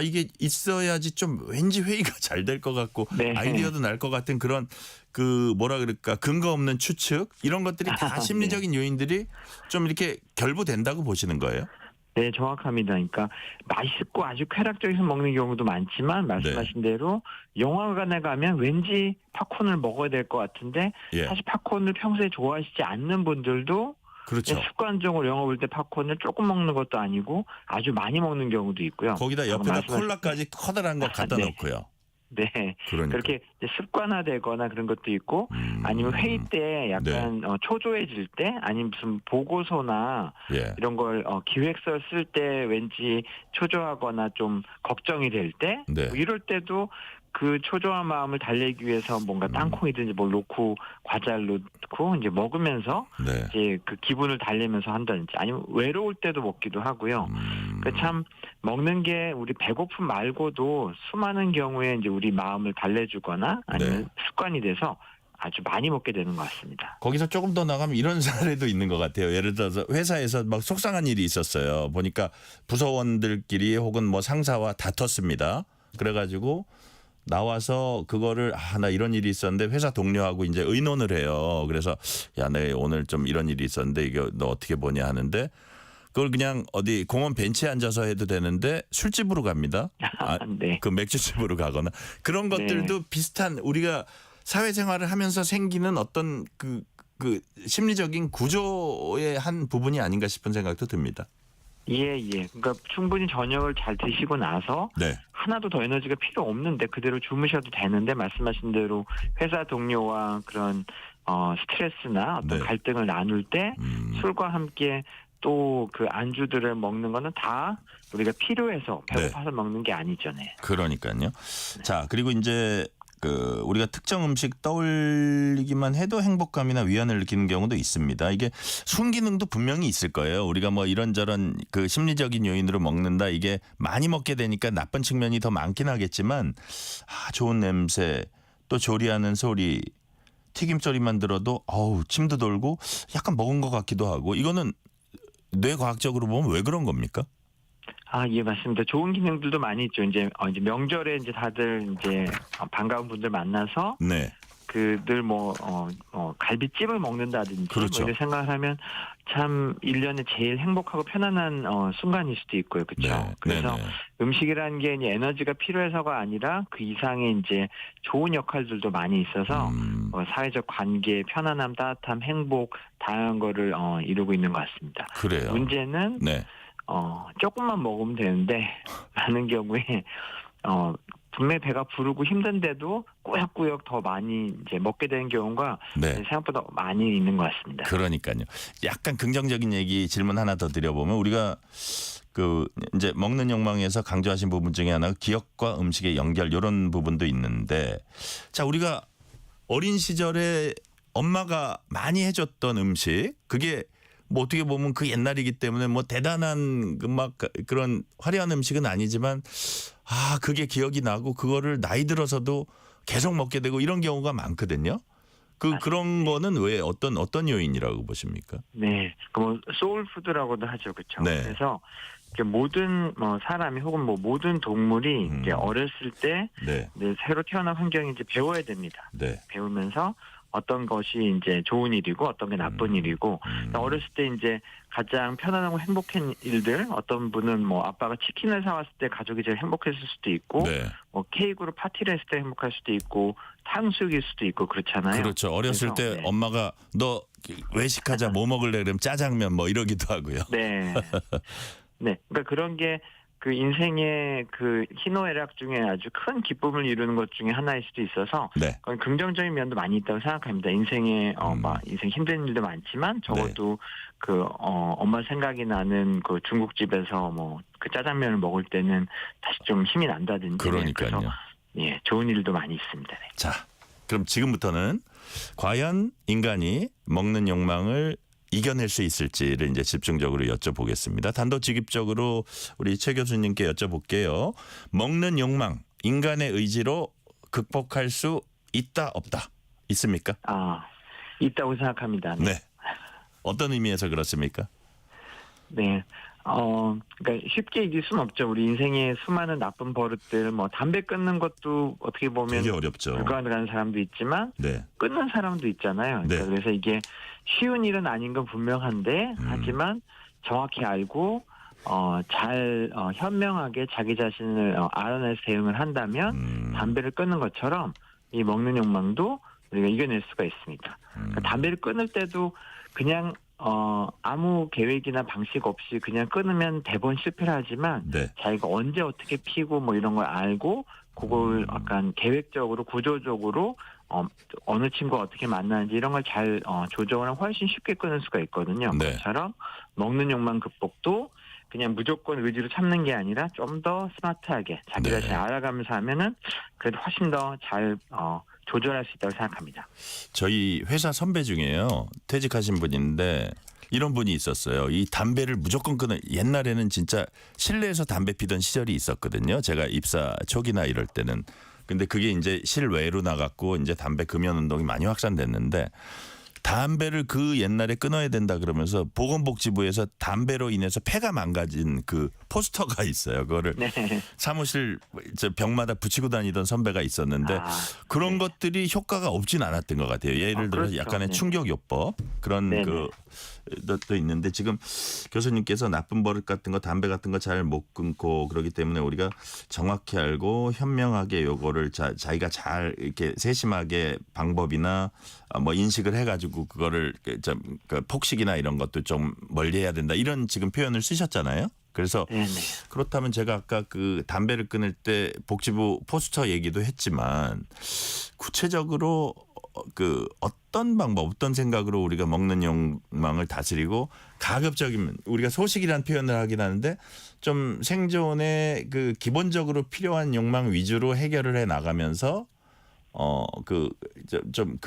이게 있어야지 좀 왠지 회의가 잘 될 것 같고 네. 아이디어도 날 것 같은 그런 그 뭐라 그럴까 근거 없는 추측 이런 것들이 다 심리적인 요인들이 좀 이렇게 결부된다고 보시는 거예요? 네, 정확합니다. 그러니까 맛있고 아주 쾌락적에서 먹는 경우도 많지만 말씀하신 대로 영화관에 가면 왠지 팝콘을 먹어야 될 것 같은데 예. 사실 팝콘을 평소에 좋아하시지 않는 분들도 그렇죠. 습관적으로 영화 볼 때 팝콘을 조금 먹는 것도 아니고 아주 많이 먹는 경우도 있고요. 거기다 옆에다 말씀하신- 콜라까지 커다란 거 갖다 네. 놓고요. 네. 그러니까. 그렇게 이제 습관화되거나 그런 것도 있고 아니면 회의 때 약간 초조해질 때 아니면 무슨 보고서나 예. 이런 걸 기획서 쓸 때 왠지 초조하거나 좀 걱정이 될 때 네. 뭐 이럴 때도 그 초조한 마음을 달래기 위해서 뭔가 땅콩이든지 뭘 놓고 과자를 놓고 이제 먹으면서 네. 이제 그 기분을 달래면서 한다든지 아니면 외로울 때도 먹기도 하고요. 그 참 먹는 게 우리 배고픔 말고도 수많은 경우에 이제 우리 마음을 달래주거나 아니면 습관이 돼서 아주 많이 먹게 되는 것 같습니다. 거기서 조금 더 나가면 이런 사례도 있는 것 같아요. 예를 들어서 회사에서 막 속상한 일이 있었어요. 보니까 부서원들끼리 혹은 뭐 상사와 다퉜습니다. 그래가지고 나와서 그거를 나 이런 일이 있었는데 회사 동료하고 이제 의논을 해요. 그래서 야, 내 오늘 좀 이런 일이 있었는데 이거 너 어떻게 보냐 하는데 그걸 그냥 어디 공원 벤치에 앉아서 해도 되는데 술집으로 갑니다. 네. 그 맥주집으로 가거나 그런 것들도 비슷한 우리가 사회생활을 하면서 생기는 어떤 그 심리적인 구조의 한 부분이 아닌가 싶은 생각도 듭니다. 예. 그러니까 충분히 저녁을 잘 드시고 나서 네. 하나도 더 에너지가 필요 없는데 그대로 주무셔도 되는데 말씀하신 대로 회사 동료와 그런 스트레스나 어떤 네. 갈등을 나눌 때 술과 함께 또 그 안주들을 먹는 거는 다 우리가 필요해서 배고파서 먹는 게 아니죠. 네. 그러니까요. 자, 그리고 이제 우리가 특정 음식 떠올리기만 해도 행복감이나 위안을 느끼는 경우도 있습니다. 이게 순기능도 분명히 있을 거예요. 우리가 뭐 이런저런 그 심리적인 요인으로 먹는다. 이게 많이 먹게 되니까 나쁜 측면이 더 많긴 하겠지만 좋은 냄새 또 조리하는 소리 튀김 소리만 들어도 침도 돌고 약간 먹은 것 같기도 하고 이거는 뇌과학적으로 보면 왜 그런 겁니까? 예, 맞습니다. 좋은 기능들도 많이 있죠. 이제 명절에 이제 다들 이제 반가운 분들 만나서 네. 늘 갈비찜을 먹는다든지 그렇죠. 뭐 이런 생각을 하면 참 1년에 제일 행복하고 편안한 순간일 수도 있고요. 그렇죠? 그래서 음식이라는 게 이제 에너지가 필요해서가 아니라 그 이상의 이제 좋은 역할들도 많이 있어서 사회적 관계, 편안함, 따뜻함, 행복 다양한 거를 이루고 있는 것 같습니다. 그래요. 문제는 조금만 먹으면 되는데 많은 경우에 분명히 배가 부르고 힘든데도 꾸역꾸역 더 많이 이제 먹게 되는 경우가 생각보다 많이 있는 것 같습니다. 그러니까요. 약간 긍정적인 얘기 질문 하나 더 드려보면 우리가 이제 먹는 욕망에서 강조하신 부분 중에 하나가 기억과 음식의 연결 이런 부분도 있는데 자 우리가 어린 시절에 엄마가 많이 해줬던 음식 그게 뭐 어떻게 보면 그 옛날이기 때문에 뭐 대단한 막 그런 화려한 음식은 아니지만 그게 기억이 나고 그거를 나이 들어서도 계속 먹게 되고 이런 경우가 많거든요. 그런 거는 왜 어떤 요인이라고 보십니까? 네, 뭐 소울푸드라고도 하죠, 그렇죠. 네. 그래서 모든 사람이 혹은 모든 동물이 이제 어렸을 때 네. 새로 태어난 환경에 이제 배워야 됩니다. 네. 배우면서 어떤 것이 이제 좋은 일이고 어떤 게 나쁜 일이고 어렸을 때 이제 가장 편안하고 행복한 일들 어떤 분은 뭐 아빠가 치킨을 사왔을 때 가족이 제일 행복했을 수도 있고 네. 뭐 케이크로 파티를 했을 때 행복할 수도 있고 탕수육일 수도 있고 그렇잖아요. 그렇죠. 어렸을 그래서, 때 엄마가 너 외식하자 뭐 먹을래 그러면 짜장면 뭐 이러기도 하고요. 네. 네. 그러니까 그런 게 그 인생의 그 희노애락 중에 아주 큰 기쁨을 이루는 것 중에 하나일 수도 있어서 네. 그건 긍정적인 면도 많이 있다고 생각합니다. 인생에 인생 힘든 일도 많지만 적어도 그 엄마 생각이 나는 그 중국집에서 뭐 그 짜장면을 먹을 때는 다시 좀 힘이 난다든지 그러니까요. 그래서 예, 좋은 일도 많이 있습니다. 네. 자, 그럼 지금부터는 과연 인간이 먹는 욕망을 이겨낼 수 있을지를 이제 집중적으로 여쭤보겠습니다. 단도직입적으로 우리 최 교수님께 여쭤볼게요. 먹는 욕망, 인간의 의지로 극복할 수 있다, 없다? 있습니까? 있다고 생각합니다. 네. 어떤 의미에서 그렇습니까? 네. 그러니까 쉽게 이길 수는 없죠. 우리 인생의 수많은 나쁜 버릇들, 뭐 담배 끊는 것도 어떻게 보면 되게 어렵죠. 불가능한 사람도 있지만 네. 끊는 사람도 있잖아요. 그러니까 네. 그래서 이게 쉬운 일은 아닌 건 분명한데 하지만 정확히 알고 현명하게 자기 자신을 알아내서 대응을 한다면 담배를 끊는 것처럼 이 먹는 욕망도 우리가 이겨낼 수가 있습니다. 그러니까 담배를 끊을 때도 그냥 아무 계획이나 방식 없이 그냥 끊으면 대부분 실패를 하지만 네. 자기가 언제 어떻게 피고 뭐 이런 걸 알고 그걸 약간 계획적으로 구조적으로 어느 친구가 어떻게 만나는지 이런 걸 잘 조정을 하면 훨씬 쉽게 끊을 수가 있거든요. 네. 그것처럼 먹는 욕망 극복도 그냥 무조건 의지로 참는 게 아니라 좀 더 스마트하게 자기 네. 자신을 알아가면서 하면은 그래도 훨씬 더 잘 조절할 수 있다고 생각합니다. 저희 회사 선배 중에요. 퇴직하신 분인데 이런 분이 있었어요. 이 담배를 무조건 끊을 옛날에는 진짜 실내에서 담배 피던 시절이 있었거든요. 제가 입사 초기나 이럴 때는. 근데 그게 이제 실외로 나갔고 이제 담배 금연 운동이 많이 확산됐는데 담배를 그 옛날에 끊어야 된다 그러면서 보건복지부에서 담배로 인해서 폐가 망가진 그 포스터가 있어요. 그거를 네. 사무실 벽마다 붙이고 다니던 선배가 있었는데 그런 것들이 효과가 없진 않았던 것 같아요. 예를 들어서 그렇죠. 약간의 네. 충격요법 그런 네네. 것도 있는데 지금 교수님께서 나쁜 버릇 같은 거 담배 같은 거 잘 못 끊고 그러기 때문에 우리가 정확히 알고 현명하게 요거를 자기가 잘 이렇게 세심하게 방법이나 뭐 인식을 해가지고 그거를 그 폭식이나 이런 것도 좀 멀리해야 된다 이런 지금 표현을 쓰셨잖아요. 그래서 네네. 그렇다면 제가 아까 그 담배를 끊을 때 복지부 포스터 얘기도 했지만 구체적으로 그 어떤 방법, 어떤 생각으로 우리가 먹는 욕망을 다스리고 가급적이면 우리가 소식이라는 표현을 하긴 하는데 좀 생존에 그 기본적으로 필요한 욕망 위주로 해결을 해 나가면서 좀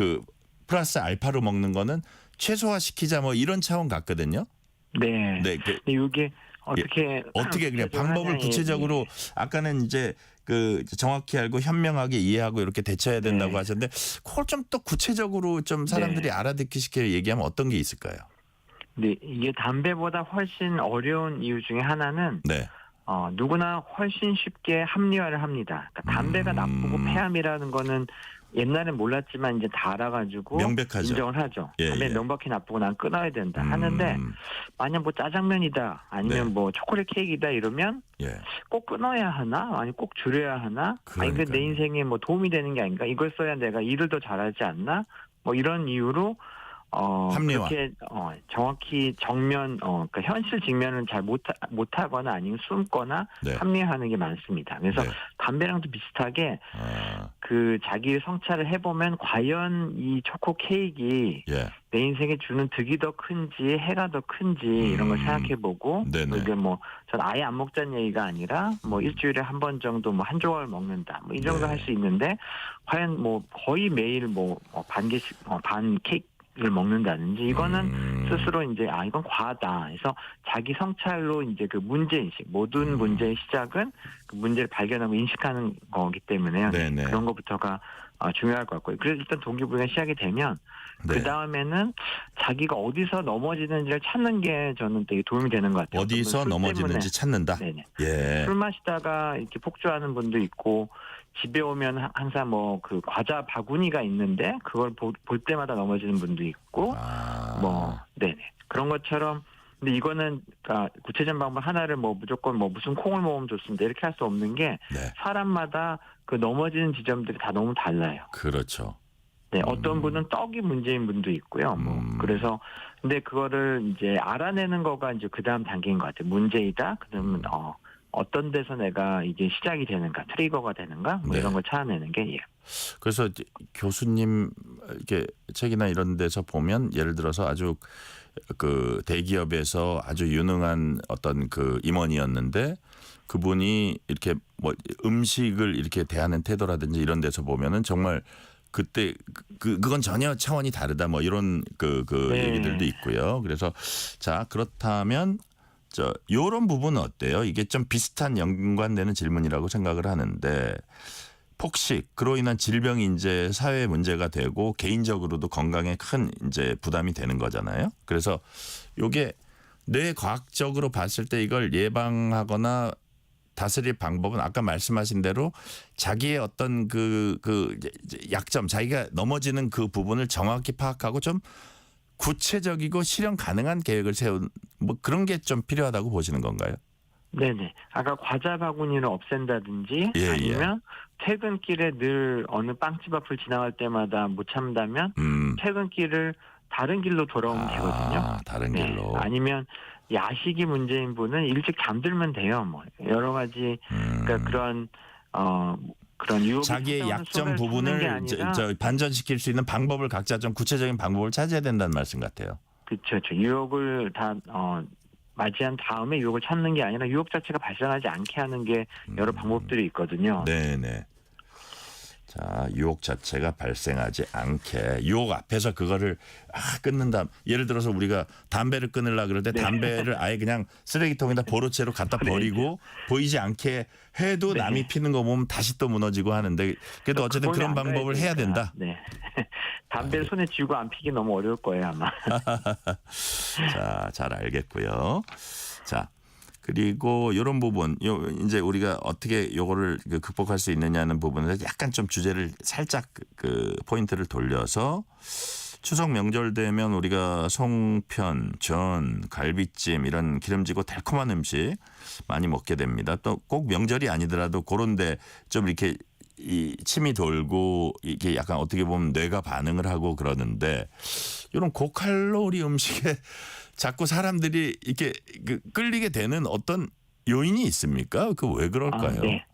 플러스 알파로 먹는 거는 최소화시키자 뭐 이런 차원 같거든요. 네. 네. 근데 이게 어떻게 그냥 방법을 구체적으로 아까는 이제 그 정확히 알고 현명하게 이해하고 이렇게 대처해야 된다고 하셨는데 그걸 좀 또 구체적으로 좀 사람들이 알아듣기 쉽게 얘기하면 어떤 게 있을까요? 네, 이게 담배보다 훨씬 어려운 이유 중에 하나는 네. 누구나 훨씬 쉽게 합리화를 합니다. 그러니까 담배가 나쁘고 폐암이라는 거는 옛날엔 몰랐지만 이제 다 알아가지고 명백하죠. 인정을 하죠. 예, 담배 예. 명백히 나쁘고 난 끊어야 된다 하는데 만약 뭐 짜장면이다 아니면 네. 뭐 초콜릿 케이크이다 이러면 예. 꼭 끊어야 하나? 아니 꼭 줄여야 하나? 아니 근데 내 인생에 뭐 도움이 되는 게 아닌가? 이걸 써야 내가 일을 더 잘하지 않나? 뭐 이런 이유로 합리화. 그렇게 정확히 정면 그러니까 현실 직면을 잘 못하거나 아니면 숨거나 네. 합리화하는 게 많습니다. 그래서 네. 담배랑도 비슷하게 그 자기 성찰을 해보면 과연 이 초코 케이크가 예. 내 인생에 주는 득이 더 큰지 해가 더 큰지 이런 걸 생각해보고 네네. 이게 뭐 전 아예 안 먹자는 얘기가 아니라 뭐 일주일에 한 번 정도 뭐 한 조각을 먹는다 뭐 이 정도 네. 할 수 있는데 과연 뭐 거의 매일 뭐 반 개씩 반 케이크 먹는다든지 이거는 스스로 이제 이건 과하다. 그래서 자기 성찰로 이제 그 문제인식, 모든 문제의 시작은 그 문제를 발견하고 인식하는 거기 때문에요. 네네. 그런 것부터가 중요할 것 같고요. 그래서 일단 동기부여가 시작이 되면 네. 그 다음에는 자기가 어디서 넘어지는지를 찾는 게 저는 되게 도움이 되는 것 같아요. 어디서 넘어지는지 찾는다. 네네. 예. 술 마시다가 이렇게 폭주하는 분도 있고 집에 오면 항상 뭐 그 과자 바구니가 있는데 그걸 볼 때마다 넘어지는 분도 있고 뭐 네네 그런 것처럼. 근데 이거는 그러니까 구체적인 방법 하나를 뭐 무조건 뭐 무슨 콩을 먹으면 좋습니다 이렇게 할 수 없는 게 네. 사람마다 그 넘어지는 지점들이 다 너무 달라요. 그렇죠. 네, 어떤 분은 떡이 문제인 분도 있고요. 뭐 그래서 근데 그거를 이제 알아내는 거가 이제 그 다음 단계인 것 같아요. 문제이다. 그러면 어떤 데서 내가 이게 시작이 되는가, 트리거가 되는가, 뭐 네. 이런 걸 찾아내는 게 예. 그래서 교수님 이렇게 책이나 이런 데서 보면 예를 들어서 아주 그 대기업에서 아주 유능한 어떤 그 임원이었는데 그분이 이렇게 뭐 음식을 이렇게 대하는 태도라든지 이런 데서 보면은 정말 그때 그건 전혀 차원이 다르다 뭐 이런 네. 얘기들도 있고요. 그래서 자 그렇다면 요런 부분은 어때요? 이게 좀 비슷한 연관되는 질문이라고 생각을 하는데 폭식 그로 인한 질병이 이제 사회 문제가 되고 개인적으로도 건강에 큰 이제 부담이 되는 거잖아요. 그래서 요게 뇌과학적으로 봤을 때 이걸 예방하거나 다스릴 방법은 아까 말씀하신 대로 자기의 어떤 그 약점, 자기가 넘어지는 그 부분을 정확히 파악하고 좀 구체적이고 실현 가능한 계획을 세운 뭐 그런 게 좀 필요하다고 보시는 건가요? 네네. 아까 과자 바구니를 없앤다든지 예, 아니면 퇴근길에 늘 어느 빵집 앞을 지나갈 때마다 못 참다면 퇴근길을 다른 길로 돌아오면 되거든요. 다른 길로. 아니면 야식이 문제인 분은 일찍 잠들면 돼요. 뭐 여러 가지 그러니까 그런 유혹 자기의 약점 부분을 반전시킬 수 있는 방법을 각자 좀 구체적인 방법을 찾아야 된다는 말씀 같아요. 그렇죠. 유혹을 다 맞이한 다음에 유혹을 참는 게 아니라 유혹 자체가 발생하지 않게 하는 게 여러 방법들이 있거든요. 네네. 자, 유혹 자체가 발생하지 않게 유혹 앞에서 그거를 끊는다. 예를 들어서 우리가 담배를 끊으려고 그럴 때 담배를 아예 그냥 쓰레기통에다 보로채로 갖다 버리고 보이지 않게 해도 남이 피는 거 보면 다시 또 무너지고 하는데 그래도 어쨌든 그런 방법을 해야 된다. 네. 담배를 손에 쥐고 안 피기 너무 어려울 거예요 아마. 자, 잘 알겠고요. 자. 그리고 이런 부분, 이제 우리가 어떻게 요거를 극복할 수 있느냐는 부분에서 약간 좀 주제를 살짝 포인트를 돌려서 추석 명절 되면 우리가 송편, 전, 갈비찜 이런 기름지고 달콤한 음식 많이 먹게 됩니다. 또 꼭 명절이 아니더라도 그런데 좀 이렇게 이 침이 돌고 이게 약간 어떻게 보면 뇌가 반응을 하고 그러는데 이런 고칼로리 음식에 자꾸 사람들이 이렇게 끌리게 되는 어떤 요인이 있습니까? 그 왜 그럴까요? 네.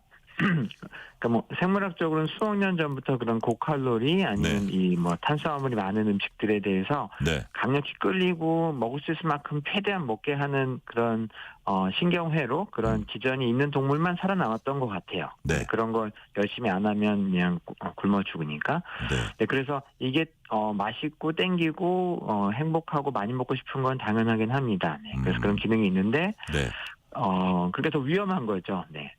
그러니까 뭐 생물학적으로는 수억 년 전부터 그런 고칼로리 아니면 이 뭐 탄수화물이 많은 음식들에 대해서 강력히 끌리고 먹을 수 있을 만큼 최대한 먹게 하는 그런 신경회로 그런 기전이 있는 동물만 살아남았던 것 같아요. 그런 걸 열심히 안 하면 그냥 굶어 죽으니까. 네, 그래서 이게 맛있고 땡기고 행복하고 많이 먹고 싶은 건 당연하긴 합니다. 네, 그래서 그런 기능이 있는데 그게 더 위험한 거죠. 네.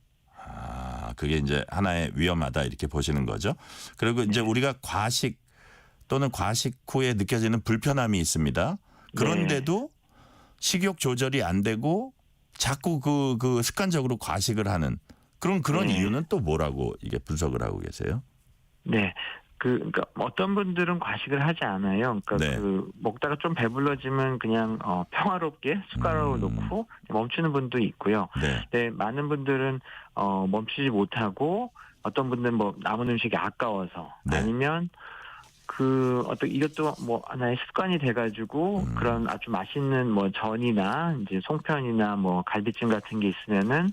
그게 이제 하나의 위험하다 이렇게 보시는 거죠. 그리고 이제 우리가 과식 또는 과식 후에 느껴지는 불편함이 있습니다. 그런데도 식욕 조절이 안 되고 자꾸 그 습관적으로 과식을 하는 그런 이유는 또 뭐라고 이게 분석을 하고 계세요? 네. 그러니까 어떤 분들은 과식을 하지 않아요. 그러니까 먹다가 좀 배불러지면 그냥 평화롭게 숟가락을 놓고 멈추는 분도 있고요. 네, 많은 분들은 멈추지 못하고 어떤 분들은 뭐 남은 음식이 아까워서 아니면 이것도 뭐 하나의 습관이 돼가지고 그런 아주 맛있는 뭐 전이나 이제 송편이나 뭐 갈비찜 같은 게 있으면은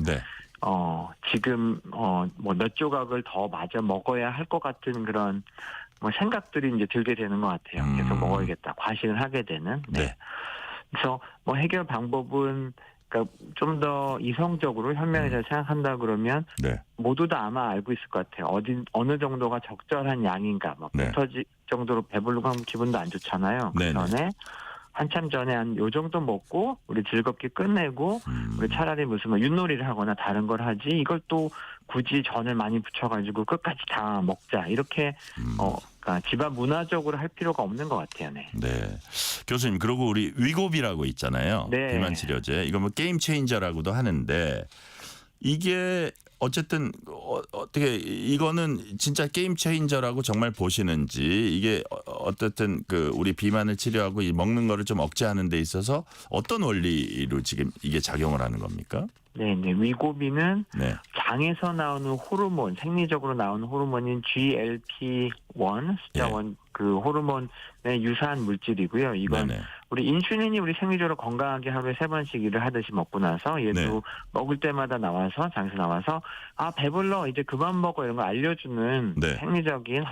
지금 뭐 몇 조각을 더 마저 먹어야 할 것 같은 그런 뭐 생각들이 이제 들게 되는 것 같아요. 계속 먹어야겠다. 과식을 하게 되는. 네. 그래서 뭐 해결 방법은 그러니까 좀 더 이성적으로 현명해서 생각한다 그러면 네. 모두 다 아마 알고 있을 것 같아요. 어느 정도가 적절한 양인가. 막 네. 터질 정도로 배부르고 하면 기분도 안 좋잖아요. 그 네네. 전에 한참 전에 한 요 정도 먹고 우리 즐겁게 끝내고 우리 차라리 무슨 뭐 윷놀이를 하거나 다른 걸 하지 이걸 또 굳이 전을 많이 붙여가지고 끝까지 다 먹자 이렇게 그러니까 집안 문화적으로 할 필요가 없는 것 같아요. 네. 네. 교수님 그리고 우리 위고비라고 있잖아요. 네. 비만 치료제. 이거 뭐 게임 체인저라고도 하는데 이게 어쨌든 어떻게 이거는 진짜 게임 체인저라고 정말 보시는지 이게 어쨌든 그 우리 비만을 치료하고 이 먹는 거를 좀 억제하는 데 있어서 어떤 원리로 지금 이게 작용을 하는 겁니까? 네, 위고비는 네. 장에서 나오는 호르몬, 생리적으로 나오는 호르몬인 GLP-1 숫자 예. 1 그 호르몬의 유사한 물질이고요. 이건 네네. 우리 인슐린이 우리 생리적으로 건강하게 하루에 3번씩 일을 하듯이 먹고 나서 얘도 네. 먹을 때마다 나와서 장에서 나와서 아 배불러 이제 그만 먹어 이런 거 알려주는 네. 생리적인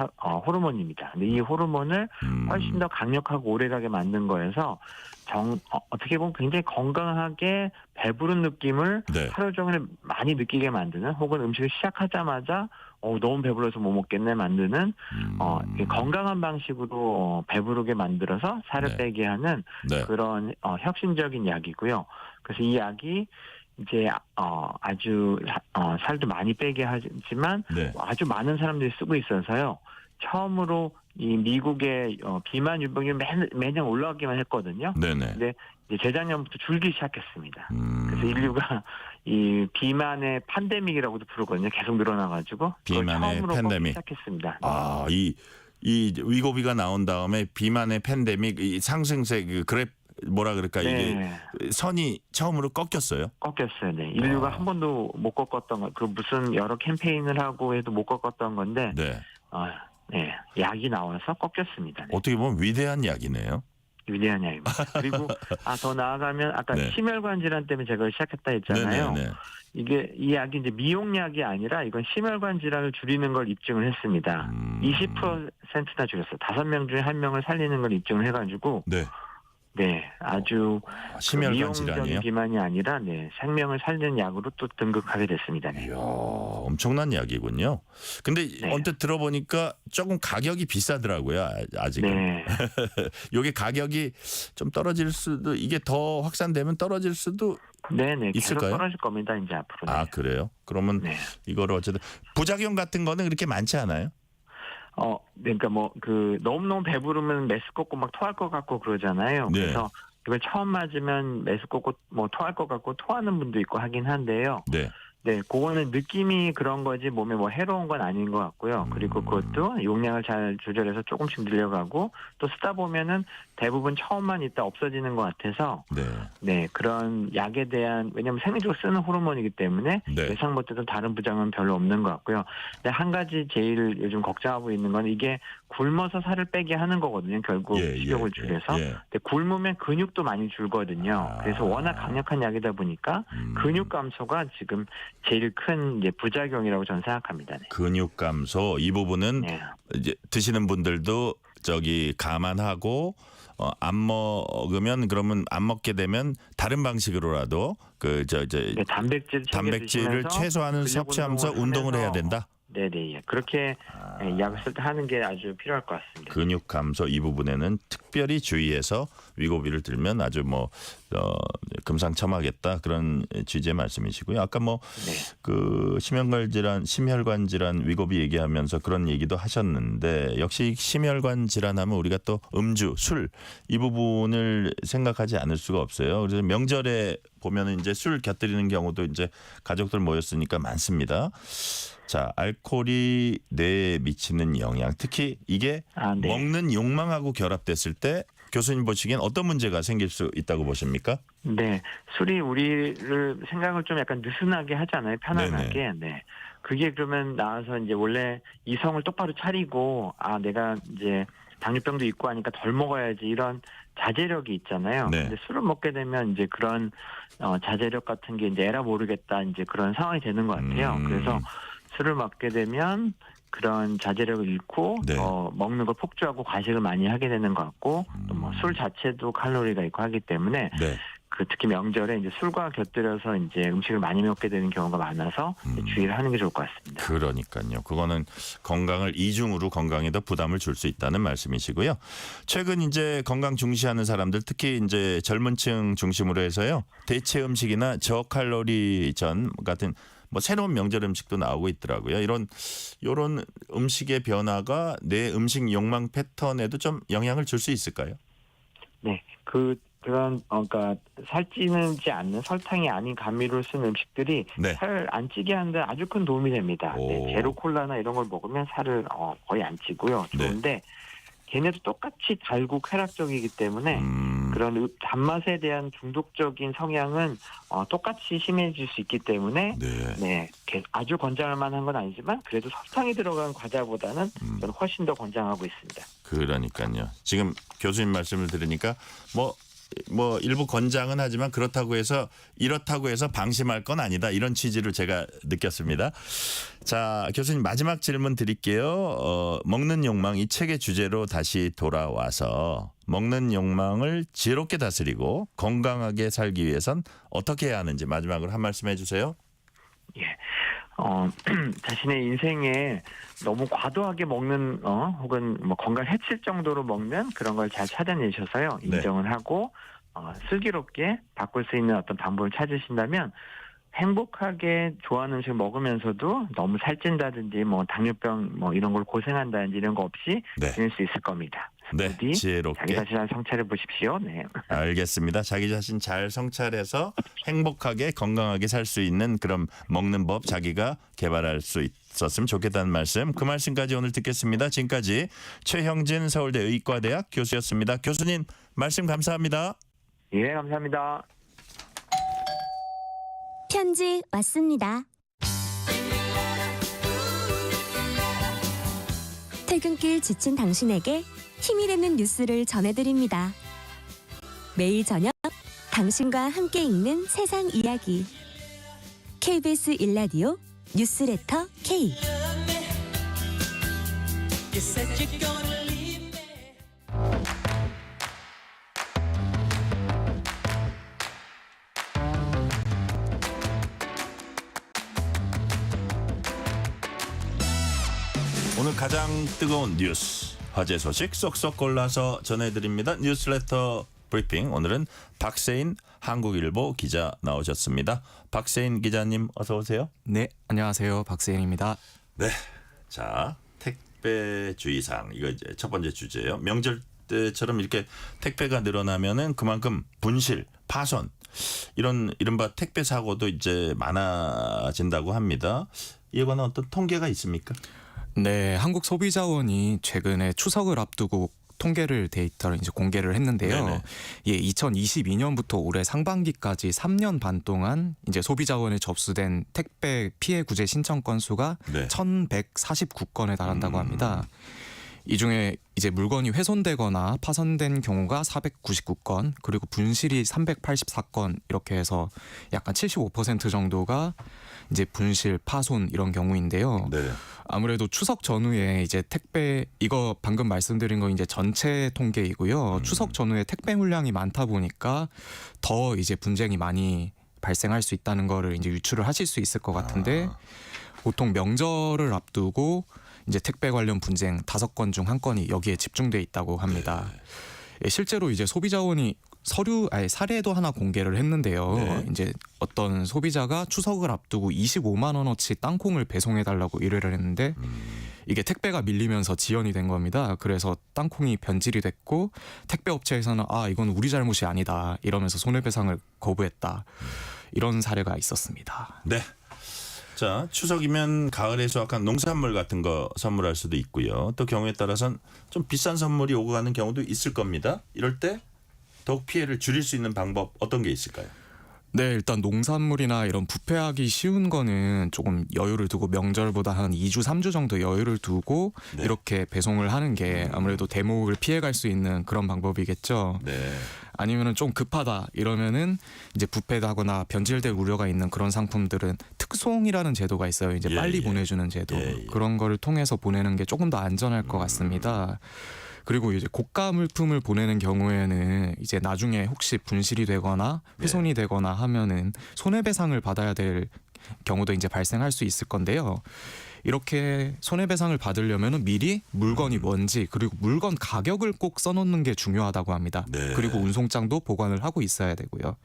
호르몬입니다. 근데 이 호르몬을 훨씬 더 강력하고 오래가게 만든 거여서 어떻게 보면 굉장히 건강하게 배부른 느낌을 네. 하루 종일 많이 느끼게 만드는 혹은 음식을 시작하자마자 너무 배불러서 못 먹겠네 만드는 건강한 방식으로 배부르게 만들어서 살을 네. 빼게 하는 네. 그런 혁신적인 약이고요. 그래서 이 약이 이제 아주 살도 많이 빼게 하지만 네. 아주 많은 사람들이 쓰고 있어서요. 처음으로 이 미국의 비만 유병률 매년 올라가기만 했거든요. 네네. 근데 이제 재작년부터 줄기 시작했습니다. 그래서 인류가 이 비만의 팬데믹이라고도 부르거든요. 계속 늘어나가지고 비만의 처음으로 팬데믹. 시작했습니다. 아, 이 위고비가 나온 다음에 비만의 팬데믹 이 상승세 그 그래프 뭐라 그럴까 네. 이게 선이 처음으로 꺾였어요. 꺾였어요. 네. 인류가 한 번도 못 꺾었던 거, 그 무슨 여러 캠페인을 하고 해도 못 꺾었던 건데, 네. 네, 약이 나와서 꺾였습니다. 네. 어떻게 보면 위대한 약이네요. 위대한 약입니다. 그리고 더 나아가면 아까 네. 심혈관 질환 때문에 제가 시작했다 했잖아요. 네네네. 이 약이 이제 미용약이 아니라 이건 심혈관 질환을 줄이는 걸 입증을 했습니다. 20%나 줄였어요. 5명 중에 1명을 살리는 걸 입증을 해가지고. 네. 네, 아주 심혈관 미용적인 질환이에요? 비만이 아니라 생명을 살리는 약으로 또 등극하게 됐습니다. 네. 이야, 엄청난 약이군요. 근데 네. 언뜻 들어보니까 조금 가격이 비싸더라고요. 아직은. 네. 이게 가격이 좀 떨어질 수도 이게 더 확산되면 떨어질 수도 네네. 있을까요? 계속 떨어질 겁니다. 이제 앞으로. 네. 아 그래요? 그러면 네. 이거를 어쨌든 부작용 같은 거는 그렇게 많지 않아요? 그러니까 너무너무 배부르면 메스껍고 막 토할 것 같고 그러잖아요. 네. 그래서 이걸 처음 맞으면 메스껍고 토할 것 같고 토하는 분도 있고 하긴 한데요. 네. 네, 그거는 느낌이 그런 거지 몸에 해로운 건 아닌 것 같고요. 그리고 그것도 용량을 잘 조절해서 조금씩 늘려가고 또 쓰다 보면은 대부분 처음만 있다 없어지는 것 같아서 네, 그런 약에 대한 왜냐하면 생리적으로 쓰는 호르몬이기 때문에 네. 예상 못했던 다른 부작용은 별로 없는 것 같고요. 근데 한 가지 제일 요즘 걱정하고 있는 건 이게 굶어서 살을 빼게 하는 거거든요. 결국 식욕을 줄여서. 근데 굶으면 근육도 많이 줄거든요. 그래서 워낙 강력한 약이다 보니까 근육 감소가 지금 제일 큰 이제 부작용이라고 저는 생각합니다. 네. 근육 감소 이 부분은 이제 드시는 분들도 감안하고 안 먹으면 그러면 안 먹게 되면 다른 방식으로라도 단백질을 최소한은 섭취하면서 운동을 해야 된다. 네네. 그렇게 약을 쓸 때 하는 게 아주 필요할 것 같습니다. 근육 감소 이 부분에는 특별히 주의해서 위고비를 들면 아주 금상첨화겠다 그런 취지의 말씀이시고요. 아까 그 심혈관 질환 위고비 얘기하면서 그런 얘기도 하셨는데 역시 심혈관 질환하면 우리가 또 음주, 술 이 부분을 생각하지 않을 수가 없어요. 그래서 명절에 보면은 이제 술 곁들이는 경우도 이제 가족들 모였으니까 많습니다. 자, 알코올이 뇌에 미치는 영향, 특히 이게 먹는 욕망하고 결합됐을 때 교수님 보시기엔 어떤 문제가 생길 수 있다고 보십니까? 네, 술이 우리를 생각을 좀 약간 느슨하게 하잖아요, 편안하게. 네, 그게 그러면 나와서 이제 원래 이성을 똑바로 차리고 내가 이제 당뇨병도 있고 하니까 덜 먹어야지 이런 자제력이 있잖아요. 네. 근데 술을 먹게 되면 이제 그런 자제력 같은 게 이제 에라 모르겠다 이제 그런 상황이 되는 것 같아요. 그래서 술을 먹게 되면 그런 자제력을 잃고 먹는 걸 폭주하고 과식을 많이 하게 되는 것 같고 또 술 자체도 칼로리가 있고 하기 때문에 그리고 특히 명절에 이제 술과 곁들여서 이제 음식을 많이 먹게 되는 경우가 많아서 주의를 하는 게 좋을 것 같습니다. 그러니까요. 그거는 건강을 이중으로 건강에 더 부담을 줄 수 있다는 말씀이시고요. 최근 이제 건강 중시하는 사람들 특히 이제 젊은층 중심으로 해서요. 대체 음식이나 저칼로리 전 같은 뭐 새로운 명절 음식도 나오고 있더라고요. 이런 음식의 변화가 내 음식 욕망 패턴에도 좀 영향을 줄 수 있을까요? 네, 그런 그러니까 살찌지 않는 설탕이 아닌 감미료를 쓴 음식들이 네. 살을 안 찌게 하는데 아주 큰 도움이 됩니다. 네, 제로 콜라나 이런 걸 먹으면 살을 거의 안 찌고요. 좋은데 걔네도 똑같이 달고 쾌락적이기 때문에 그런 단맛에 대한 중독적인 성향은 똑같이 심해질 수 있기 때문에 네, 아주 권장할 만한 건 아니지만 그래도 설탕이 들어간 과자보다는 저는 훨씬 더 권장하고 있습니다. 그러니까요. 지금 교수님 말씀을 들으니까 뭐 일부 권장은 하지만 그렇다고 해서 이렇다고 해서 방심할 건 아니다. 이런 취지를 제가 느꼈습니다. 자, 교수님 마지막 질문 드릴게요. 먹는 욕망 이 책의 주제로 다시 돌아와서 먹는 욕망을 지혜롭게 다스리고 건강하게 살기 위해선 어떻게 해야 하는지 마지막으로 한 말씀 해주세요. 예. 자신의 인생에 너무 과도하게 먹는 혹은 뭐 건강을 해칠 정도로 먹는 그런 걸 잘 찾아내셔서요. 인정을 하고 슬기롭게 바꿀 수 있는 어떤 방법을 찾으신다면 행복하게 좋아하는 음식 먹으면서도 너무 살찐다든지 뭐 당뇨병 뭐 이런 걸 고생한다든지 이런 거 없이 지낼 수 있을 겁니다. 네, 지혜롭게. 자기 자신 잘 성찰해 보십시오. 네. 알겠습니다. 자기 자신 잘 성찰해서 행복하게 건강하게 살 수 있는 그런 먹는 법 자기가 개발할 수 있었으면 좋겠다는 말씀. 그 말씀까지 오늘 듣겠습니다. 지금까지 최형진 서울대 의과대학 교수였습니다. 교수님 말씀 감사합니다. 예, 감사합니다. 편지 왔습니다. 퇴근길 지친 당신에게 힘이 되는 뉴스를 전해드립니다. 매일 저녁 당신과 함께 읽는 세상 이야기. KBS 1라디오 뉴스레터 K. 오늘 가장 뜨거운 뉴스, 화제 소식 쏙쏙 골라서 전해드립니다. 뉴스레터 브리핑. 오늘은 박세인 한국일보 기자 나오셨습니다. 박세인 기자님 어서 오세요. 네, 안녕하세요. 박세인입니다. 네, 자 택배 주의사항 이거 이제 첫 번째 주제예요. 명절 때처럼 이렇게 택배가 늘어나면은 그만큼 분실, 파손 이런 이른바 택배 사고도 이제 많아진다고 합니다. 이에 관한 어떤 통계가 있습니까? 네, 한국소비자원이 최근에 추석을 앞두고 통계를 데이터를 이제 공개를 했는데요. 네네. 예, 2022년부터 올해 상반기까지 3년 반 동안 이제 소비자원에 접수된 택배 피해 구제 신청 건수가 1,149건에 달한다고 합니다. 이 중에 이제 물건이 훼손되거나 파손된 경우가 499건, 그리고 분실이 384건 이렇게 해서 약간 75% 정도가 이제 분실, 파손 이런 경우인데요. 네. 아무래도 추석 전후에 이제 택배 이거 방금 말씀드린 거 이제 전체 통계이고요. 추석 전후에 택배 물량이 많다 보니까 더 이제 분쟁이 많이 발생할 수 있다는 거를 이제 유추를 하실 수 있을 것 같은데 보통 명절을 앞두고 이제 택배 관련 분쟁 5건 중 1건이 여기에 집중돼 있다고 합니다. 예, 실제로 이제 소비자원이 사례도 하나 공개를 했는데요. 이제 어떤 소비자가 추석을 앞두고 25만 원어치 땅콩을 배송해달라고 의뢰를 했는데 이게 택배가 밀리면서 지연이 된 겁니다. 그래서 땅콩이 변질이 됐고 택배업체에서는 이건 우리 잘못이 아니다 이러면서 손해배상을 거부했다. 이런 사례가 있었습니다. 네. 자, 추석이면 가을에 수확한 농산물 같은 거 선물할 수도 있고요. 또 경우에 따라서는 좀 비싼 선물이 오고 가는 경우도 있을 겁니다. 이럴 때 더욱 피해를 줄일 수 있는 방법 어떤 게 있을까요? 네, 일단 농산물이나 이런 부패하기 쉬운 거는 조금 여유를 두고 명절보다 한 2주, 3주 정도 여유를 두고 이렇게 배송을 하는 게 아무래도 대목을 피해갈 수 있는 그런 방법이겠죠. 네. 아니면은 좀 급하다 이러면은 이제 부패하거나 변질될 우려가 있는 그런 상품들은 특송이라는 제도가 있어요. 이제 빨리 보내주는 제도. 그런 거를 통해서 보내는 게 조금 더 안전할 것 같습니다. 그리고 이제 고가 물품을 보내는 경우에는 이제 나중에 혹시 분실이 되거나 훼손이 되거나 하면은 손해배상을 받아야 될 경우도 이제 발생할 수 있을 건데요. 이렇게 손해배상을 받으려면 미리 물건이 뭔지 그리고 물건 가격을 꼭 써놓는 게 중요하다고 합니다. 네. 그리고 운송장도 보관을 하고 있어야 되고요.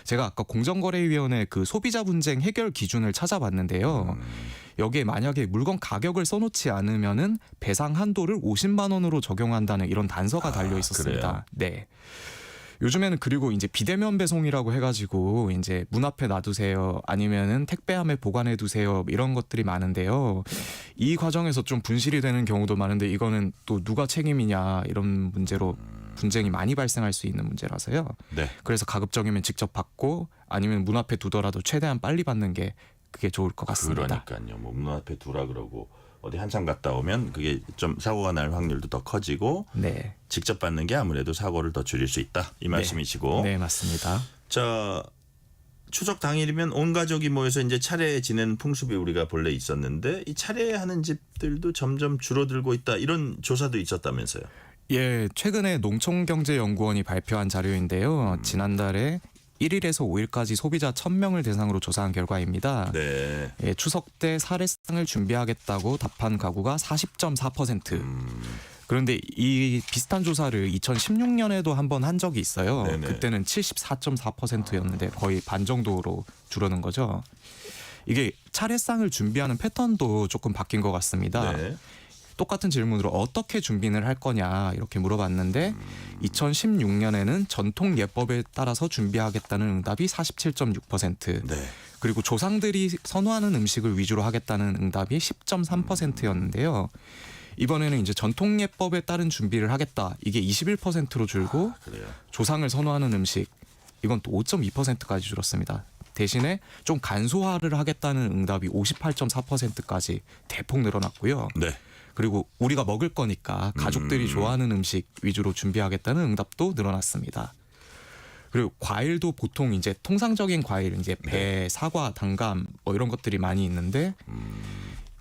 제가 아까 공정거래위원회 그 소비자 분쟁 해결 기준을 찾아봤는데요. 여기에 만약에 물건 가격을 써놓지 않으면은 배상 한도를 50만 원으로 적용한다는 이런 단서가 달려 있었습니다. 네. 요즘에는 그리고 이제 비대면 배송이라고 해가지고 이제 문 앞에 놔두세요 아니면은 택배함에 보관해 두세요 이런 것들이 많은데요. 이 과정에서 좀 분실이 되는 경우도 많은데 이거는 또 누가 책임이냐 이런 문제로 분쟁이 많이 발생할 수 있는 문제라서요. 네. 그래서 가급적이면 직접 받고 아니면 문 앞에 두더라도 최대한 빨리 받는 게 그게 좋을 것 같습니다. 그러니까요. 뭐 문 앞에 두라 그러고 어디 한참 갔다 오면 그게 좀 사고가 날 확률도 더 커지고 네. 직접 받는 게 아무래도 사고를 더 줄일 수 있다 이 말씀이시고. 네, 맞습니다. 자, 추석 당일이면 온 가족이 모여서 이제 차례 지내는 풍습이 우리가 본래 있었는데 이 차례하는 집들도 점점 줄어들고 있다 이런 조사도 있었다면서요. 예, 최근에 농촌경제연구원이 발표한 자료인데요. 지난달에 1일에서 5일까지 소비자 1,000명을 대상으로 조사한 결과입니다. 네. 예, 추석 때 사례상을 준비하겠다고 답한 가구가 40.4%. 그런데 이 비슷한 조사를 2016년에도 한 번 한 적이 있어요. 네네. 그때는 74.4%였는데 거의 반 정도로 줄어든 거죠. 이게 차례상을 준비하는 패턴도 조금 바뀐 것 같습니다. 네. 똑같은 질문으로 어떻게 준비를 할 거냐 이렇게 물어봤는데 2016년에는 전통 예법에 따라서 준비하겠다는 응답이 47.6%. 네. 그리고 조상들이 선호하는 음식을 위주로 하겠다는 응답이 10.3%였는데요. 이번에는 이제 전통 예법에 따른 준비를 하겠다. 이게 21%로 줄고 그래요. 조상을 선호하는 음식 이건 또 5.2%까지 줄었습니다. 대신에 좀 간소화를 하겠다는 응답이 58.4%까지 대폭 늘어났고요. 네. 그리고 우리가 먹을 거니까 가족들이 좋아하는 음식 위주로 준비하겠다는 응답도 늘어났습니다. 그리고 과일도 보통 이제 통상적인 과일 이제 배, 사과, 당감 뭐 이런 것들이 많이 있는데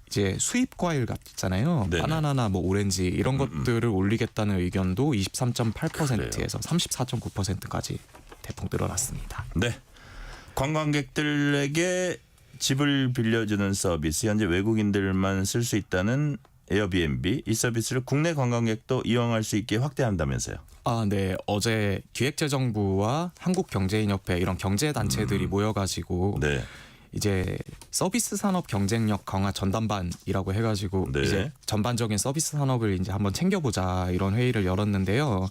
이제 수입 과일 같잖아요. 네네. 바나나나 뭐 오렌지 이런 것들을 올리겠다는 의견도 23.8%에서 34.9%까지 대폭 늘어났습니다. 네. 관광객들에게 집을 빌려주는 서비스 현재 외국인들만 쓸 수 있다는 에어비앤비 이 서비스를 국내 관광객도 이용할 수 있게 확대한다면서요. 아, 네. 어제 기획재정부와 한국경제인협회 이런 경제단체들이 모여가지고 네. 이제 서비스 산업 경쟁력 강화 전담반이라고 해가지고 네. 이제 전반적인 서비스 산업을 이제 한번 챙겨보자 이런 회의를 열었는데요.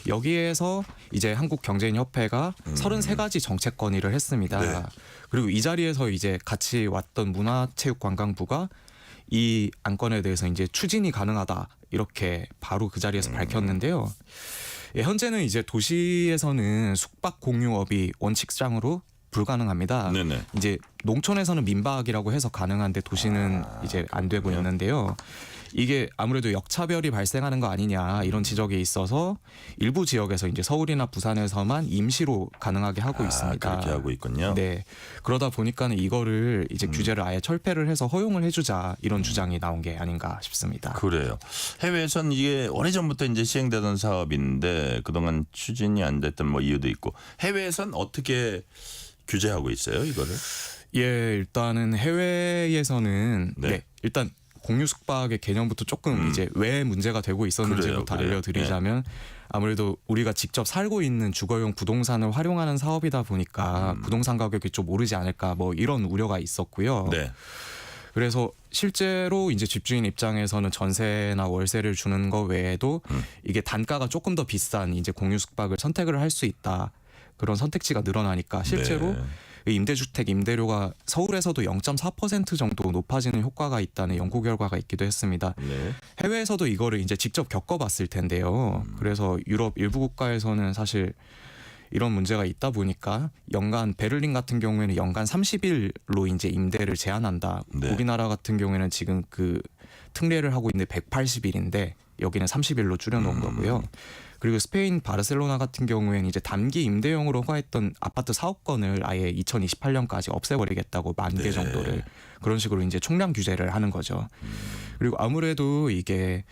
여기에서 이제 한국경제인협회가 33가지 정책 건의를 했습니다. 네. 그리고 이 자리에서 이제 같이 왔던 문화체육관광부가 이 안건에 대해서 이제 추진이 가능하다 이렇게 바로 그 자리에서 밝혔는데요. 예, 현재는 이제 도시에서는 숙박 공유업이 원칙상으로 불가능합니다. 네네. 이제 농촌에서는 민박이라고 해서 가능한데 도시는 이제 안 되고 있는데요. 이게 아무래도 역차별이 발생하는 거 아니냐 이런 지적이 있어서 일부 지역에서 이제 서울이나 부산에서만 임시로 가능하게 하고 있습니다. 그렇게 하고 있군요. 네. 그러다 보니까는 이거를 이제 규제를 아예 철폐를 해서 허용을 해주자 이런 주장이 나온 게 아닌가 싶습니다. 그래요. 해외에선 이게 오래전부터 이제 시행되던 사업인데 그동안 추진이 안 됐던 뭐 이유도 있고 해외에선 어떻게 규제하고 있어요, 이거를? 예, 일단은 해외에서는 네, 일단 공유 숙박의 개념부터 조금 이제 왜 문제가 되고 있었는지부터 그래요. 알려드리자면 아무래도 우리가 직접 살고 있는 주거용 부동산을 활용하는 사업이다 보니까 부동산 가격이 좀 오르지 않을까 뭐 이런 우려가 있었고요. 네. 그래서 실제로 이제 집주인 입장에서는 전세나 월세를 주는 거 외에도 이게 단가가 조금 더 비싼 이제 공유 숙박을 선택을 할 수 있다. 그런 선택지가 늘어나니까 실제로 임대주택 임대료가 서울에서도 0.4% 정도 높아지는 효과가 있다는 연구 결과가 있기도 했습니다. 네. 해외에서도 이거를 이제 직접 겪어봤을 텐데요. 그래서 유럽 일부 국가에서는 사실 이런 문제가 있다 보니까 연간 베를린 같은 경우에는 연간 30일로 이제 임대를 제한한다. 네. 우리나라 같은 경우에는 지금 그 특례를 하고 있는데 180일인데 여기는 30일로 줄여놓은 거고요. 그리고 스페인 바르셀로나 같은 경우에는 이제 단기 임대용으로 허가했던 아파트 사업권을 아예 2028년까지 없애버리겠다고 10,000개 정도를 그런 식으로 이제 총량 규제를 하는 거죠. 그리고 아무래도 이게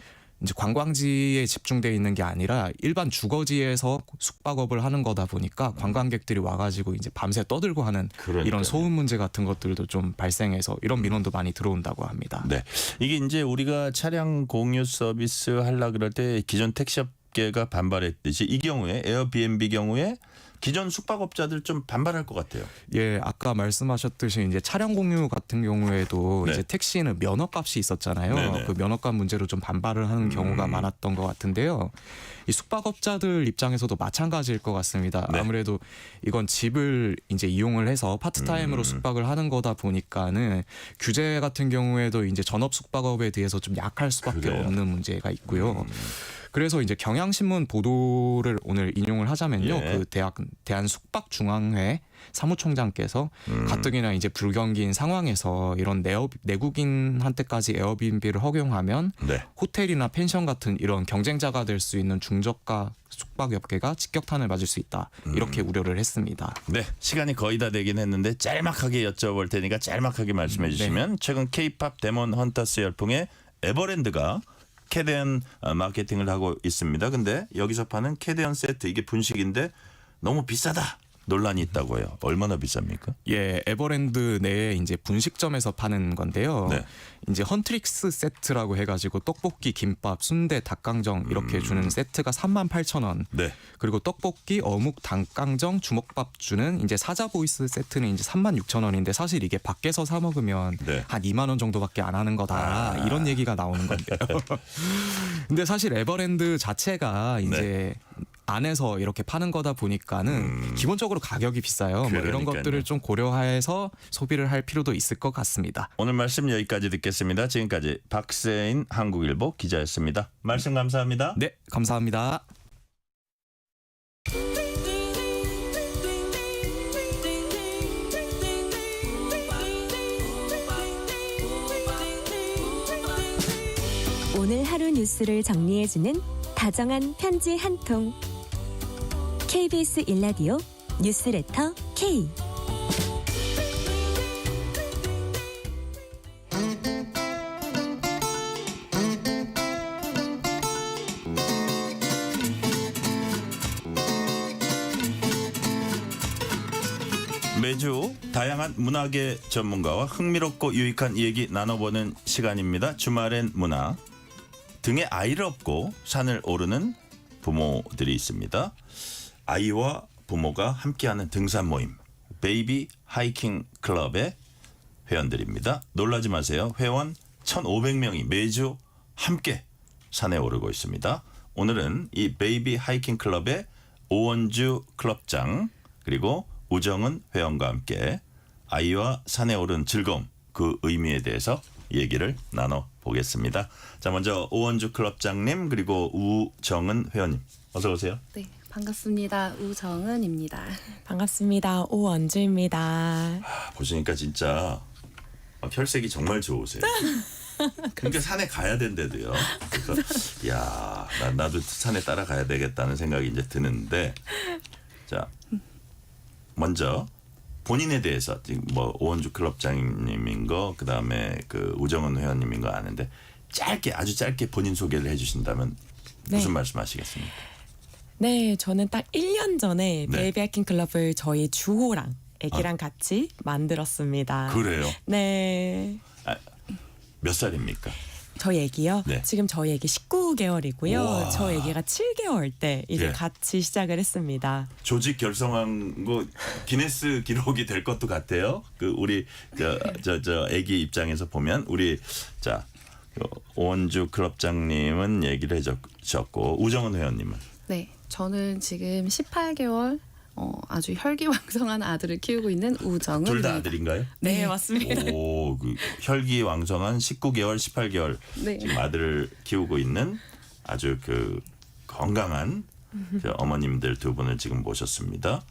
이제 관광지에 집중되어 있는 게 아니라 일반 주거지에서 숙박업을 하는 거다 보니까 관광객들이 와가지고 이제 밤새 떠들고 하는 그러니까요. 이런 소음 문제 같은 것들도 좀 발생해서 이런 민원도 많이 들어온다고 합니다. 네, 이게 이제 우리가 차량 공유 서비스 하려 그럴 때 기존 택시업계가 반발했듯이 이 경우에 에어비앤비 경우에 기존 숙박업자들 좀 반발할 것 같아요. 예, 아까 말씀하셨듯이 이제 차량 공유 같은 경우에도 네. 이제 택시는 면허값이 있었잖아요. 네네. 그 면허값 문제로 좀 반발을 하는 경우가 많았던 것 같은데요. 이 숙박업자들 입장에서도 마찬가지일 것 같습니다. 네. 아무래도 이건 집을 이제 이용을 해서 파트타임으로 숙박을 하는 거다 보니까는 규제 같은 경우에도 이제 전업 숙박업에 대해서 좀 약할 수밖에 그래요. 없는 문제가 있고요. 그래서 이제 경향신문 보도를 오늘 인용을 하자면요. 예. 그 대한숙박중앙회 사무총장께서 가뜩이나 이제 불경기인 상황에서 이런 내국인한테까지 에어비앤비를 허용하면 네. 호텔이나 펜션 같은 이런 경쟁자가 될 수 있는 중저가 숙박업계가 직격탄을 맞을 수 있다. 이렇게 우려를 했습니다. 네, 시간이 거의 다 되긴 했는데 짤막하게 여쭤볼 테니까 짤막하게 말씀해 주시면 최근 K-팝 데몬 헌터스 열풍에 에버랜드가 캐대언 마케팅을 하고 있습니다. 근데 여기서 파는 캐대언 세트 이게 분식인데 너무 비싸다. 논란이 있다고 해요. 얼마나 비쌉니까? 예, 에버랜드 내에 이제 분식점에서 파는 건데요. 네. 이제 헌트릭스 세트라고 해가지고 떡볶이, 김밥, 순대, 닭강정 이렇게 주는 세트가 38,000원. 네. 그리고 떡볶이, 어묵, 닭강정, 주먹밥 주는 이제 사자 보이스 세트는 이제 36,000원인데 사실 이게 밖에서 사 먹으면 네. 한 2만 원 정도밖에 안 하는 거다. 이런 얘기가 나오는 건데요. 근데 사실 에버랜드 자체가 이제 안에서 이렇게 파는 거다 보니까는 기본적으로 가격이 비싸요. 뭐 이런 그러니까요. 것들을 좀 고려해서 소비를 할 필요도 있을 것 같습니다. 오늘 말씀 여기까지 듣겠습니다. 지금까지 박세인 한국일보 기자였습니다. 말씀 감사합니다. 네, 감사합니다. 오늘 하루 뉴스를 정리해주는 다정한 편지 한 통. KBS 1라디오 뉴스레터 K. 매주 다양한 문화계 전문가와 흥미롭고 유익한 얘기 나눠보는 시간입니다. 주말엔 문화. 등에 아이를 업고 산을 오르는 부모들이 있습니다. 아이와 부모가 함께하는 등산 모임 베이비 하이킹 클럽의 회원들입니다. 놀라지 마세요. 회원 1,500명이 매주 함께 산에 오르고 있습니다. 오늘은 이 베이비 하이킹 클럽의 오원주 클럽장 그리고 우정은 회원과 함께 아이와 산에 오른 즐거움 그 의미에 대해서 얘기를 나눠보겠습니다. 자, 먼저 오원주 클럽장님 그리고 우정은 회원님 어서 오세요. 네, 반갑습니다. 우정은입니다. 반갑습니다. 오원주입니다. 보시니까 진짜 혈색이 정말 좋으세요. 그러니까 산에 가야 된대도요. 그래서 야, 나도 산에 따라가야 되겠다는 생각이 이제 드는데 자, 먼저 본인에 대해서 지금 뭐 오원주 클럽장님인 거 그다음에 그 우정은 회원님인 거 아는데 짧게 아주 짧게 본인 소개를 해주신다면 무슨 말씀하시겠습니까? 네, 저는 딱 1년 전에 네. 베이비 하이킹 클럽을 저희 주호랑 애기랑 같이 만들었습니다. 그래요? 네. 몇 살입니까? 저희 애기요? 네. 지금 저희 애기 19개월이고요. 우와. 저 애기가 7개월 때 이제 예. 같이 시작을 했습니다. 조직 결성한 거 기네스 기록이 될 것도 같아요. 그 우리 저 아기 입장에서 보면 우리 자 오원주 클럽장님은 얘기를 해주셨고 우정은 회원님은 네, 저는 지금 18개월 아주 혈기왕성한 아들을 키우고 있는 우정은. 둘 다 아들인가요? 네, 맞습니다. 오, 그 혈기왕성한 19개월, 18개월 네. 지금 아들을 키우고 있는 아주 그 건강한 그 어머님들 두 분을 지금 모셨습니다.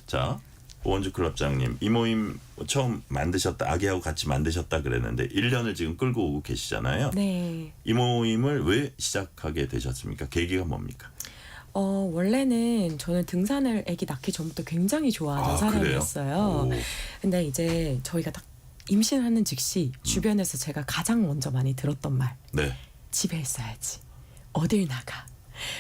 자, 오원주 클럽장님 이 모임 처음 만드셨다 아기하고 같이 만드셨다 그랬는데 1년을 지금 끌고 오고 계시잖아요. 네. 이 모임을 왜 시작하게 되셨습니까? 계기가 뭡니까? 원래는 저는 등산을 아기 낳기 전부터 굉장히 좋아하는 사람이었어요. 근데 이제 저희가 딱 임신하는 즉시 주변에서 제가 가장 먼저 많이 들었던 말. 네. 집에 있어야지. 어딜 나가.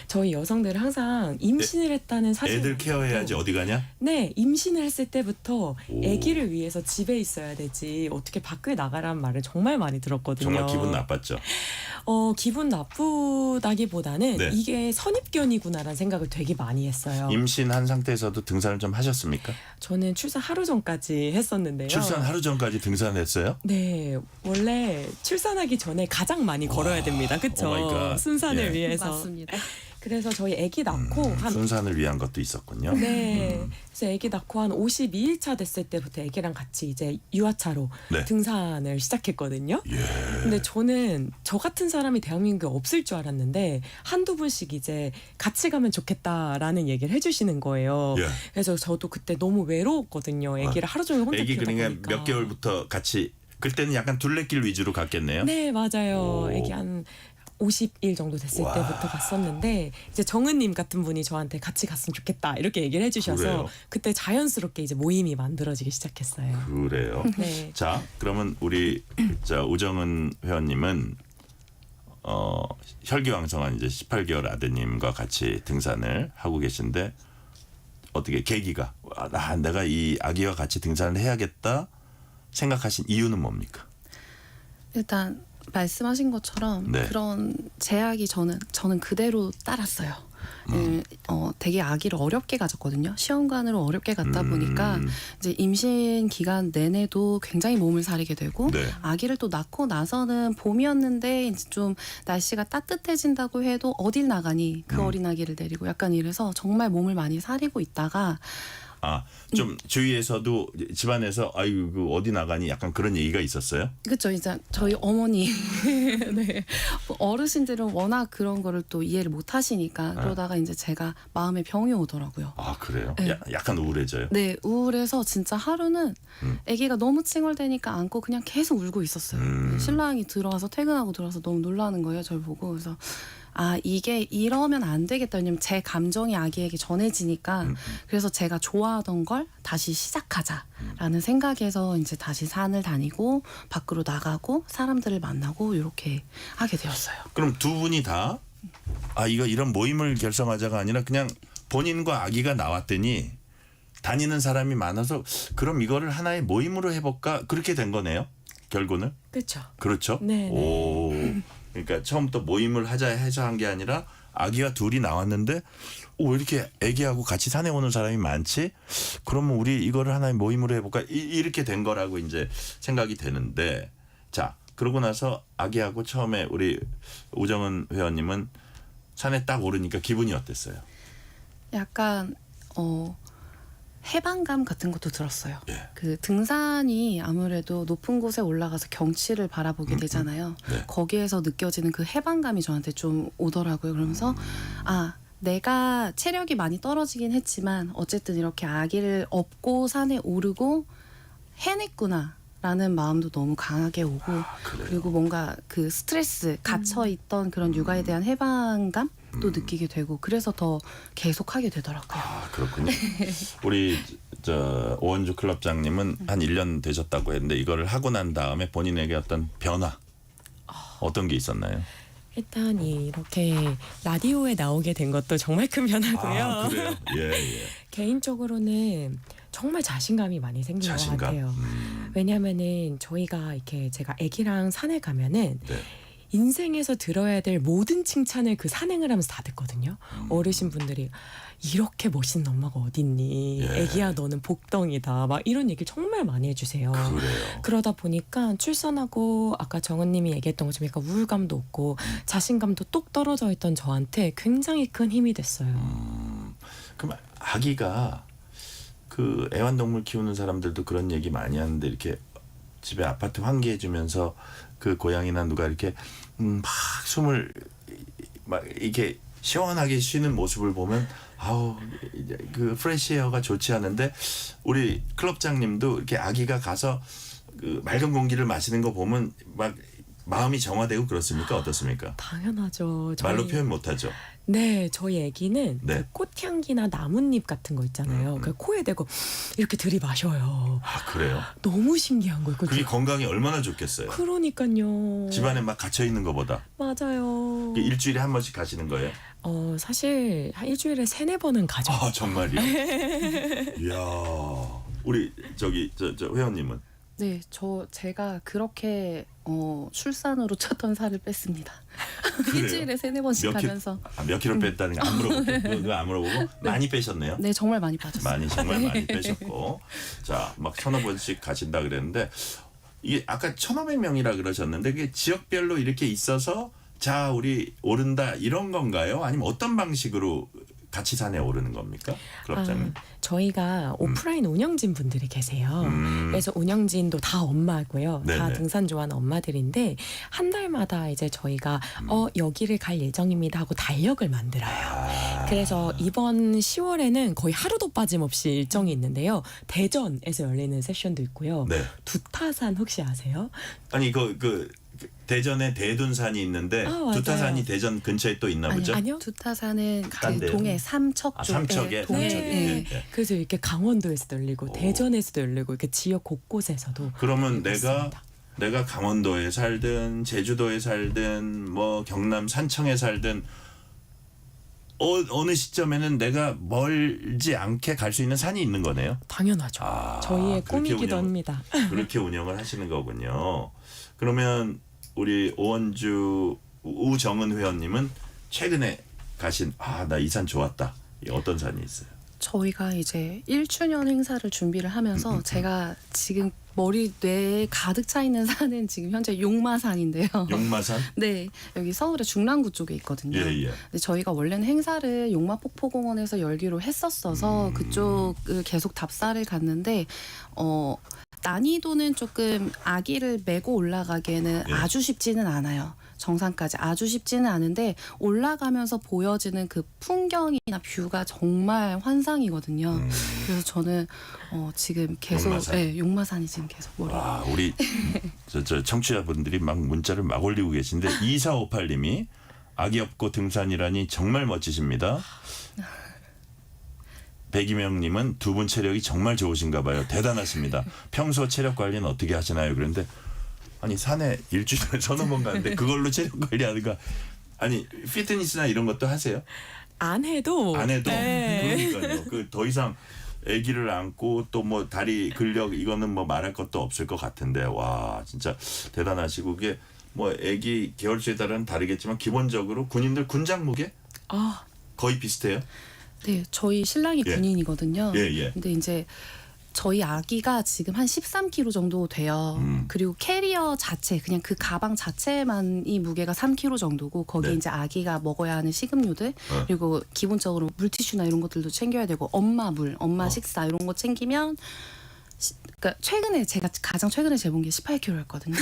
저희 여성들은 항상 임신을 했다는 사실. 애들 케어해야지 어디 가냐? 네, 임신을 했을 때부터 오. 아기를 위해서 집에 있어야 되지 어떻게 밖에 나가라는 말을 정말 많이 들었거든요. 정말 기분 나빴죠. 기분 나쁘다기보다는 네. 이게 선입견이구나라는 생각을 되게 많이 했어요. 임신한 상태에서도 등산을 좀 하셨습니까? 저는 출산 하루 전까지 했었는데요. 출산 하루 전까지 등산했어요? 네, 원래 출산하기 전에 가장 많이 걸어야 됩니다. 오 마이 그렇죠? 갓. 순산을 예. 위해서. 맞습니다. 그래서 저희 아기 낳고 한 순산을 위한 것도 있었군요. 네. 그래서 아기 낳고 한 52일차 됐을 때부터 아기랑 같이 이제 유아차로 네. 등산을 시작했거든요. 예. 근데 저는 저 같은 사람이 대한민국에 없을 줄 알았는데 한두 분씩 이제 같이 가면 좋겠다라는 얘기를 해주시는 거예요. 예. 그래서 저도 그때 너무 외로웠거든요. 아기를 하루 종일 혼자 애기 키우다 그러니까 보니까. 몇 개월부터 같이 그때는 약간 둘레길 위주로 갔겠네요. 네, 맞아요. 오. 애기 한 50일 정도 됐을 와. 때부터 갔었는데 이제 정은님 같은 분이 저한테 같이 갔으면 좋겠다 이렇게 얘기를 해주셔서 그래요? 그때 자연스럽게 이제 모임이 만들어지기 시작했어요. 그래요. 네. 자, 그러면 우리 우정은 회원님은 혈기왕성한 이제 18개월 아드님과 같이 등산을 하고 계신데 어떻게 계기가 내가 이 아기와 같이 등산을 해야겠다 생각하신 이유는 뭡니까? 일단 말씀하신 것처럼 네. 그런 제약이 저는 그대로 따랐어요. 되게 아기를 어렵게 가졌거든요. 시험관으로 어렵게 갔다 보니까 이제 임신 기간 내내도 굉장히 몸을 사리게 되고 네. 아기를 또 낳고 나서는 봄이었는데 이제 좀 날씨가 따뜻해진다고 해도 어딜 나가니 그 어린 아기를 데리고 약간 이래서 정말 몸을 많이 사리고 있다가 좀 주위에서도 집안에서 아유 그 어디 나가니 약간 그런 얘기가 있었어요? 그렇죠. 이제 저희 어머니, 네. 어르신들은 워낙 그런 거를 또 이해를 못 하시니까 그러다가 이제 제가 마음에 병이 오더라고요. 아 그래요? 네. 약간 우울해져요? 네, 우울해서 진짜 하루는 아기가 너무 칭얼대니까 안고 그냥 계속 울고 있었어요. 신랑이 들어와서 퇴근하고 들어와서 너무 놀라는 거예요. 저를 보고. 그래서 이게 이러면 안 되겠다. 왜냐면 제 감정이 아기에게 전해지니까 그래서 제가 좋아하던 걸 다시 시작하자라는 생각에서 이제 다시 산을 다니고 밖으로 나가고 사람들을 만나고 이렇게 하게 되었어요. 그럼 두 분이 다 이런 모임을 결성하자가 아니라 그냥 본인과 아기가 나왔더니 다니는 사람이 많아서 그럼 이거를 하나의 모임으로 해볼까 그렇게 된 거네요. 결국은. 그렇죠. 그렇죠. 네. 오. 그러니까 처음부터 모임을 하자 해서 한 게 아니라 아기와 둘이 나왔는데 왜 이렇게 아기하고 같이 산에 오는 사람이 많지? 그러면 우리 이거를 하나의 모임으로 해볼까? 이렇게 된 거라고 이제 생각이 되는데 자 그러고 나서 아기하고 처음에 우리 우정은 회원님은 산에 딱 오르니까 기분이 어땠어요? 약간 해방감 같은 것도 들었어요. 예. 그 등산이 아무래도 높은 곳에 올라가서 경치를 바라보게 되잖아요. 네. 거기에서 느껴지는 그 해방감이 저한테 좀 오더라고요. 그러면서 내가 체력이 많이 떨어지긴 했지만 어쨌든 이렇게 아기를 업고 산에 오르고 해냈구나. 라는 마음도 너무 강하게 오고 그리고 뭔가 그 스트레스 갇혀있던 그런 육아에 대한 해방감도 느끼게 되고 그래서 더 계속하게 되더라고요. 그렇군요. 우리 오원주 클럽장님은 한 1년 되셨다고 했는데 이거를 하고 난 다음에 본인에게 어떤 변화 어떤 게 있었나요? 일단 이렇게 라디오에 나오게 된 것도 정말 큰 변화고요. 그래요? 예. 개인적으로는 정말 자신감이 많이 생긴 것 같아요. 왜냐하면은 저희가 이렇게 제가 아기랑 산에 가면은 네. 인생에서 들어야 될 모든 칭찬을 그 산행을 하면서 다 듣거든요. 어르신분들이 이렇게 멋있는 엄마가 어딨니? 예. 아기야 너는 복덩이다. 막 이런 얘기를 정말 많이 해주세요. 그래요. 그러다 보니까 출산하고 아까 정은님이 얘기했던 것처럼 약간 우울감도 없고 자신감도 똑 떨어져 있던 저한테 굉장히 큰 힘이 됐어요. 그럼 아기가 그 애완동물 키우는 사람들도 그런 얘기 많이 하는데 이렇게 집에 아파트 환기해주면서 그 고양이나 누가 이렇게 막 숨을 막 이렇게 시원하게 쉬는 모습을 보면 그 프레시에어가 좋지 않은데 우리 클럽장님도 이렇게 아기가 가서 그 맑은 공기를 마시는 거 보면 막 마음이 정화되고 그렇습니까? 어떻습니까? 당연하죠. 말로 표현 못하죠. 네, 저희 아기는 네. 그 꽃향기나 나뭇잎 같은 거 있잖아요. 그 코에 대고 이렇게 들이마셔요. 아, 그래요? 너무 신기한 거예요. 그게 건강에 얼마나 좋겠어요. 그러니까요. 집안에 막 갇혀 있는 것보다. 맞아요. 일주일에 한 번씩 가시는 거예요? 사실 한 일주일에 3-4번은 가죠. 아, 정말요? 이야. 우리 저 회원님은? 네, 제가 그렇게 출산으로 쳤던 살을 뺐습니다. 일주일에 3-4번씩 가면서. 몇 킬로 뺐다는 거 안 물어볼게요. 그거 안 물어보고 많이 빼셨네요? 네, 정말 많이 빠졌어요. 정말 많이 빼셨고. 자, 막 1,500번씩 가신다 그랬는데 이게 아까 1,500명이라 그러셨는데 그게 지역별로 이렇게 있어서 자, 우리 오른다 이런 건가요? 아니면 어떤 방식으로 같이 산에 오르는 겁니까? 클럽장님. 저희가 오프라인 운영진 분들이 계세요. 그래서 운영진도 다 엄마고요. 다 네네. 등산 좋아하는 엄마들인데 한 달마다 이제 저희가 여기를 갈 예정입니다 하고 달력을 만들어요. 그래서 이번 10월에는 거의 하루도 빠짐없이 일정이 있는데요. 대전에서 열리는 세션도 있고요. 네. 두타산 혹시 아세요? 아니 대전에 대둔산이 있는데 맞아요. 두타산이 대전 근처에 또 있나 보죠? 아니요. 두타산은 딴 그 데요? 동해 삼척 쪽. 삼척에. 동해. 네. 그래서 이렇게 강원도에서도 열리고 대전에서도 열리고 이렇게 지역 곳곳에서도 그러면 열리고 있습니다. 내가 강원도에 살든 제주도에 살든 뭐 경남 산청에 살든 어느 시점에는 내가 멀지 않게 갈 수 있는 산이 있는 거네요. 당연하죠. 저희의 그렇게 꿈이기도 합니다. 그렇게 운영을 하시는 거군요. 그러면 우리 우정은 회원님은 최근에 가신 나 이 산 좋았다. 어떤 산이 있어요? 저희가 이제 1주년 행사를 준비를 하면서 제가 지금 뇌에 가득 차 있는 산은 지금 현재 용마산인데요. 용마산? 네, 여기 서울의 중랑구 쪽에 있거든요. 예. 근데 저희가 원래는 행사를 용마폭포공원에서 열기로 했었어서 그쪽을 계속 답사를 갔는데 난이도는 조금 아기를 메고 올라가기에는 아주 쉽지는 않아요. 정상까지 아주 쉽지는 않은데 올라가면서 보여지는 그 풍경이나 뷰가 정말 환상이거든요. 그래서 저는 지금 계속 용마산이 지금 계속 머리에. 우리 저 청취자분들이 막 문자를 막 올리고 계신데 2458님이 아기 없고 등산이라니 정말 멋지십니다. 백이명님은 두 분 체력이 정말 좋으신가 봐요. 대단하십니다. 평소 체력 관리는 어떻게 하시나요? 그런데 아니 산에 일주일에 1,000번 가는데 그걸로 체력 관리하는 거 아니 피트니스나 이런 것도 하세요? 안 해도. 그러니까요. 더 이상 아기를 안고 또 뭐 다리 근력 이거는 뭐 말할 것도 없을 것 같은데 와 진짜 대단하시고 그게 뭐 아기 개월수에 따라는 다르겠지만 기본적으로 군인들 군장 무게 거의 비슷해요. 네, 저희 신랑이 군인이거든요. 근데 이제 저희 아기가 지금 한 13kg 정도 돼요. 그리고 캐리어 자체 그냥 그 가방 자체만이 무게가 3kg 정도고 거기 이제 아기가 먹어야 하는 식음료들 그리고 기본적으로 물티슈나 이런 것들도 챙겨야 되고 엄마 식사 이런 거 챙기면 그러니까 제가 가장 최근에 재본 게 18kg였거든요.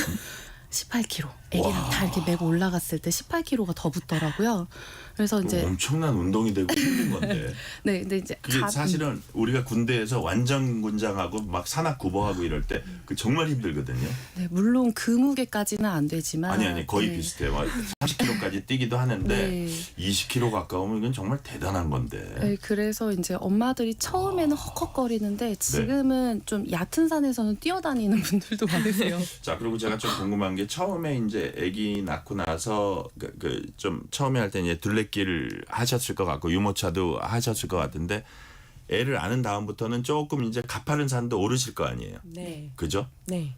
18kg. 애기랑 다 이렇게 메고 올라갔을 때 18kg가 더 붙더라고요. 그래서 이제 엄청난 운동이 되고 힘든 건데. 네, 근데 이제 그게 사실은 우리가 군대에서 완전 군장하고 막 산악 구보하고 이럴 때 그 정말 힘들거든요. 네, 물론 그 무게까지는 안 되지만 아니 거의 비슷해요. 30kg까지 뛰기도 하는데 20kg 가까우면 이건 정말 대단한 건데. 네, 그래서 이제 엄마들이 처음에는 헉헉거리는데 지금은 좀 얕은 산에서는 뛰어다니는 분들도 많으세요. 자, 그리고 제가 좀 궁금한 게 처음에 이제 아기 낳고 나서 좀 처음에 할 때 이제 둘레길 하셨을 것 같고 유모차도 하셨을 것 같은데 애를 안은 다음부터는 조금 이제 가파른 산도 오르실 거 아니에요. 네. 그죠? 네.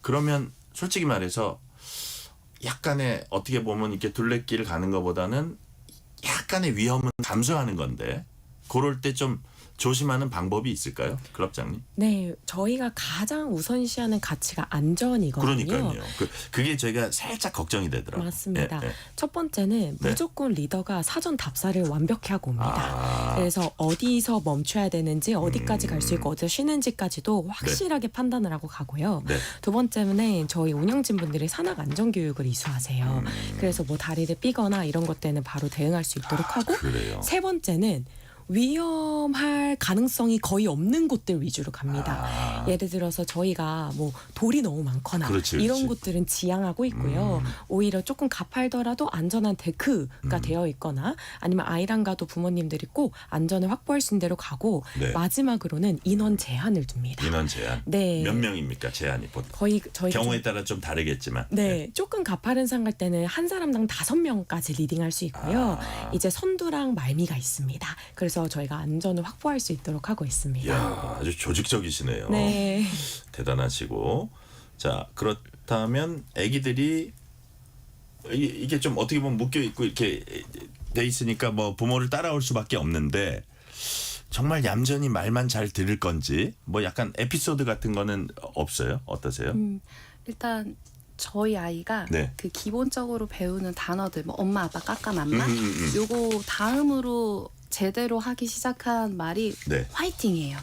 그러면 솔직히 말해서 약간의 어떻게 보면 이렇게 둘레길 가는 것보다는 약간의 위험은 감수하는 건데 그럴 때 좀 조심하는 방법이 있을까요? 클럽장님? 네, 저희가 가장 우선시하는 가치가 안전이거든요. 그러니까요. 그게 저희가 살짝 걱정이 되더라고요. 맞습니다. 첫 번째는 무조건 리더가 사전 답사를 완벽히 하고 옵니다. 그래서 어디서 멈춰야 되는지 어디까지 갈 수 있고 어디서 쉬는지까지도 확실하게 판단을 하고 가고요. 두 번째는 저희 운영진 분들이 산악 안전교육을 이수하세요. 그래서 뭐 다리를 삐거나 이런 것 때는 바로 대응할 수 있도록 하고 그래요. 세 번째는 위험할 가능성이 거의 없는 곳들 위주로 갑니다. 예를 들어서 저희가 뭐 돌이 너무 많거나 그렇지, 이런 그렇지. 곳들은 지양하고 있고요. 오히려 조금 가팔더라도 안전한 데크가 되어 있거나 아니면 아이랑 가도 부모님들이 꼭 안전을 확보할 수 있는 대로 가고 네. 마지막으로는 인원 제한을 둡니다. 인원 제한. 네. 몇 명입니까 제한이 보통? 거의 저희가 경우에 따라 좀 다르겠지만. 네, 조금 가파른 상 갈 때는 한 사람당 5명까지 리딩할 수 있고요. 이제 선두랑 말미가 있습니다. 그래서 저희가 안전을 확보할 수 있도록 하고 있습니다. 이야, 아주 조직적이시네요. 네. 대단하시고. 자, 그렇다면 아기들이 이게 좀 어떻게 보면 묶여 있고 이렇게 돼 있으니까 뭐 부모를 따라올 수밖에 없는데 정말 얌전히 말만 잘 들을 건지 뭐 약간 에피소드 같은 거는 없어요? 어떠세요? 일단 저희 아이가 네. 그 기본적으로 배우는 단어들 뭐 엄마 아빠 까까 맘마 요거 다음으로 제대로 하기 시작한 말이 네. 화이팅이에요.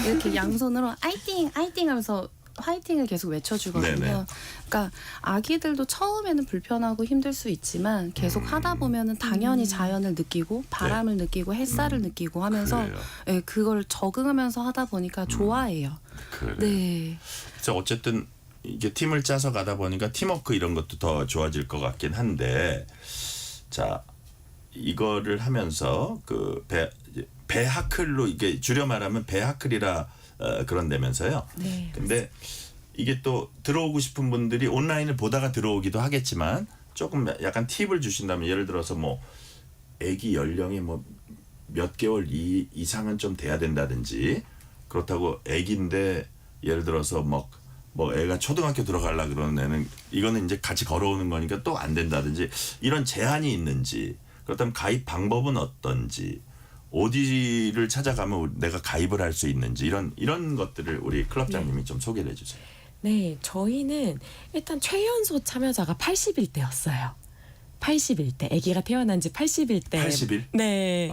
이렇게 양손으로 화이팅 화이팅 하면서 화이팅을 계속 외쳐주거든요. 네네. 그러니까 아기들도 처음에는 불편하고 힘들 수 있지만 계속 하다 보면은 당연히 자연을 느끼고 바람을 느끼고 햇살을 느끼고 하면서 그래요. 예, 그걸 적응하면서 하다 보니까 좋아해요. 그래. 네. 그래서 어쨌든 이게 팀을 짜서 가다 보니까 팀워크 이런 것도 더 좋아질 것 같긴 한데 자 이거를 하면서 그 배하클로 이게 줄여 말하면 배하클이라 그런다면서요. 네. 근데 이게 또 들어오고 싶은 분들이 온라인을 보다가 들어오기도 하겠지만 조금 약간 팁을 주신다면 예를 들어서 뭐 아기 연령이 뭐 몇 개월 이상은 좀 돼야 된다든지 그렇다고 아기인데 예를 들어서 뭐 애가 초등학교 들어가려 그러는 애는 이거는 이제 같이 걸어오는 거니까 또 안 된다든지 이런 제한이 있는지 그렇다면 가입 방법은 어떤지 어디를 찾아가면 내가 가입을 할 수 있는지 이런 것들을 우리 클럽장님이 좀 소개를 해주세요. 네, 저희는 일단 최연소 참여자가 80일대였어요. 80일대. 아기가 태어난 지 80일대. 80일? 네.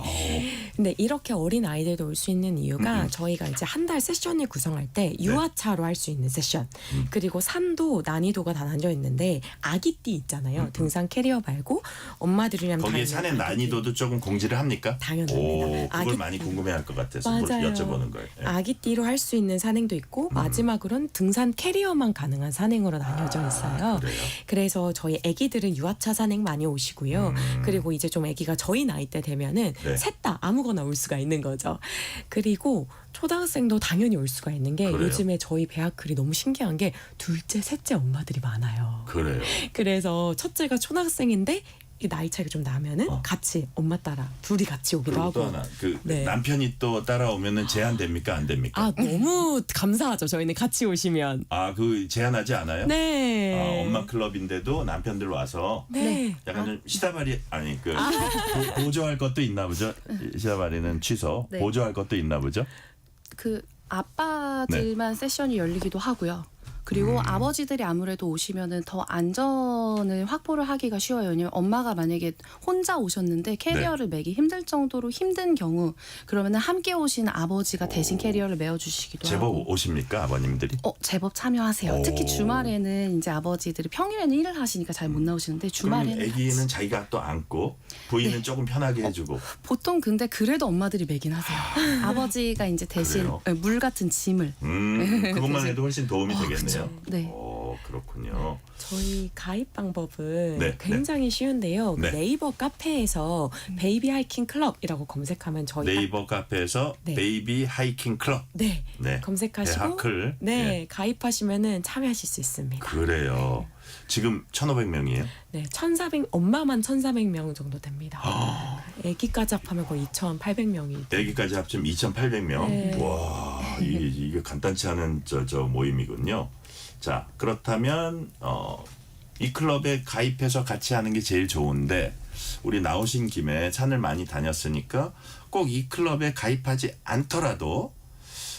근데 이렇게 어린 아이들도 올 수 있는 이유가 저희가 이제 한 달 세션을 구성할 때 유아차로 할 수 있는 세션. 그리고 산도 난이도가 다 나뉘어 있는데 아기띠 있잖아요. 등산 캐리어 말고 엄마들이랑 거기에 산의 난이도도 조금 공지를 합니까? 당연합니다. 오, 그걸 많이 궁금해할 것 같아서 맞아요. 여쭤보는 거예요. 네. 아기띠로 할 수 있는 산행도 있고 마지막으로는 등산 캐리어만 가능한 산행으로 나뉘어져 있어요. 그래요? 그래서 저희 아기들은 유아차 산행 많이 오시고요. 그리고 이제 좀 아기가 저희 나이 때 되면은 네. 셋 다 아무거나 올 수가 있는 거죠. 그리고 초등학생도 당연히 올 수가 있는 게 그래요? 요즘에 저희 배아클이 너무 신기한 게 둘째, 셋째 엄마들이 많아요. 그래요. 그래서 첫째가 초등학생인데 이 나이 차이가 좀 나면은 같이 엄마 따라 둘이 같이 오기도 그리고 하고. 또 하나 그 네. 남편이 또 따라오면은 제한됩니까 안 됩니까? 아 너무 감사하죠. 저희는 같이 오시면. 아 그 제한하지 않아요? 네. 아, 엄마 클럽인데도 남편들 와서 네. 약간 좀 시다바리 아니 그 보조할 것도 있나 보죠? 시다바리는 취소. 네. 보조할 것도 있나 보죠? 그 아빠들만 세션이 열리기도 하고요. 그리고 아버지들이 아무래도 오시면은 더 안전을 확보를 하기가 쉬워요. 왜냐면 엄마가 만약에 혼자 오셨는데 캐리어를 매기 힘들 정도로 힘든 경우 그러면은 함께 오신 아버지가 대신 캐리어를 메워주시기도 제법 하고. 오십니까 아버님들이? 제법 참여하세요. 오. 특히 주말에는 이제 아버지들이 평일에는 일을 하시니까 잘 못 나오시는데 주말에는 그럼 아기는 자기가 또 안고 부인은 조금 편하게 해주고. 보통 근데 그래도 엄마들이 매긴 하세요. 아버지가 이제 대신 그래요? 물 같은 짐을. 그것만 해도 훨씬 도움이 되겠네요. 네. 그렇군요. 저희 가입 방법은 네, 굉장히 쉬운데요. 네. 네이버 카페에서 베이비 하이킹 클럽이라고 검색하면 저희 네이버 카페에서 네. 베이비 하이킹 클럽. 네. 네. 검색하시고 대하클. 네, 가입하시면은 참여하실 수 있습니다. 그래요. 지금 1,500명이에요? 네, 1,400 엄마만 1,400명 정도 됩니다. 아기까지 합하면 거의 2,800명이. 아기까지 합치면 2,800명. 네. 와, 이게 간단치 않은 저 모임이군요. 자, 그렇다면 이 클럽에 가입해서 같이 하는 게 제일 좋은데 우리 나오신 김에 산을 많이 다녔으니까 꼭 이 클럽에 가입하지 않더라도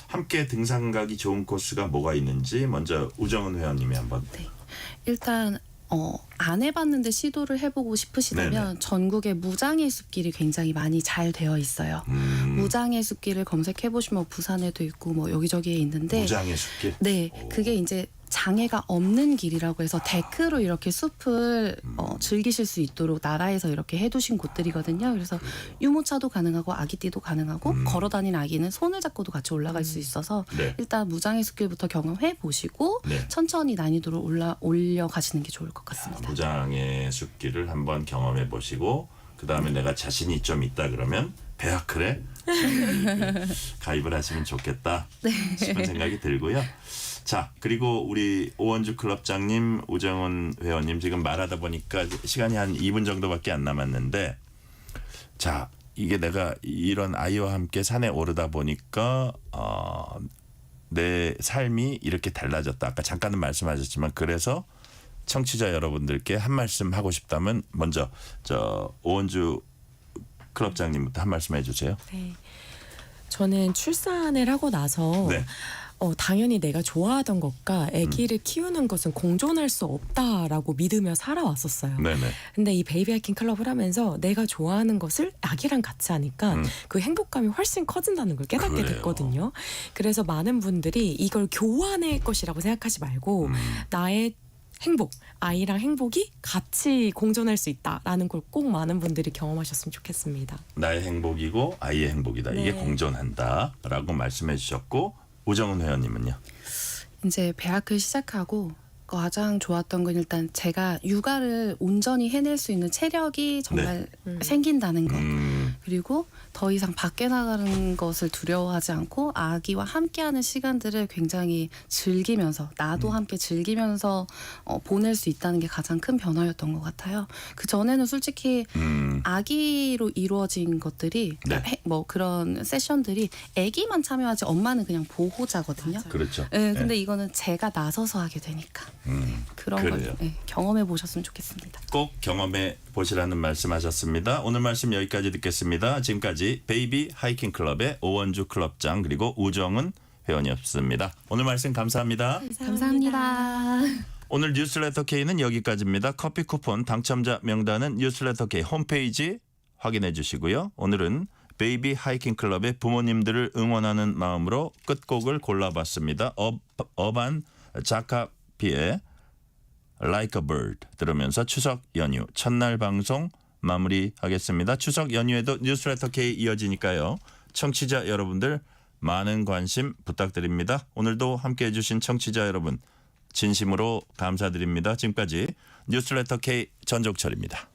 함께 등산 가기 좋은 코스가 뭐가 있는지 먼저 우정은 회원님이 한번. 네. 일단 안 해봤는데 시도를 해보고 싶으시다면 네네. 전국에 무장의 숲길이 굉장히 많이 잘 되어 있어요. 무장의 숲길을 검색해 보시면 부산에도 있고 뭐 여기저기에 있는데 무장의 숲길. 네, 그게 이제 장애가 없는 길이라고 해서 데크로 이렇게 숲을 즐기실 수 있도록 나라에서 이렇게 해두신 곳들이거든요. 그래서 유모차도 가능하고 아기띠도 가능하고 걸어다니는 아기는 손을 잡고도 같이 올라갈 수 있어서 네. 일단 무장의 숲길부터 경험해 보시고 네. 천천히 난이도를 올려가시는 게 좋을 것 같습니다. 무장의 숲길을 한번 경험해 보시고 그 다음에 내가 자신이 좀 있다 그러면 베아클에 가입을 하시면 좋겠다 싶은 생각이 들고요. 자, 그리고 우리 오원주 클럽장님, 우정은 회원님 지금 말하다 보니까 시간이 한 2분 정도밖에 안 남았는데, 자, 이게 내가 이런 아이와 함께 산에 오르다 보니까 내 삶이 이렇게 달라졌다. 아까 잠깐은 말씀하셨지만 그래서 청취자 여러분들께 한 말씀 하고 싶다면 먼저 저 오원주 클럽장님부터 한 말씀 해주세요. 네. 저는 출산을 하고 나서 네. 당연히 내가 좋아하던 것과 아기를 키우는 것은 공존할 수 없다라고 믿으며 살아왔었어요. 네네. 근데 이 베이비 하이킹 클럽을 하면서 내가 좋아하는 것을 아기랑 같이 하니까 그 행복감이 훨씬 커진다는 걸 깨닫게 그래요. 됐거든요. 그래서 많은 분들이 이걸 교환의 것이라고 생각하지 말고 나의 행복, 아이랑 행복이 같이 공존할 수 있다라는 걸 꼭 많은 분들이 경험하셨으면 좋겠습니다. 나의 행복이고 아이의 행복이다. 네. 이게 공존한다라고 말씀해 주셨고, 우정은 회원님은요? 이제 배학을 시작하고 가장 좋았던 건 일단 제가 육아를 온전히 해낼 수 있는 체력이 정말 생긴다는 것. 그리고 더 이상 밖에 나가는 것을 두려워하지 않고 아기와 함께하는 시간들을 굉장히 즐기면서 나도 함께 즐기면서 보낼 수 있다는 게 가장 큰 변화였던 것 같아요. 그 전에는 솔직히 아기로 이루어진 것들이 뭐 그런 세션들이 아기만 참여하지 엄마는 그냥 보호자거든요. 그렇죠. 네, 근데 이거는 제가 나서서 하게 되니까 그런 그래요. 걸 경험해 보셨으면 좋겠습니다. 꼭 경험해 보시라는 말씀하셨습니다. 오늘 말씀 여기까지 듣겠습니다. 지금까지 베이비 하이킹 클럽의 오원주 클럽장 그리고 우정은 회원이었습니다. 오늘 말씀 감사합니다. 감사합니다. 오늘 뉴스레터 K는 여기까지입니다. 커피 쿠폰 당첨자 명단은 뉴스레터 K 홈페이지 확인해 주시고요. 오늘은 베이비 하이킹 클럽의 부모님들을 응원하는 마음으로 끝곡을 골라봤습니다. 어반 자카피의 Like a Bird 들으면서 추석 연휴 첫날 방송 마무리하겠습니다. 추석 연휴에도 뉴스레터 K 이어지니까요. 청취자 여러분들 많은 관심 부탁드립니다. 오늘도 함께해 주신 청취자 여러분 진심으로 감사드립니다. 지금까지 뉴스레터 K 전종철입니다.